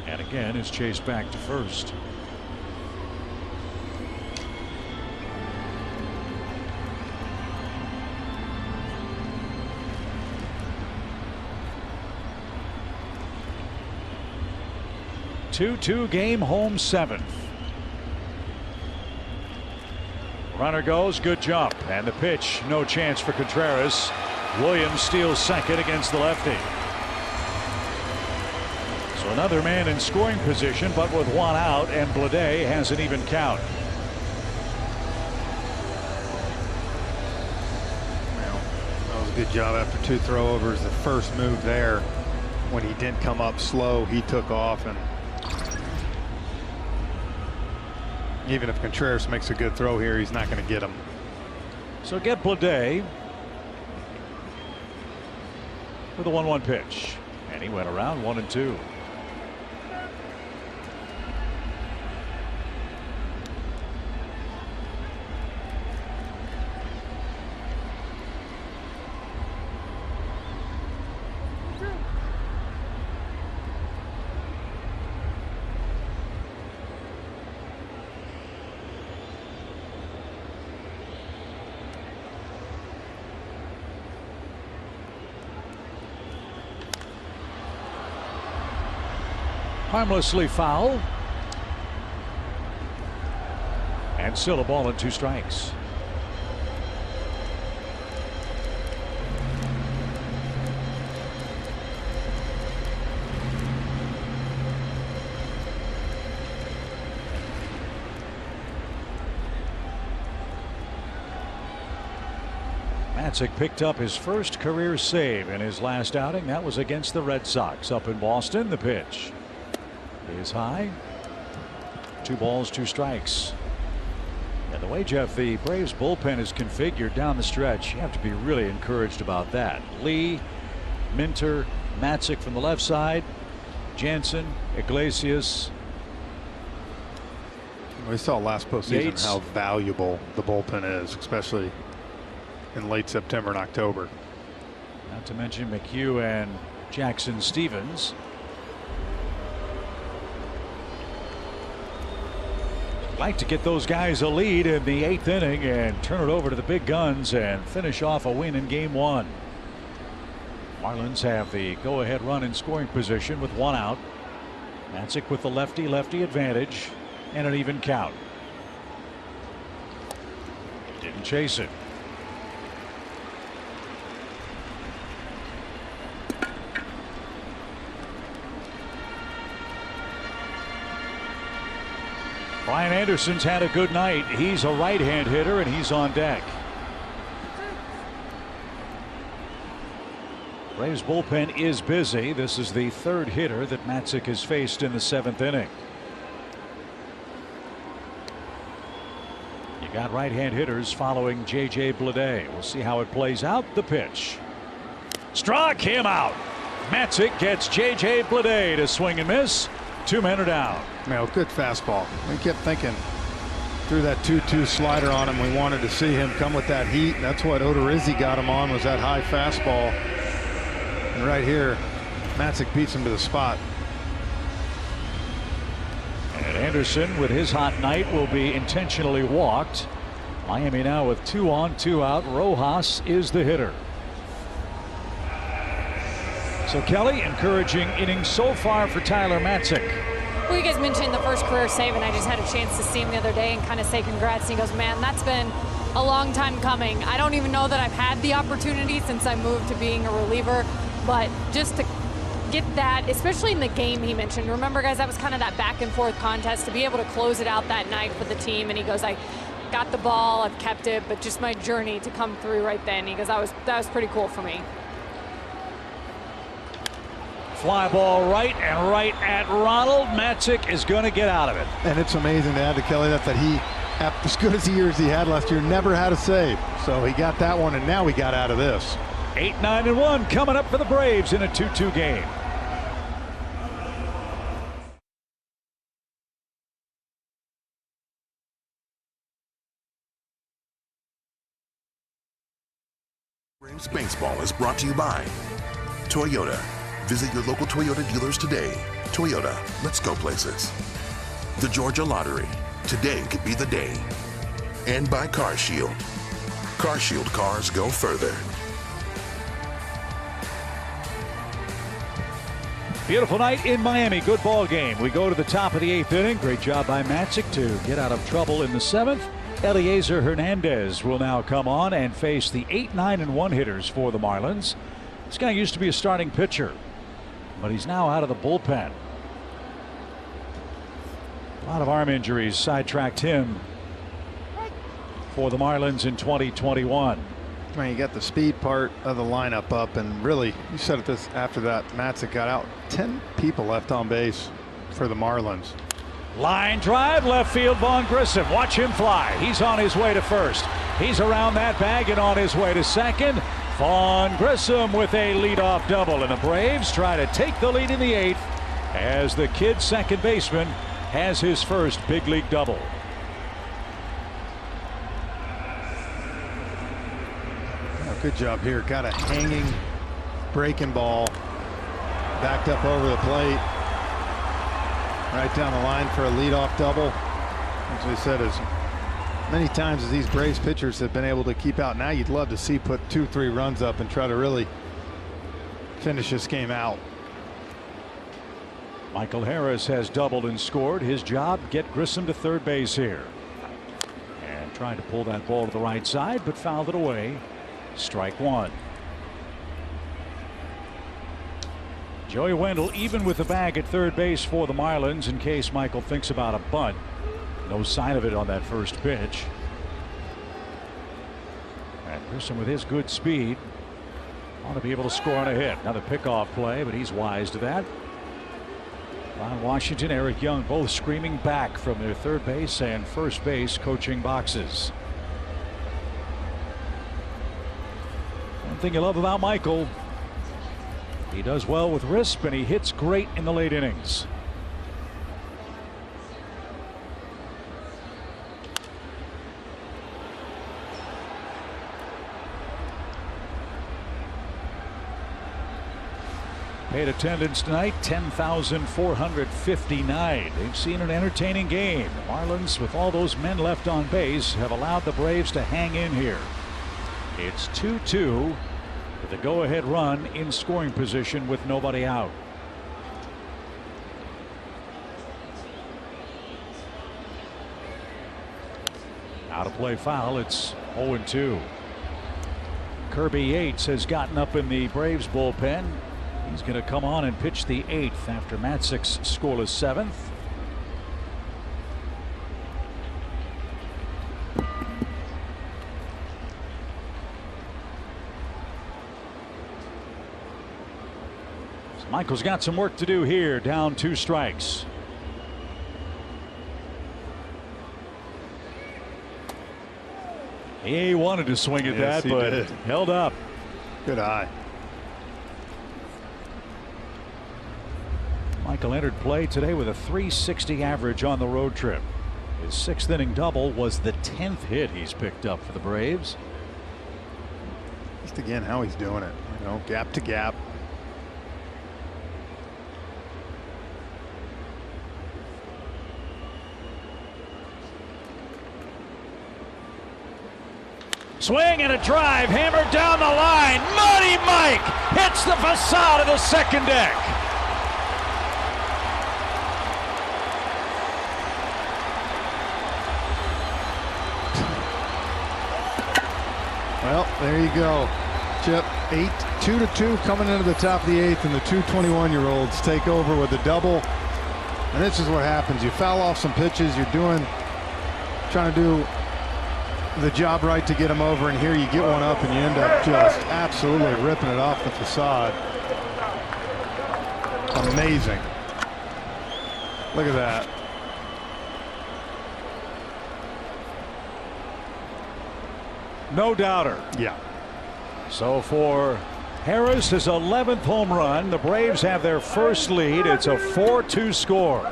And again is chased back to first. Two game, home 7th. Runner goes, good jump, and the pitch, no chance for Contreras. Williams steals second against the lefty. So another man in scoring position, but with 1 out, and Bleday has an even count. Well, that was a good job after 2 throwovers. The first move there, when he didn't come up slow, he took off, and even if Contreras makes a good throw here, he's not going to get him. So get Bleday with a 1-1 pitch, and he went around 1 and 2. Harmlessly foul. And still a ball and 2 strikes. Matzik picked up his first career save in his last outing. That was against the Red Sox up in Boston. The pitch is high. 2 balls, 2 strikes. And the way, Jeff, the Braves bullpen is configured down the stretch, you have to be really encouraged about that. Lee, Minter, Matzik from the left side, Jansen, Iglesias. We saw last postseason Yates. how valuable the bullpen is, especially in late September and October. Not to mention McHugh and Jackson Stevens. Like to get those guys a lead in the 8th inning and turn it over to the big guns and finish off a win in game 1. Marlins have the go-ahead run in scoring position with 1 out. Matzik with the lefty advantage and an even count. Didn't chase it. Brian Anderson's had a good night. He's a right-hand hitter and he's on deck. Braves bullpen is busy. This is the third hitter that Matzik has faced in the 7th inning. You got right-hand hitters following J.J. Bleday. We'll see how it plays out. The pitch. Struck him out. Matzik gets J.J. Bleday to swing and miss. 2 men are down. Well, good fastball. We kept thinking threw that 2-2 slider on him. We wanted to see him come with that heat. That's what Odorizzi got him on, was that high fastball. And right here, Matzik beats him to the spot. And Anderson, with his hot night, will be intentionally walked. Miami now with 2 on, 2 out. Rojas is the hitter. So Kelly, encouraging innings so far for Tyler Matzik. Well, you guys mentioned the first career save, and I just had a chance to see him the other day and kind of say congrats. And he goes, man, that's been a long time coming. I don't even know that I've had the opportunity since I moved to being a reliever, but just to get that, especially in the game he mentioned. Remember, guys, that was kind of that back and forth contest, to be able to close it out that night for the team. And he goes, I got the ball, I've kept it, but just my journey to come through right then. He goes, that was pretty cool for me. Fly ball right and right at Ronald. Matzik is going to get out of it. And it's amazing to add to Kelly that he, as good as the years he had last year, never had a save. So he got that one, and now he got out of this. 8-9-1 coming up for the Braves in a 2-2 game. Braves Baseball is brought to you by Toyota. Visit your local Toyota dealers today. Toyota, let's go places. The Georgia Lottery. Today could be the day. And by Car Shield. Car Shield cars go further. Beautiful night in Miami. Good ball game. We go to the top of the 8th inning. Great job by Matzik to get out of trouble in the 7th. Eliezer Hernandez will now come on and face the 8-9-1 hitters for the Marlins. This guy used to be a starting pitcher, but he's now out of the bullpen. A lot of arm injuries sidetracked him for the Marlins in 2021. I mean, you got the speed part of the lineup up, and really, you said it this after that Matzik got out. 10 people left on base for the Marlins. Line drive, left field, Vaughn Grissom. Watch him fly. He's on his way to first. He's around that bag and on his way to second. Vaughn Grissom with a leadoff double, and the Braves try to take the lead in the 8th as the kid second baseman has his first big league double. Oh, good job here. Got a hanging breaking ball, backed up over the plate, right down the line for a leadoff double. As we said, as many times as these Braves pitchers have been able to keep out, now you'd love to see put 2-3 runs up and try to really finish this game out. Michael Harris has doubled and scored. His job, get Grissom to third base here. And trying to pull that ball to the right side, but fouled it away. Strike one. Joey Wendell even with the bag at third base for the Marlins in case Michael thinks about a bunt. No sign of it on that first pitch. And Grissom with his good speed ought to be able to score on a hit. Another pickoff play, but he's wise to that. Ron Washington, Eric Young both screaming back from their third base and first base coaching boxes. One thing you love about Michael, he does well with wrist and he hits great in the late innings. Paid attendance tonight, 10,459. They've seen an entertaining game. The Marlins, with all those men left on base, have allowed the Braves to hang in here. It's 2-2 with a go-ahead run in scoring position with nobody out. Out of play foul. It's 0-2. Kirby Yates has gotten up in the Braves bullpen. He's going to come on and pitch the 8th after Matzik's scoreless 7th. Michael's got some work to do here, down 2 strikes. He wanted to swing at that, but held up. Good eye. Michael entered play today with a .360 average on the road trip. His 6th inning double was the 10th hit he's picked up for the Braves. Just again how he's doing it, you know, gap to gap. Swing and a drive hammered down the line. Muddy Mike hits the facade of the second deck. Well, there you go, Chip. 2-2 coming into the top of the 8th, and the 21-year-olds take over with a double. And this is what happens: you foul off some pitches. You're trying to do the job right to get them over, and here you get one up and you end up just absolutely ripping it off the facade. Amazing. Look at that. No doubter. Yeah. So for Harris, his 11th home run, the Braves have their first lead. It's a 4-2 score.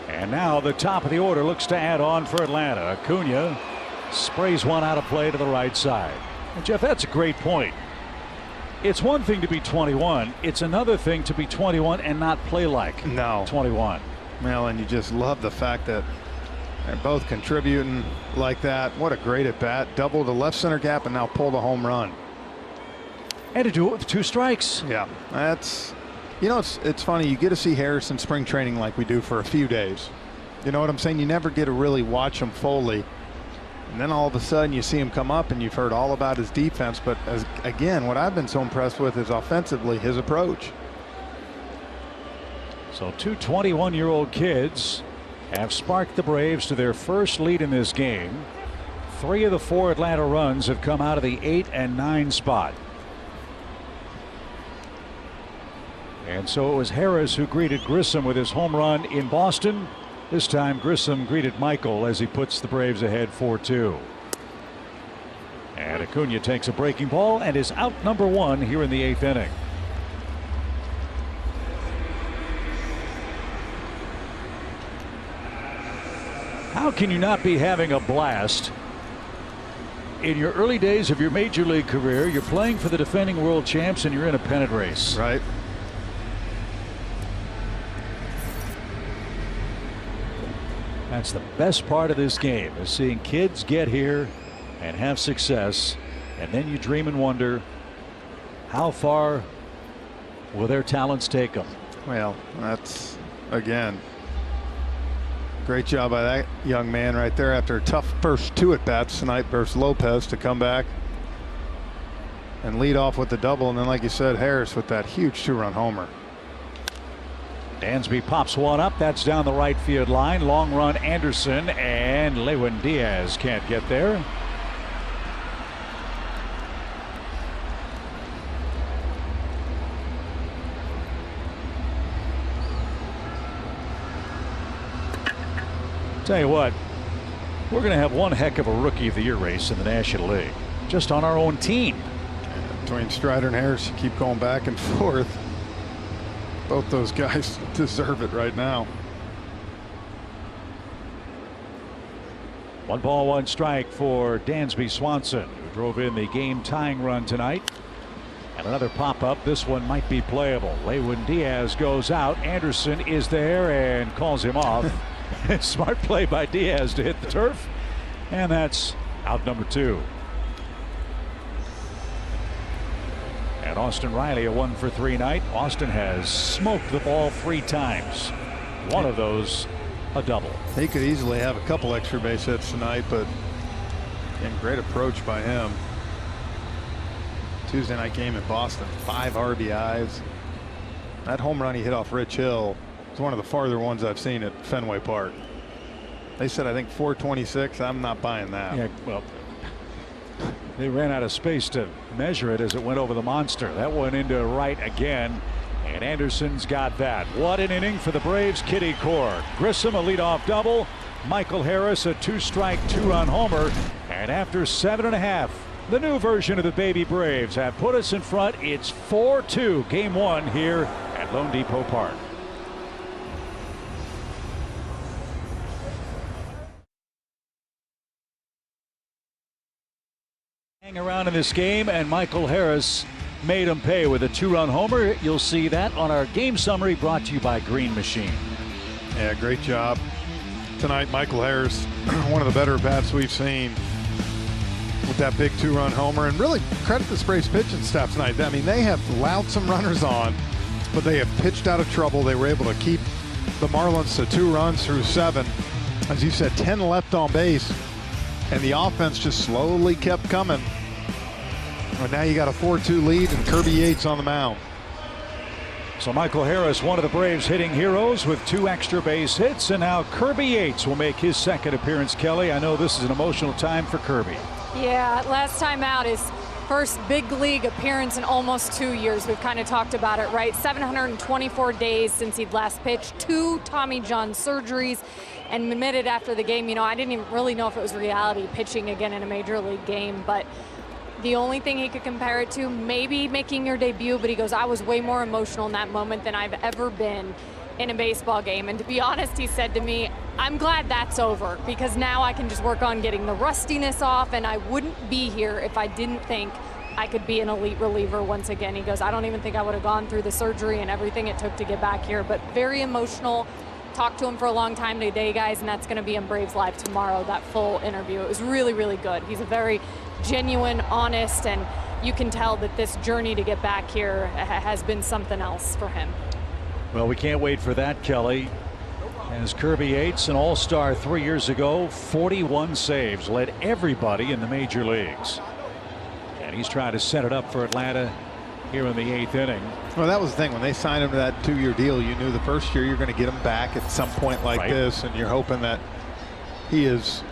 And now the top of the order looks to add on for Atlanta. Acuna sprays one out of play to the right side. And Jeff, that's a great point. It's one thing to be 21. It's another thing to be 21 and not play like 21. Well, and you just love the fact that they're both contributing like that. What a great at bat. Double the left center gap and now pull the home run. And to do it with 2 strikes. Yeah, that's, you know, it's funny. You get to see Harris in spring training like we do for a few days. You know what I'm saying? You never get to really watch him fully. And then all of a sudden you see him come up and you've heard all about his defense. But again, what I've been so impressed with is offensively his approach. So 2 21-year-old kids have sparked the Braves to their first lead in this game. 3 of the 4 Atlanta runs have come out of the 8 and 9 spot. And so it was Harris who greeted Grissom with his home run in Boston. This time Grissom greeted Michael as he puts the Braves ahead 4-2. And Acuna takes a breaking ball and is out number 1 here in the 8th inning. How can you not be having a blast in your early days of your major league career? You're playing for the defending world champs and you're in a pennant race. Right. That's the best part of this game, is seeing kids get here and have success, and then you dream and wonder, how far will their talents take them? Well, that's, again, great job by that young man right there after a tough first 2 at-bats tonight versus Lopez to come back and lead off with the double, and then, like you said, Harris with that huge 2-run homer. Dansby pops one up. That's down the right field line. Long run Anderson, and Lewin Diaz can't get there. Tell you what, we're going to have one heck of a Rookie of the Year race in the National League, just on our own team. Between Strider and Harris, you keep going back and forth. Both those guys deserve it right now. 1 ball, 1 strike for Dansby Swanson, who drove in the game tying run tonight. And another pop up. This one might be playable. Lewin Diaz goes out. Anderson is there and calls him off. Smart play by Diaz to hit the turf. And that's out number 2. And Austin Riley, a 1-for-3 night. Austin has smoked the ball 3 times. One of those a double. He could easily have a couple extra base hits tonight, but again, great approach by him. Tuesday night game in Boston, 5 RBIs. That home run he hit off Rich Hill is one of the farther ones I've seen at Fenway Park. They said, I think 426. I'm not buying that. Yeah, well, they ran out of space to measure it as it went over the monster. That went into right again. And Anderson's got that. What an inning for the Braves' kitty core. Grissom a leadoff double. Michael Harris a 2-strike, 2-run homer. And after 7.5, the new version of the baby Braves have put us in front. It's 4-2 game one here at Lone Depot Park. Hang around in this game, and Michael Harris made him pay with a 2-run homer. You'll see that on our game summary brought to you by Green Machine. Yeah, great job tonight, Michael Harris. One of the better bats we've seen with that big 2-run homer. And really credit the Braves pitching staff tonight. I mean, they have allowed some runners on, but they have pitched out of trouble. They were able to keep the Marlins to 2 runs through 7. As you said, 10 left on base, and the offense just slowly kept coming. And now you got a 4-2 lead, and Kirby Yates on the mound. So Michael Harris, one of the Braves' hitting heroes with 2 extra base hits, and now Kirby Yates will make his second appearance. Kelly, I know this is an emotional time for Kirby. Yeah, last time out, his first big league appearance in almost 2 years. We've kind of talked about it, right? 724 days since he'd last pitched, 2 Tommy John surgeries, and admitted after the game, you know, I didn't even really know if it was reality pitching again in a major league game, but the only thing he could compare it to, maybe making your debut, but he goes, I was way more emotional in that moment than I've ever been in a baseball game. And to be honest, he said to me, I'm glad that's over, because now I can just work on getting the rustiness off, and I wouldn't be here if I didn't think I could be an elite reliever once again. He goes, I don't even think I would have gone through the surgery and everything it took to get back here, but very emotional. Talked to him for a long time today, guys, and that's going to be on Braves Live tomorrow, that full interview. It was really, really good. He's a very genuine, honest, and you can tell that this journey to get back here has been something else for him. Well, we can't wait for that, Kelly. As Kirby Yates, an all-star 3 years ago, 41 saves, led everybody in the major leagues. And he's trying to set it up for Atlanta here in the 8th inning. Well, that was the thing. When they signed him to that 2-year deal, you knew the first year you're going to get him back at some point like this, and you're hoping that he is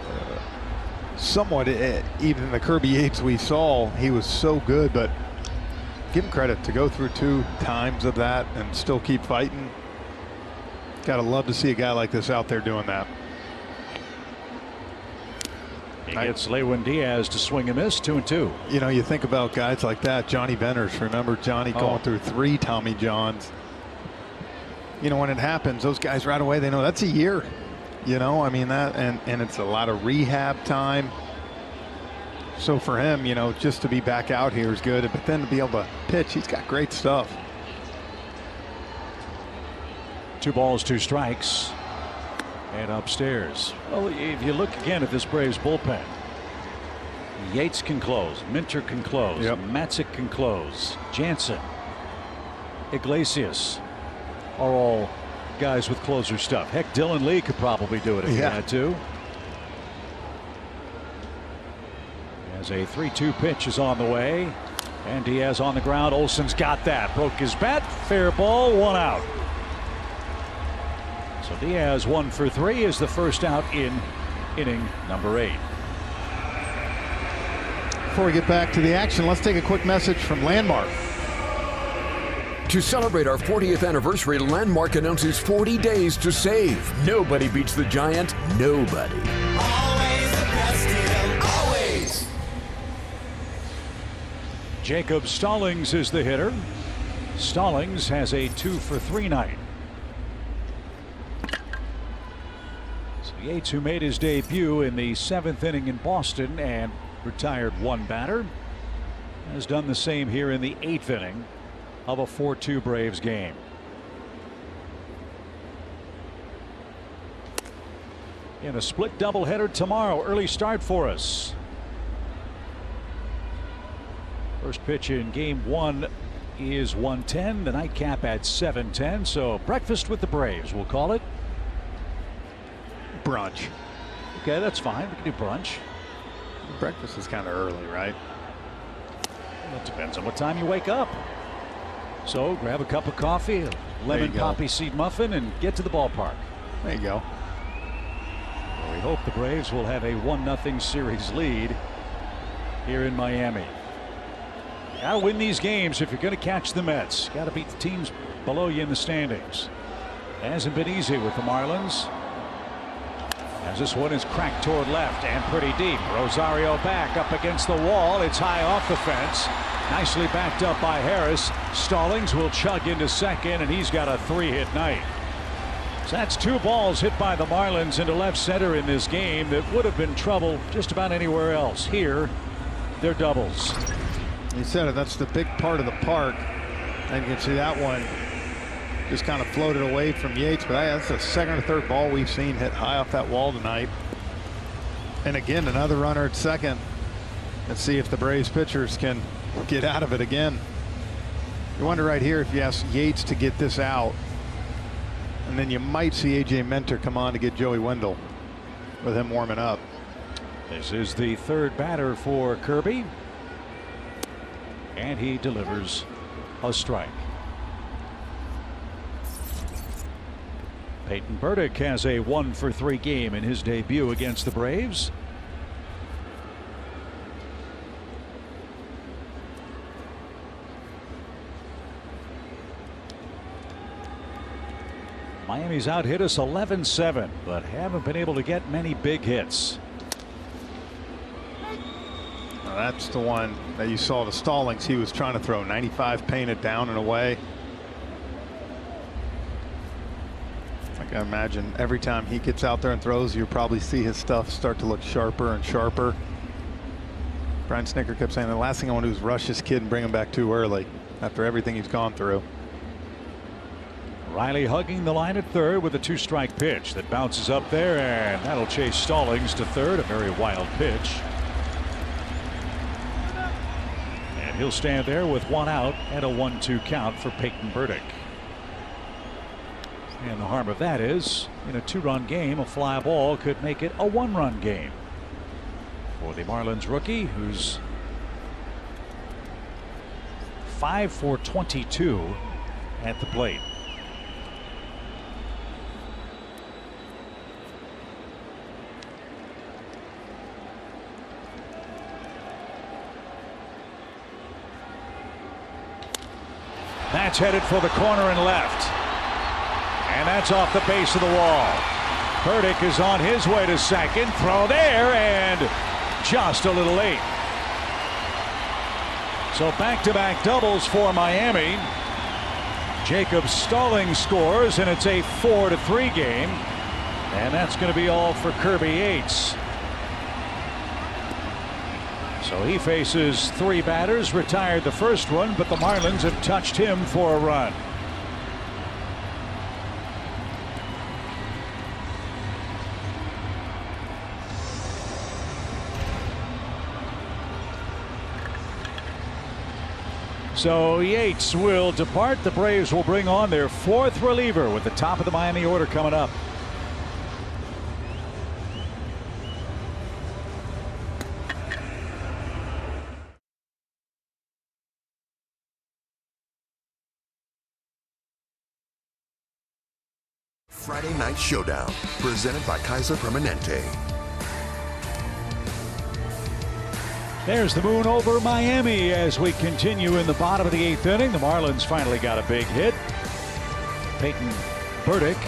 somewhat, even the Kirby Yates we saw, he was so good, but give him credit to go through 2 times of that and still keep fighting. Gotta love to see a guy like this out there doing that. He gets Lewin Diaz to swing and miss, 2-2. You know, you think about guys like that, Johnny Venters. Remember Johnny going through 3 Tommy Johns. You know, when it happens, those guys right away, they know that's a year. You know, I mean, that, and it's a lot of rehab time. So for him, you know, just to be back out here is good, but then to be able to pitch, he's got great stuff. 2 balls, 2 strikes. And upstairs. Well, if you look again at this Braves bullpen, Yates can close, Minter can close, Matzik can close, Jansen, Iglesias are all guys with closer stuff. Heck, Dylan Lee could probably do it if he had to. As a 3-2 pitch is on the way, and Diaz on the ground. Olson's got that. Broke his bat. Fair ball. 1 out. So Diaz 1 for 3 is the first out in inning number 8. Before we get back to the action, let's take a quick message from Landmark. To celebrate our 40th anniversary, Landmark announces 40 days to save. Nobody beats the Giant. Nobody. Always the best deal. Always. Jacob Stallings is the hitter. Stallings has a 2 for 3 night. So Yates, who made his debut in the 7th inning in Boston and retired 1 batter, has done the same here in the 8th inning of a 4-2 Braves game. In a split doubleheader tomorrow, early start for us. First pitch in game 1 is 1:10. The nightcap at 7:10. So breakfast with the Braves, we'll call it. Brunch. Okay, that's fine. We can do brunch. Breakfast is kind of early, right? Well, it depends on what time you wake up. So grab a cup of coffee, a lemon poppy seed muffin, and get to the ballpark. There you go. Well, we hope the Braves will have a 1-0 series lead here in Miami. Got to win these games if you're going to catch the Mets. Got to beat the teams below you in the standings. Hasn't been easy with the Marlins, as this one is cracked toward left and pretty deep. Rosario back up against the wall. It's high off the fence. Nicely backed up by Harris. Stallings will chug into second, and he's got a 3-hit night. So that's 2 balls hit by the Marlins into left center in this game that would have been trouble just about anywhere else. Here, they're doubles. You said it, that's the big part of the park. And you can see that one just kind of floated away from Yates, but that's the second or third ball we've seen hit high off that wall tonight. And again, another runner at second. Let's see if the Braves pitchers can get out of it again. You wonder right here if you ask Yates to get this out, and then you might see A.J. Minter come on to get Joey Wendell with him warming up. This is the 3rd batter for Kirby, and he delivers a strike. Peyton Burdick has a 1-for-3 game in his debut against the Braves. Miami's out hit us 11-7, but haven't been able to get many big hits. Well, that's the one that you saw to Stallings. He was trying to throw 95, painted down and away. I can imagine every time he gets out there and throws, you probably see his stuff start to look sharper and sharper. Brian Snicker kept saying the last thing I want to do is rush this kid and bring him back too early after everything he's gone through. Riley hugging the line at third with a 2-strike pitch that bounces up there, and that'll chase Stallings to third. A very wild pitch. And he'll stand there with 1 out and a 1-2 count for Peyton Burdick. And the harm of that is, in a 2-run game, a fly ball could make it a 1-run game for the Marlins rookie, who's 5 for 22 at the plate. That's headed for the corner and left. And that's off the base of the wall. Burdick is on his way to second. Throw there, and just a little late. So back-to-back doubles for Miami. Jacob Stallings scores, and it's a 4-3 game. And that's going to be all for Kirby Yates. So he faces 3 batters, retired the first one, but the Marlins have touched him for a run. So Yates will depart. The Braves will bring on their 4th reliever with the top of the Miami order coming up. Friday Night Showdown, presented by Kaiser Permanente. There's the moon over Miami as we continue in the bottom of the 8th inning. The Marlins finally got a big hit. Peyton Burdick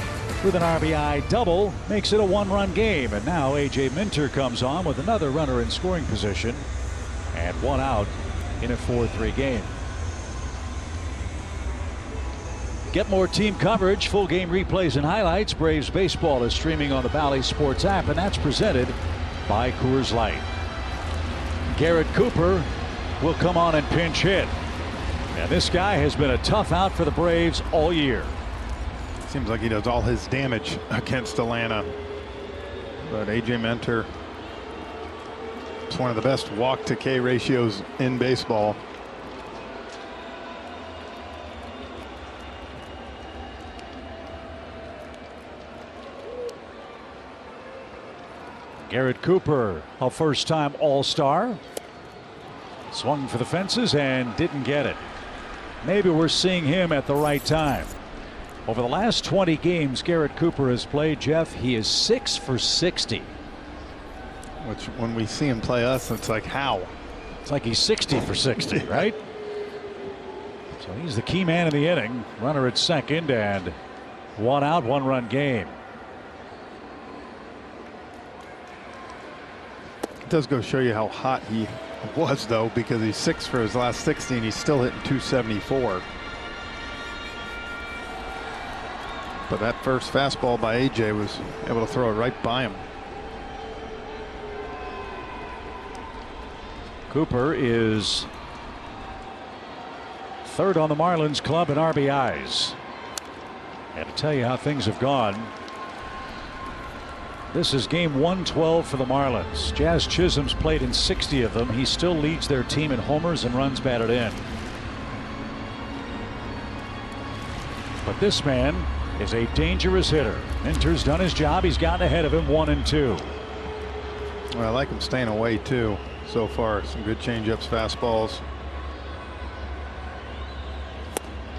with an RBI double makes it a 1-run game. And now A.J. Minter comes on with another runner in scoring position and 1 out in a 4-3 game. Get more team coverage, full game replays and highlights. Braves baseball is streaming on the Bally Sports app, and that's presented by Coors Light. Garrett Cooper will come on and pinch hit. And this guy has been a tough out for the Braves all year. Seems like he does all his damage against Atlanta. But A.J. Minter, it's one of the best walk to K ratios in baseball. Garrett Cooper, a first-time All-Star. Swung for the fences and didn't get it. Maybe we're seeing him at the right time. Over the last 20 games Garrett Cooper has played, Jeff, he is 6 for 60. Which, when we see him play us, it's like, how? It's like he's 60 for 60, right? So So he's the key man in the inning. Runner at second and 1 out, 1-run game. It does go show you how hot he was, though, because he's 6 for his last 16. He's still hitting 274. But that first fastball by AJ was able to throw it right by him. Cooper is third on the Marlins club in RBIs. And to tell you how things have gone, this is game 112 for the Marlins. Jazz Chisholm's played in 60 of them. He still leads their team in homers and runs batted in. But this man is a dangerous hitter. Minter's done his job. He's gotten ahead of him 1-2. Well, I like him staying away too so far. Some good changeups, fastballs.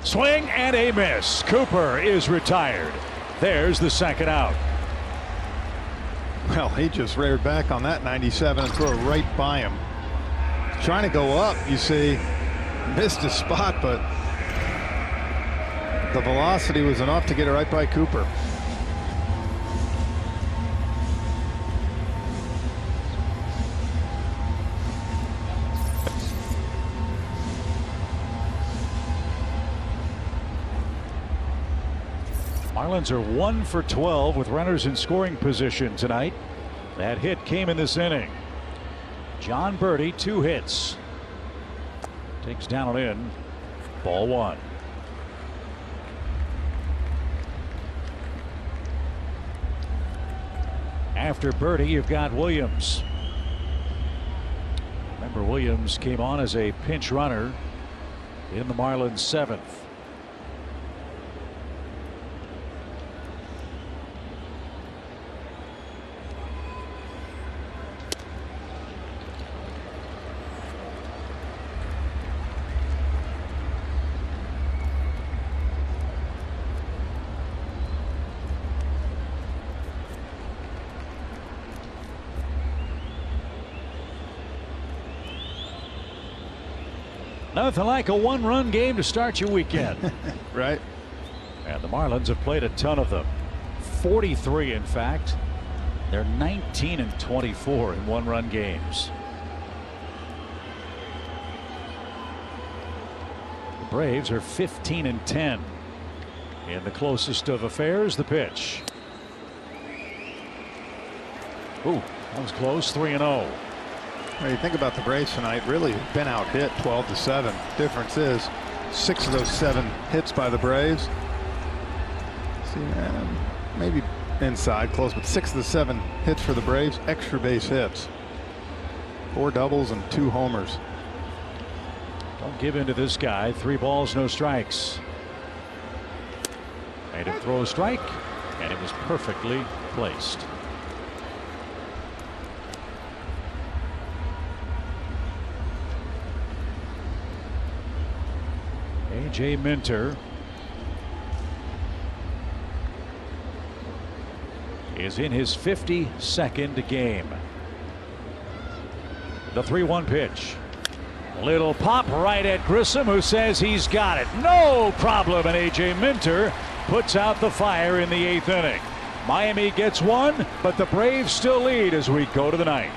Swing and a miss. Cooper is retired. There's the second out. Well, he just reared back on that 97 and threw it right by him. Trying to go up, you see. Missed his spot, but the velocity was enough to get it right by Cooper. Marlins are 1 for 12 with runners in scoring position tonight. That hit came in this inning. John Birdie, 2 hits. Takes down and in. Ball 1. After Birdie, you've got Williams. Remember, Williams came on as a pinch runner in the Marlins 7th. Nothing like a 1-run game to start your weekend. Right. And the Marlins have played a ton of them. 43, in fact. They're 19 and 24 in 1-run games. The Braves are 15 and 10. In the closest of affairs, the pitch. Ooh, that was close. 3-0. When you think about the Braves tonight, really been out hit 12-7. Difference is 6 of those 7 hits by the Braves. See, maybe inside close, but 6 of the 7 hits for the Braves, extra base hits. 4 doubles and 2 homers. Don't give in to this guy. 3 balls, no strikes. Made him throw a strike, and it was perfectly placed. A.J. Minter is in his 52nd game. The 3-1 pitch. Little pop right at Grissom, who says he's got it. No problem, and A.J. Minter puts out the fire in the 8th inning. Miami gets 1, but the Braves still lead as we go to the 9th.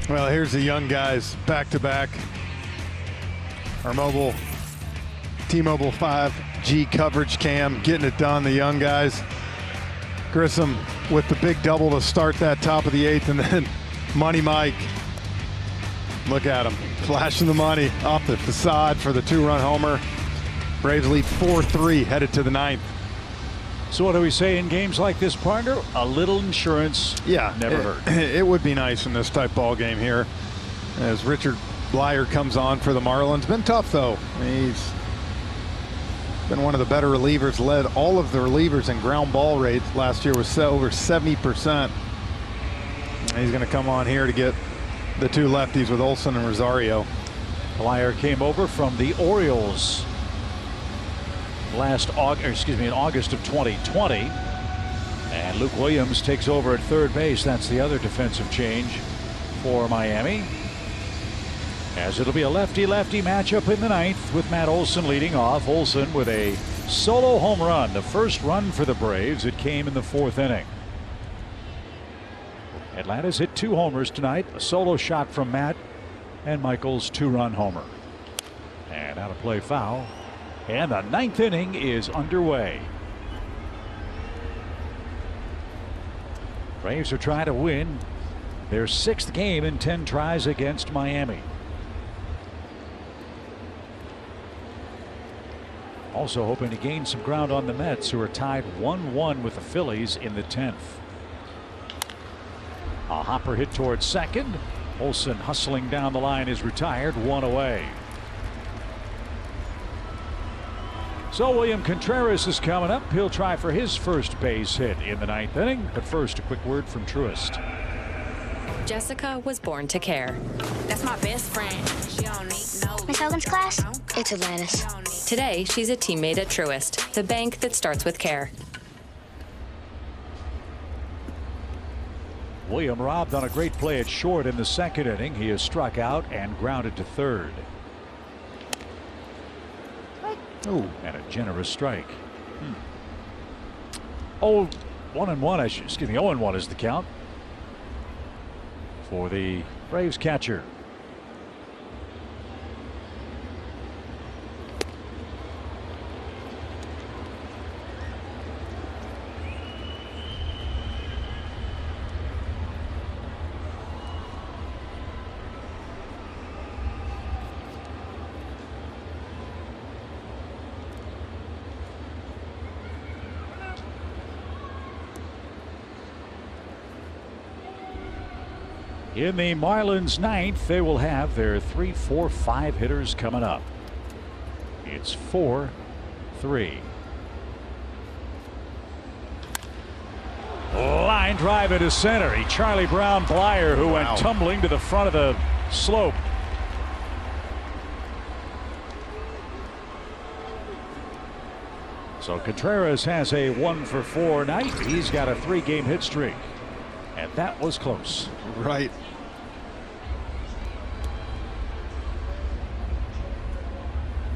Well, here's the young guys back-to-back. Our mobile T-Mobile 5G coverage cam getting it done. The young guys. Grissom with the big double to start that top of the 8th, and then Money Mike. Look at him flashing the money off the facade for the 2-run homer. Braves lead 4-3 headed to the 9th. So what do we say in games like this, partner? A little insurance, never hurt. It would be nice in this type ball game here, as Richard Blyer comes on for the Marlins. Been tough though. He's been one of the better relievers. Led all of the relievers in ground ball rates last year, was over 70%. He's going to come on here to get the 2 lefties with Olsen and Rosario. Blyer came over from the Orioles in August of 2020. And Luke Williams takes over at third base. That's the other defensive change for Miami. As it'll be a lefty-lefty matchup in the ninth with Matt Olson leading off. Olson with a solo home run, the first run for the Braves. It came in the fourth inning. Atlanta's hit 2 homers tonight. A solo shot from Matt and Michael's 2-run homer. And out of play foul. And the ninth inning is underway. Braves are trying to win their 6th game in 10 tries against Miami. Also hoping to gain some ground on the Mets, who are tied 1-1 with the Phillies in the 10th. A hopper hit towards second. Olson hustling down the line is retired, 1 away. So William Contreras is coming up. He'll try for his first base hit in the 9th inning. But first, a quick word from Truist. Jessica was born to care. That's my best friend. She don't need no. Miss Hogan's class? It's Atlantis. Today, she's a teammate at Truist, the bank that starts with care. William robbed on a great play at short in the 2nd inning. He is struck out and grounded to third. Oh, and a generous strike. 1-1. Excuse me, 0-1 is the count for the Braves catcher. In the Marlins 9th, they will have their 3, 4, 5 hitters coming up. It's 4-3. Line drive into center. Charlie Brown Blyer, who went tumbling to the front of the slope. So Contreras has a 1-for-4 night. He's got a 3-game hit streak. And that was close. Right.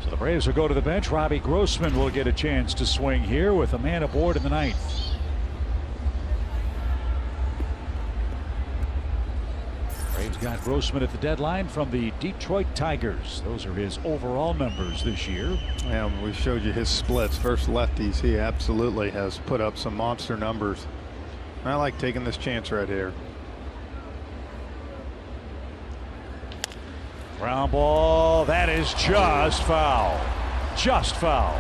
So the Braves will go to the bench. Robbie Grossman will get a chance to swing here with a man aboard in the 9th. Braves got Grossman at the deadline from the Detroit Tigers. Those are his overall numbers this year. Yeah, we showed you his splits versus lefties. He absolutely has put up some monster numbers. I like taking this chance right here. Ground ball. That is just foul. Just foul.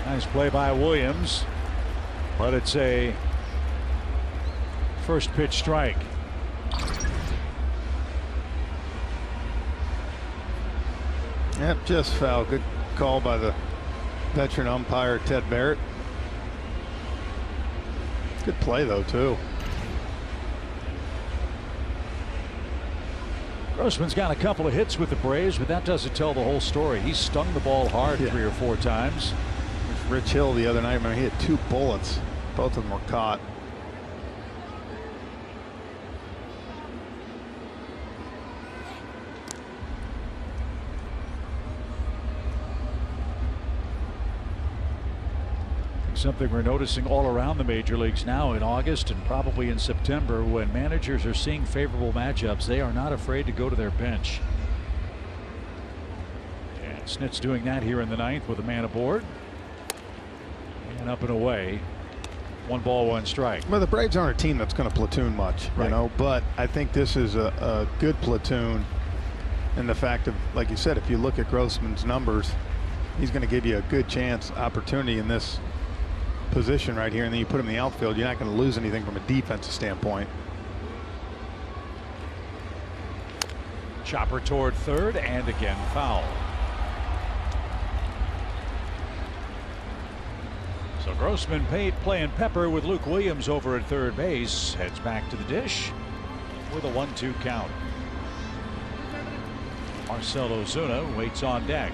Nice play by Williams. But it's a first pitch strike. Yep, just foul. Good call by the veteran umpire, Ted Barrett. Good play, though, too. Grossman's got a couple of hits with the Braves, but that doesn't tell the whole story. He stung the ball hard 3 or 4 times. Rich Hill the other night, remember, he had 2 bullets. Both of them were caught. Something we're noticing all around the major leagues now in August and probably in September, when managers are seeing favorable matchups, they are not afraid to go to their bench. And Snit's doing that here in the 9th with a man aboard. And up and away. 1 ball, 1 strike. Well, the Braves aren't a team that's going to platoon much, you know, but I think this is a good platoon. And the fact of, like you said, if you look at Grossman's numbers, he's going to give you a good chance, opportunity in this position right here, and then you put him in the outfield, you're not going to lose anything from a defensive standpoint. Chopper toward third, and again foul. So Grossman playing pepper with Luke Williams over at third base. Heads back to the dish with a 1-2 count. Marcell Ozuna waits on deck.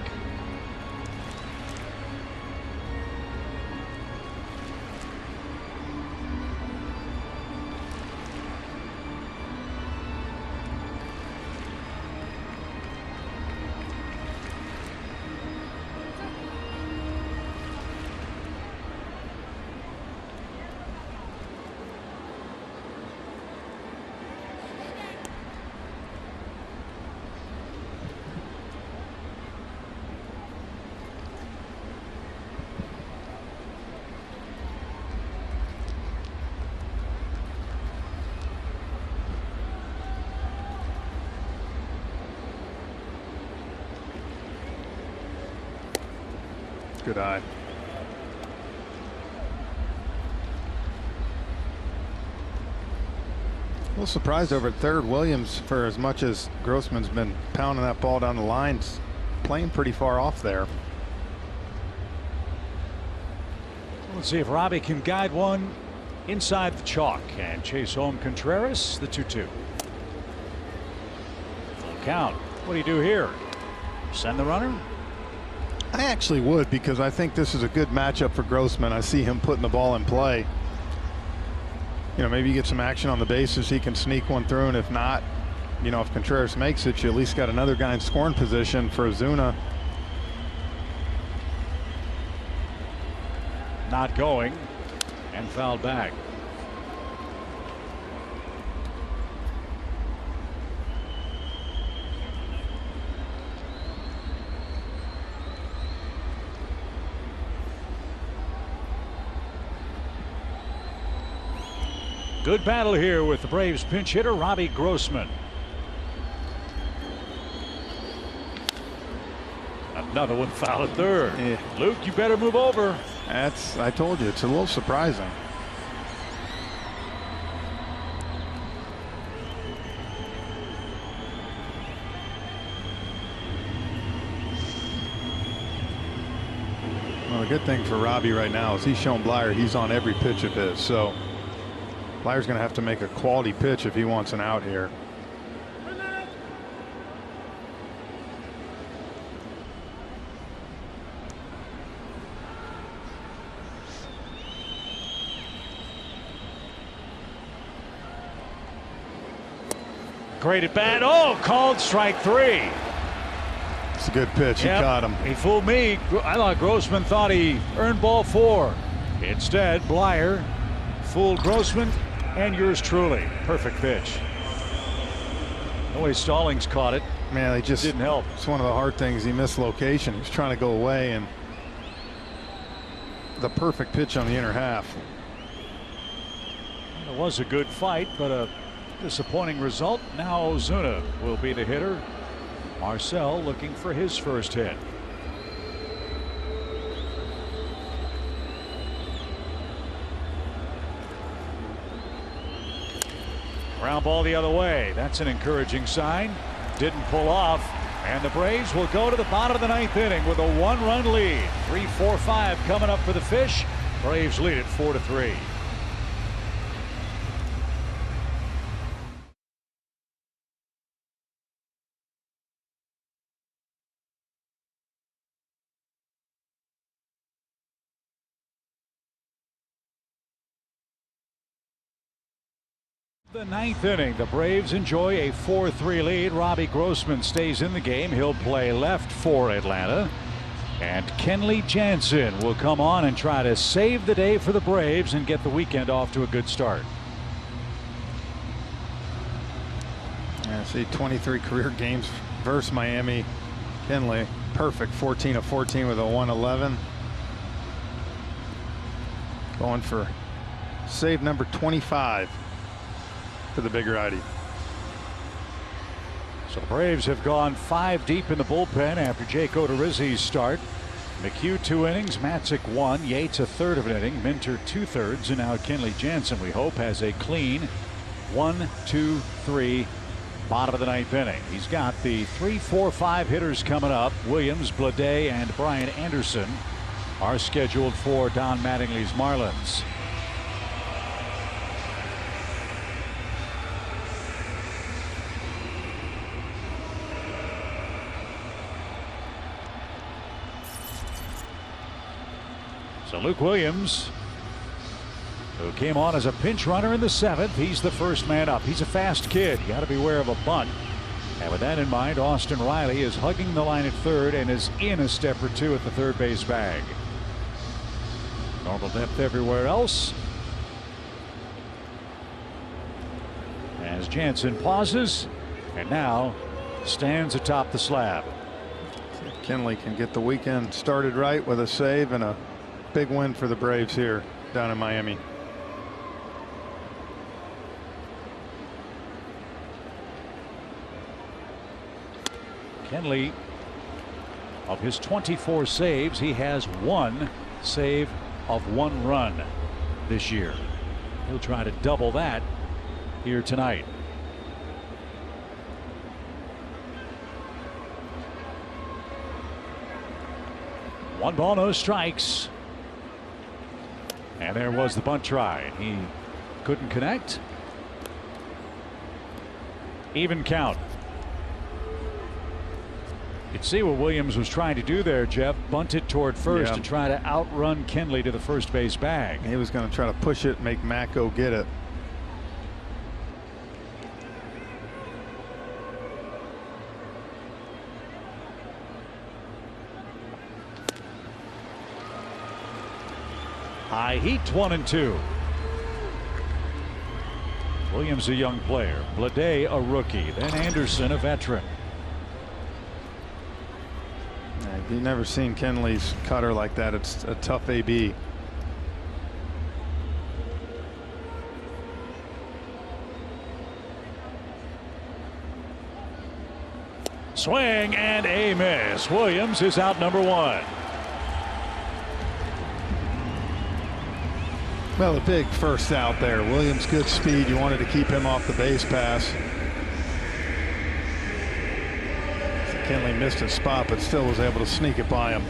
good eye. A little surprised over at third. Williams, for as much as Grossman's been pounding that ball down the lines, playing pretty far off there. Let's see if Robbie can guide one inside the chalk and chase home Contreras. The 2-2. Full count. What do you do here? Send the runner? I actually would, because I think this is a good matchup for Grossman. I see him putting the ball in play. You know, maybe you get some action on the bases, he can sneak one through, and if not, you know, if Contreras makes it, you at least got another guy in scoring position for Ozuna. Not going, and fouled back. Good battle here with the Braves pinch hitter Robbie Grossman. Another one foul at third. Yeah. Luke, you better move over. I told you, it's a little surprising. Well, the good thing for Robbie right now is he's shown Blyer he's on every pitch of his. So Blyer's going to have to make a quality pitch if he wants an out here. Great at bat. Oh, called strike 3. It's a good pitch. He caught him. He fooled me. I thought Grossman thought he earned ball 4. Instead, Blyer fooled Grossman and yours truly. Perfect pitch. The way Stallings caught it. Man, they just didn't help. It's one of the hard things. He missed location. He was trying to go away, and the perfect pitch on the inner half. It was a good fight, but a disappointing result. Now Ozuna will be the hitter. Marcel looking for his first hit. Ground ball the other way. That's an encouraging sign. Didn't pull off. And the Braves will go to the bottom of the 9th inning with a 1-run lead. 3-4-5 coming up for the Fish. Braves lead it 4-3. The 9th inning, the Braves enjoy a 4-3 lead. Robbie Grossman stays in the game. He'll play left for Atlanta. And Kenley Jansen will come on and try to save the day for the Braves and get the weekend off to a good start. Yeah, see 23 career games versus Miami. Kenley, perfect 14 of 14 with a 111. Going for save number 25. For the big righty. So the Braves have gone 5 deep in the bullpen after Jake Odorizzi's start. McHugh 2 innings, Matzik 1, Yates a third of an inning, Minter 2/3, and now Kenley Jansen, we hope, has a clean 1-2-3 bottom of the 9th inning. He's got the 3-4-5 hitters coming up. Williams, Bleday, and Brian Anderson are scheduled for Don Mattingly's Marlins. So Luke Williams, who came on as a pinch runner in the 7th, he's the first man up. He's a fast kid. You got to be aware of a bunt. And with that in mind, Austin Riley is hugging the line at third and is in a step or two at the third base bag. Normal depth everywhere else. As Jansen pauses and now stands atop the slab. Kenley can get the weekend started right with a save and a big win for the Braves here down in Miami. Kenley Of his 24 saves, he has 1 save of 1 run this year. He'll try to double that here tonight. One ball, no strikes. And there was the bunt try. He couldn't connect. Even count. You could see what Williams was trying to do there, Jeff. Bunt it toward first to try to outrun Kenley to the first base bag. He was going to try to push it, make Mack go get it. High heat, 1-2. Williams a young player, Blade a rookie, then Anderson a veteran. You've never seen Kenley's cutter like that. It's a tough AB. Swing and a miss. Williams is out number 1. Well, a big first out there. Williams, good speed. You wanted to keep him off the base pass. Kenley missed his spot, but still was able to sneak it by him.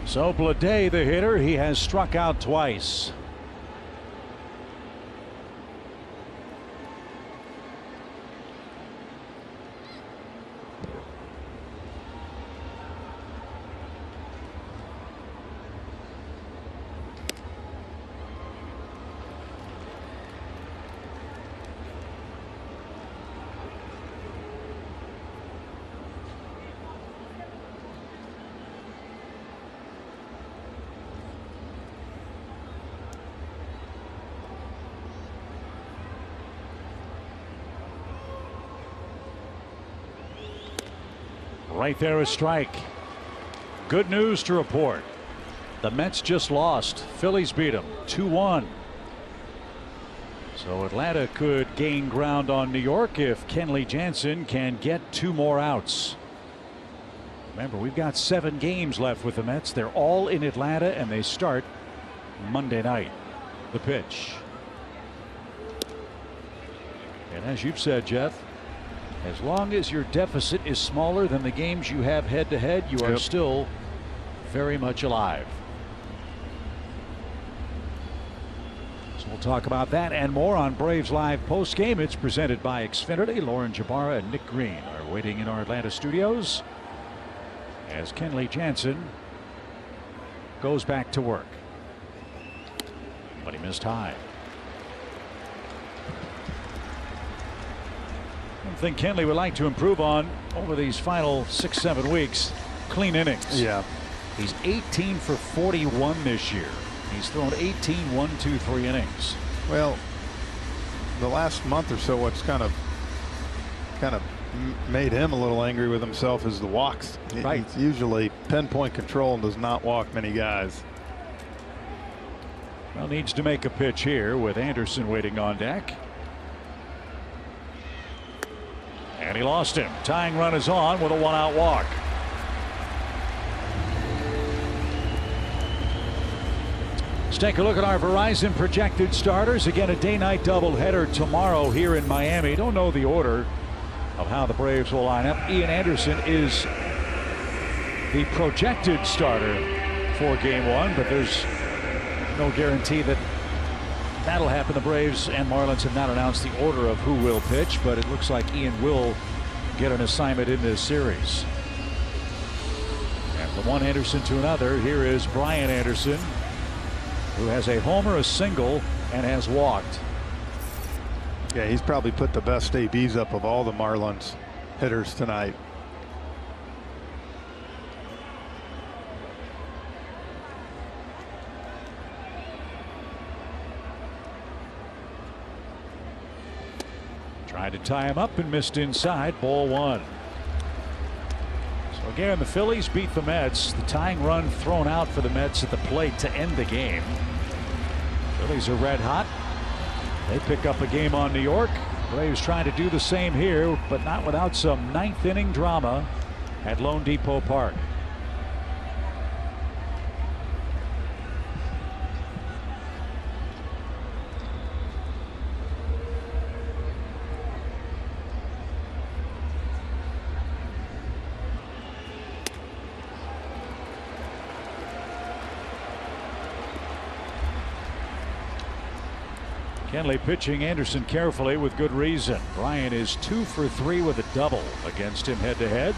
So Blade, the hitter, he has struck out twice. Right there, a strike. Good news to report. The Mets just lost. Phillies beat them 2-1. So Atlanta could gain ground on New York if Kenley Jansen can get 2 more outs. Remember, we've got 7 games left with the Mets. They're all in Atlanta and they start Monday night. The pitch. And as you've said, Jeff, as long as your deficit is smaller than the games you have head to head, you are still very much alive. So we'll talk about that and more on Braves Live postgame. It's presented by Xfinity. Lauren Jabara and Nick Green are waiting in our Atlanta studios as Kenley Jansen goes back to work. But he missed high. One thing Kenley would like to improve on over these final 6-7 weeks, clean innings. Yeah. He's 18 for 41 this year. He's thrown 18 1-2-3 innings. Well, the last month or so, what's kind of made him a little angry with himself is the walks. Right. He's usually pinpoint control and does not walk many guys. Well, needs to make a pitch here with Anderson waiting on deck. And he lost him. Tying run is on with a 1-out walk. Let's take a look at our Verizon projected starters. Again, a day-night doubleheader tomorrow here in Miami. Don't know the order of how the Braves will line up. Ian Anderson is the projected starter for Game 1, but there's no guarantee that that'll happen. The Braves and Marlins have not announced the order of who will pitch, but it looks like Ian will get an assignment in this series. And from one Anderson to another, here is Brian Anderson, who has a homer, a single, and has walked. Yeah, he's probably put the best ABs up of all the Marlins hitters tonight. Tried to tie him up and missed inside. Ball 1. So again, the Phillies beat the Mets. The tying run thrown out for the Mets at the plate to end the game. Phillies are red hot. They pick up a game on New York. Braves trying to do the same here, but not without some ninth inning drama at Lone Depot Park. Kenley pitching Anderson carefully with good reason. Bryant is 2 for 3 with a double against him head to head.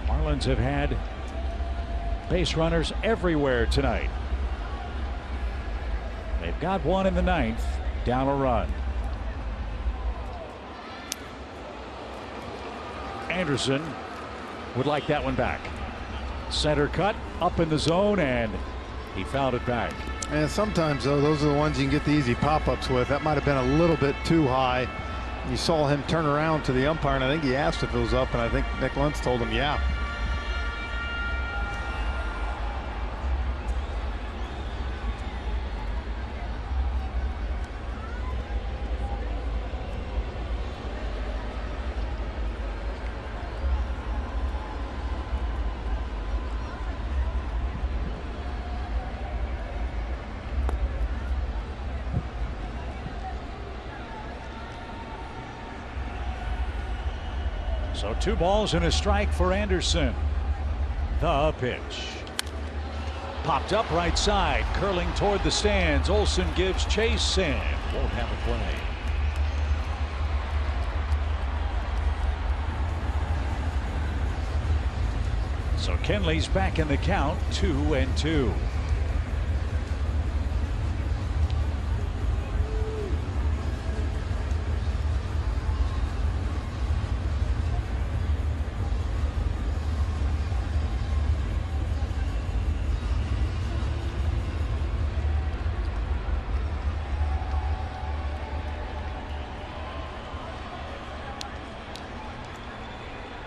Marlins have had base runners everywhere tonight. They've got one in the ninth, down a run. Anderson would like that one back. Center cut up in the zone, and he fouled it back. And sometimes, though, those are the ones you can get the easy pop-ups with. That might have been a little bit too high. You saw him turn around to the umpire, and I think he asked if it was up, and I think Nick Lentz told him, yeah. So 2 balls and a strike for Anderson. The pitch. Popped up right side, curling toward the stands. Olsen gives chase and won't have a play. So Kenley's back in the count, 2-2.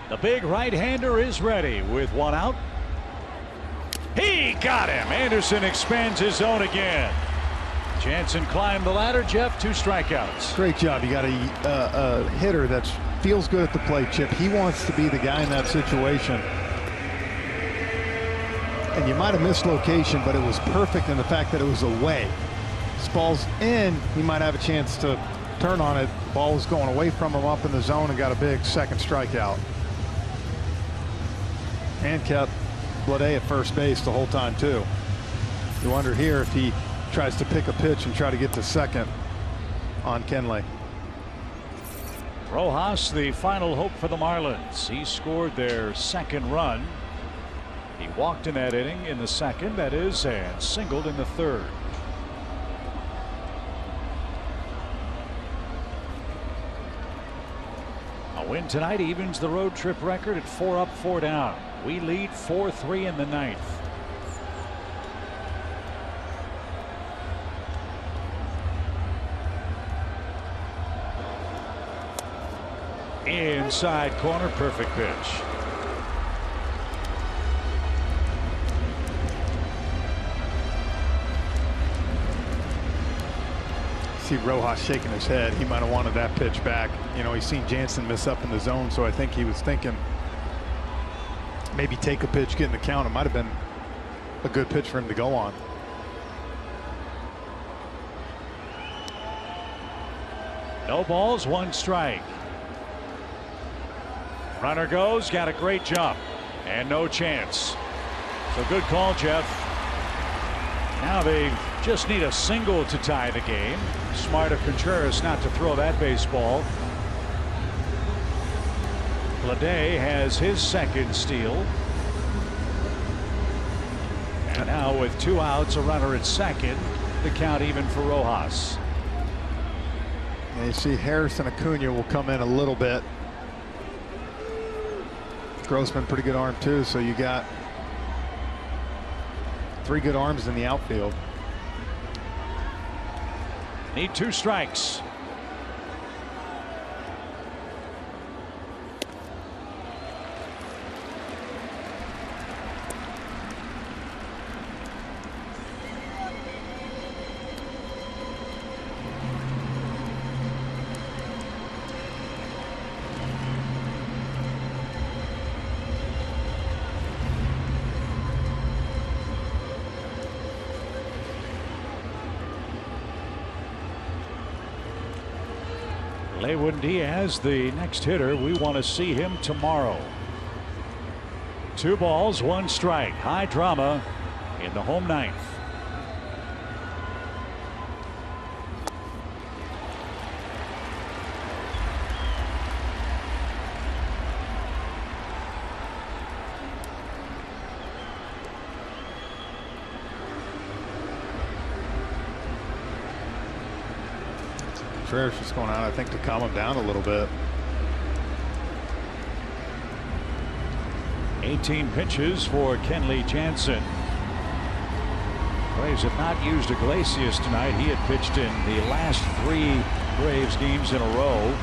The big right-hander is ready with 1 out. He got him. Anderson expands his zone again. Jansen climbed the ladder. Jeff, 2 strikeouts. Great job. You got a hitter that feels good at the plate, Chip. He wants to be the guy in that situation. And you might have missed location, but it was perfect in the fact that it was away. This ball's in, he might have a chance to turn on it. The ball was going away from him up in the zone and got a big second strikeout. And kept Blade at first base the whole time, too. You wonder here if he tries to pick a pitch and try to get to second on Kenley. Rojas, the final hope for the Marlins. He scored their 2nd run. He walked in that inning in the 2nd, that is, and singled in the 3rd. A win tonight evens the road trip record at 4 up, 4 down. We lead 4-3 in the 9th. Inside corner, perfect pitch. See Rojas shaking his head. He might have wanted that pitch back. You know, he's seen Jansen miss up in the zone, so I think he was thinking maybe take a pitch, get in the count. It might have been a good pitch for him to go on. No balls, 1 strike. Runner goes, got a great jump, and no chance. So good call, Jeff. Now they just need a single to tie the game. Smart of Contreras not to throw that baseball. Blade has his 2nd steal. And now with 2 outs, a runner at 2nd, the count even for Rojas. And you see Harrison Acuna will come in a little bit. Grossman, pretty good arm too, so you got three good arms in the outfield. Need 2 strikes. Lewin Diaz, the next hitter. We want to see him tomorrow. 2 balls, 1 strike. High drama in the home ninth. Contreras just going out, I think, to calm him down a little bit. 18 pitches for Kenley Jansen. Braves have not used Iglesias tonight. He had pitched in the last 3 Braves games in a row.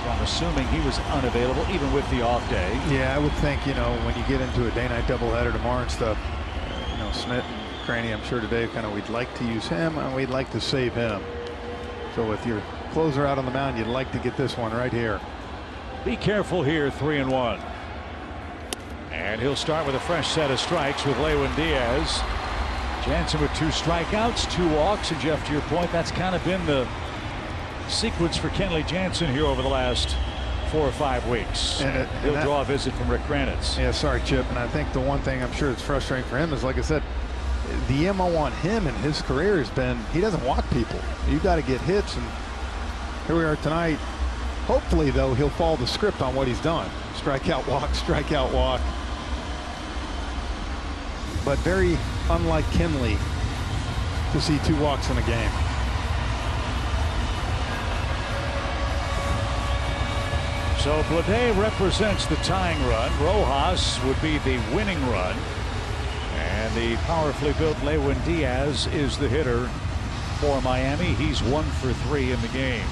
So I'm assuming he was unavailable even with the off day. Yeah, I would think, you know, when you get into a day-night doubleheader tomorrow and stuff, you know, Smith and Craney, I'm sure today kind of we'd like to use him and we'd like to save him. So with your closer out on the mound, you'd like to get this one right here. Be careful here, 3-1. And he'll start with a fresh set of strikes with Lewin Diaz. Jansen with 2 strikeouts, 2 walks, and Jeff, to your point, that's kind of been the sequence for Kenley Jansen here over the last 4 or 5 weeks. And he'll draw a visit from Rick Kranitz. Yeah, sorry, Chip. And I think the one thing I'm sure that's frustrating for him is, like I said, the MO on him in his career has been he doesn't walk people. You got to get hits, and here we are tonight. Hopefully, though, he'll follow the script on what he's done. Strikeout, walk. But very unlike Kenley to see 2 walks in a game. So Blade represents the tying run. Rojas would be the winning run. And the powerfully built Lewin Diaz is the hitter for Miami. He's 1 for 3 in the game.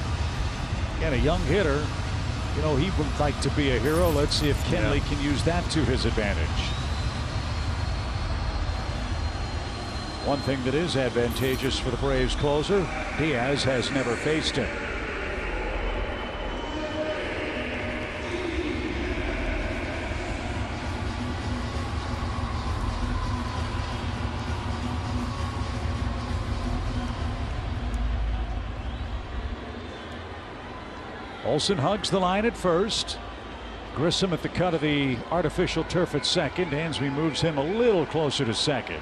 And a young hitter, you know, he would like to be a hero. Let's see if Kenley can use that to his advantage. One thing that is advantageous for the Braves closer, Diaz has never faced him. Olsen hugs the line at first. Grissom at the cut of the artificial turf at second. Dansby moves him a little closer to second.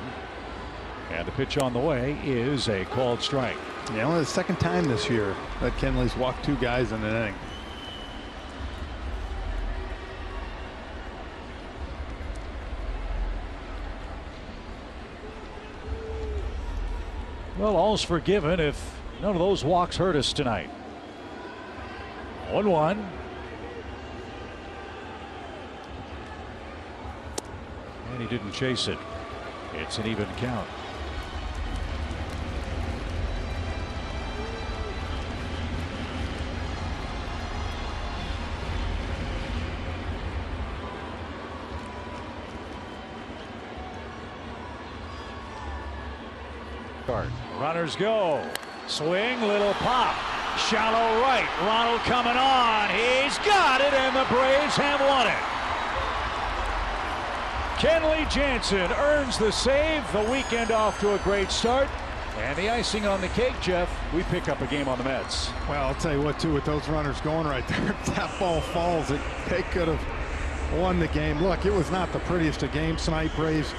And the pitch on the way is a called strike. Yeah, only the second time this year that Kenley's walked 2 guys in an inning. Well, all's forgiven if none of those walks hurt us tonight. 1-1. And he didn't chase it. It's an even count. Runners go. Swing, little pop. Shallow right. Ronald coming on. He's got it, and the Braves have won it. Kenley Jansen earns the save. The weekend off to a great start. And the icing on the cake, Jeff, we pick up a game on the Mets. Well, I'll tell you what, too, with those runners going right there, if that ball falls, they could have won the game. Look, it was not the prettiest of games tonight. Braves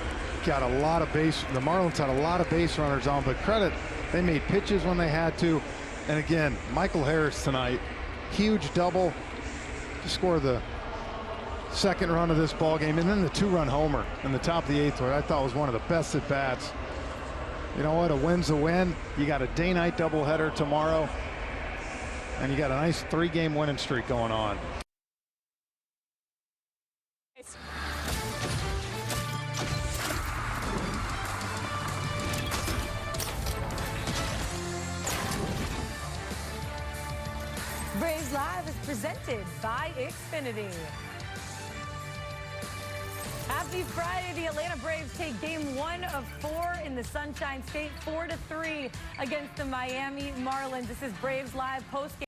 got a lot of base. The Marlins had a lot of base runners on, but credit, they made pitches when they had to. And again, Michael Harris tonight, huge double to score the second run of this ball game, and then the 2-run homer in the top of the 8th, where I thought was one of the best at bats. You know what? A win's a win. You got a day-night doubleheader tomorrow, and you got a nice 3-game winning streak going on. Braves Live is presented by Xfinity. Happy Friday. The Atlanta Braves take game 1 of 4 in the Sunshine State, 4-3 against the Miami Marlins. This is Braves Live postgame.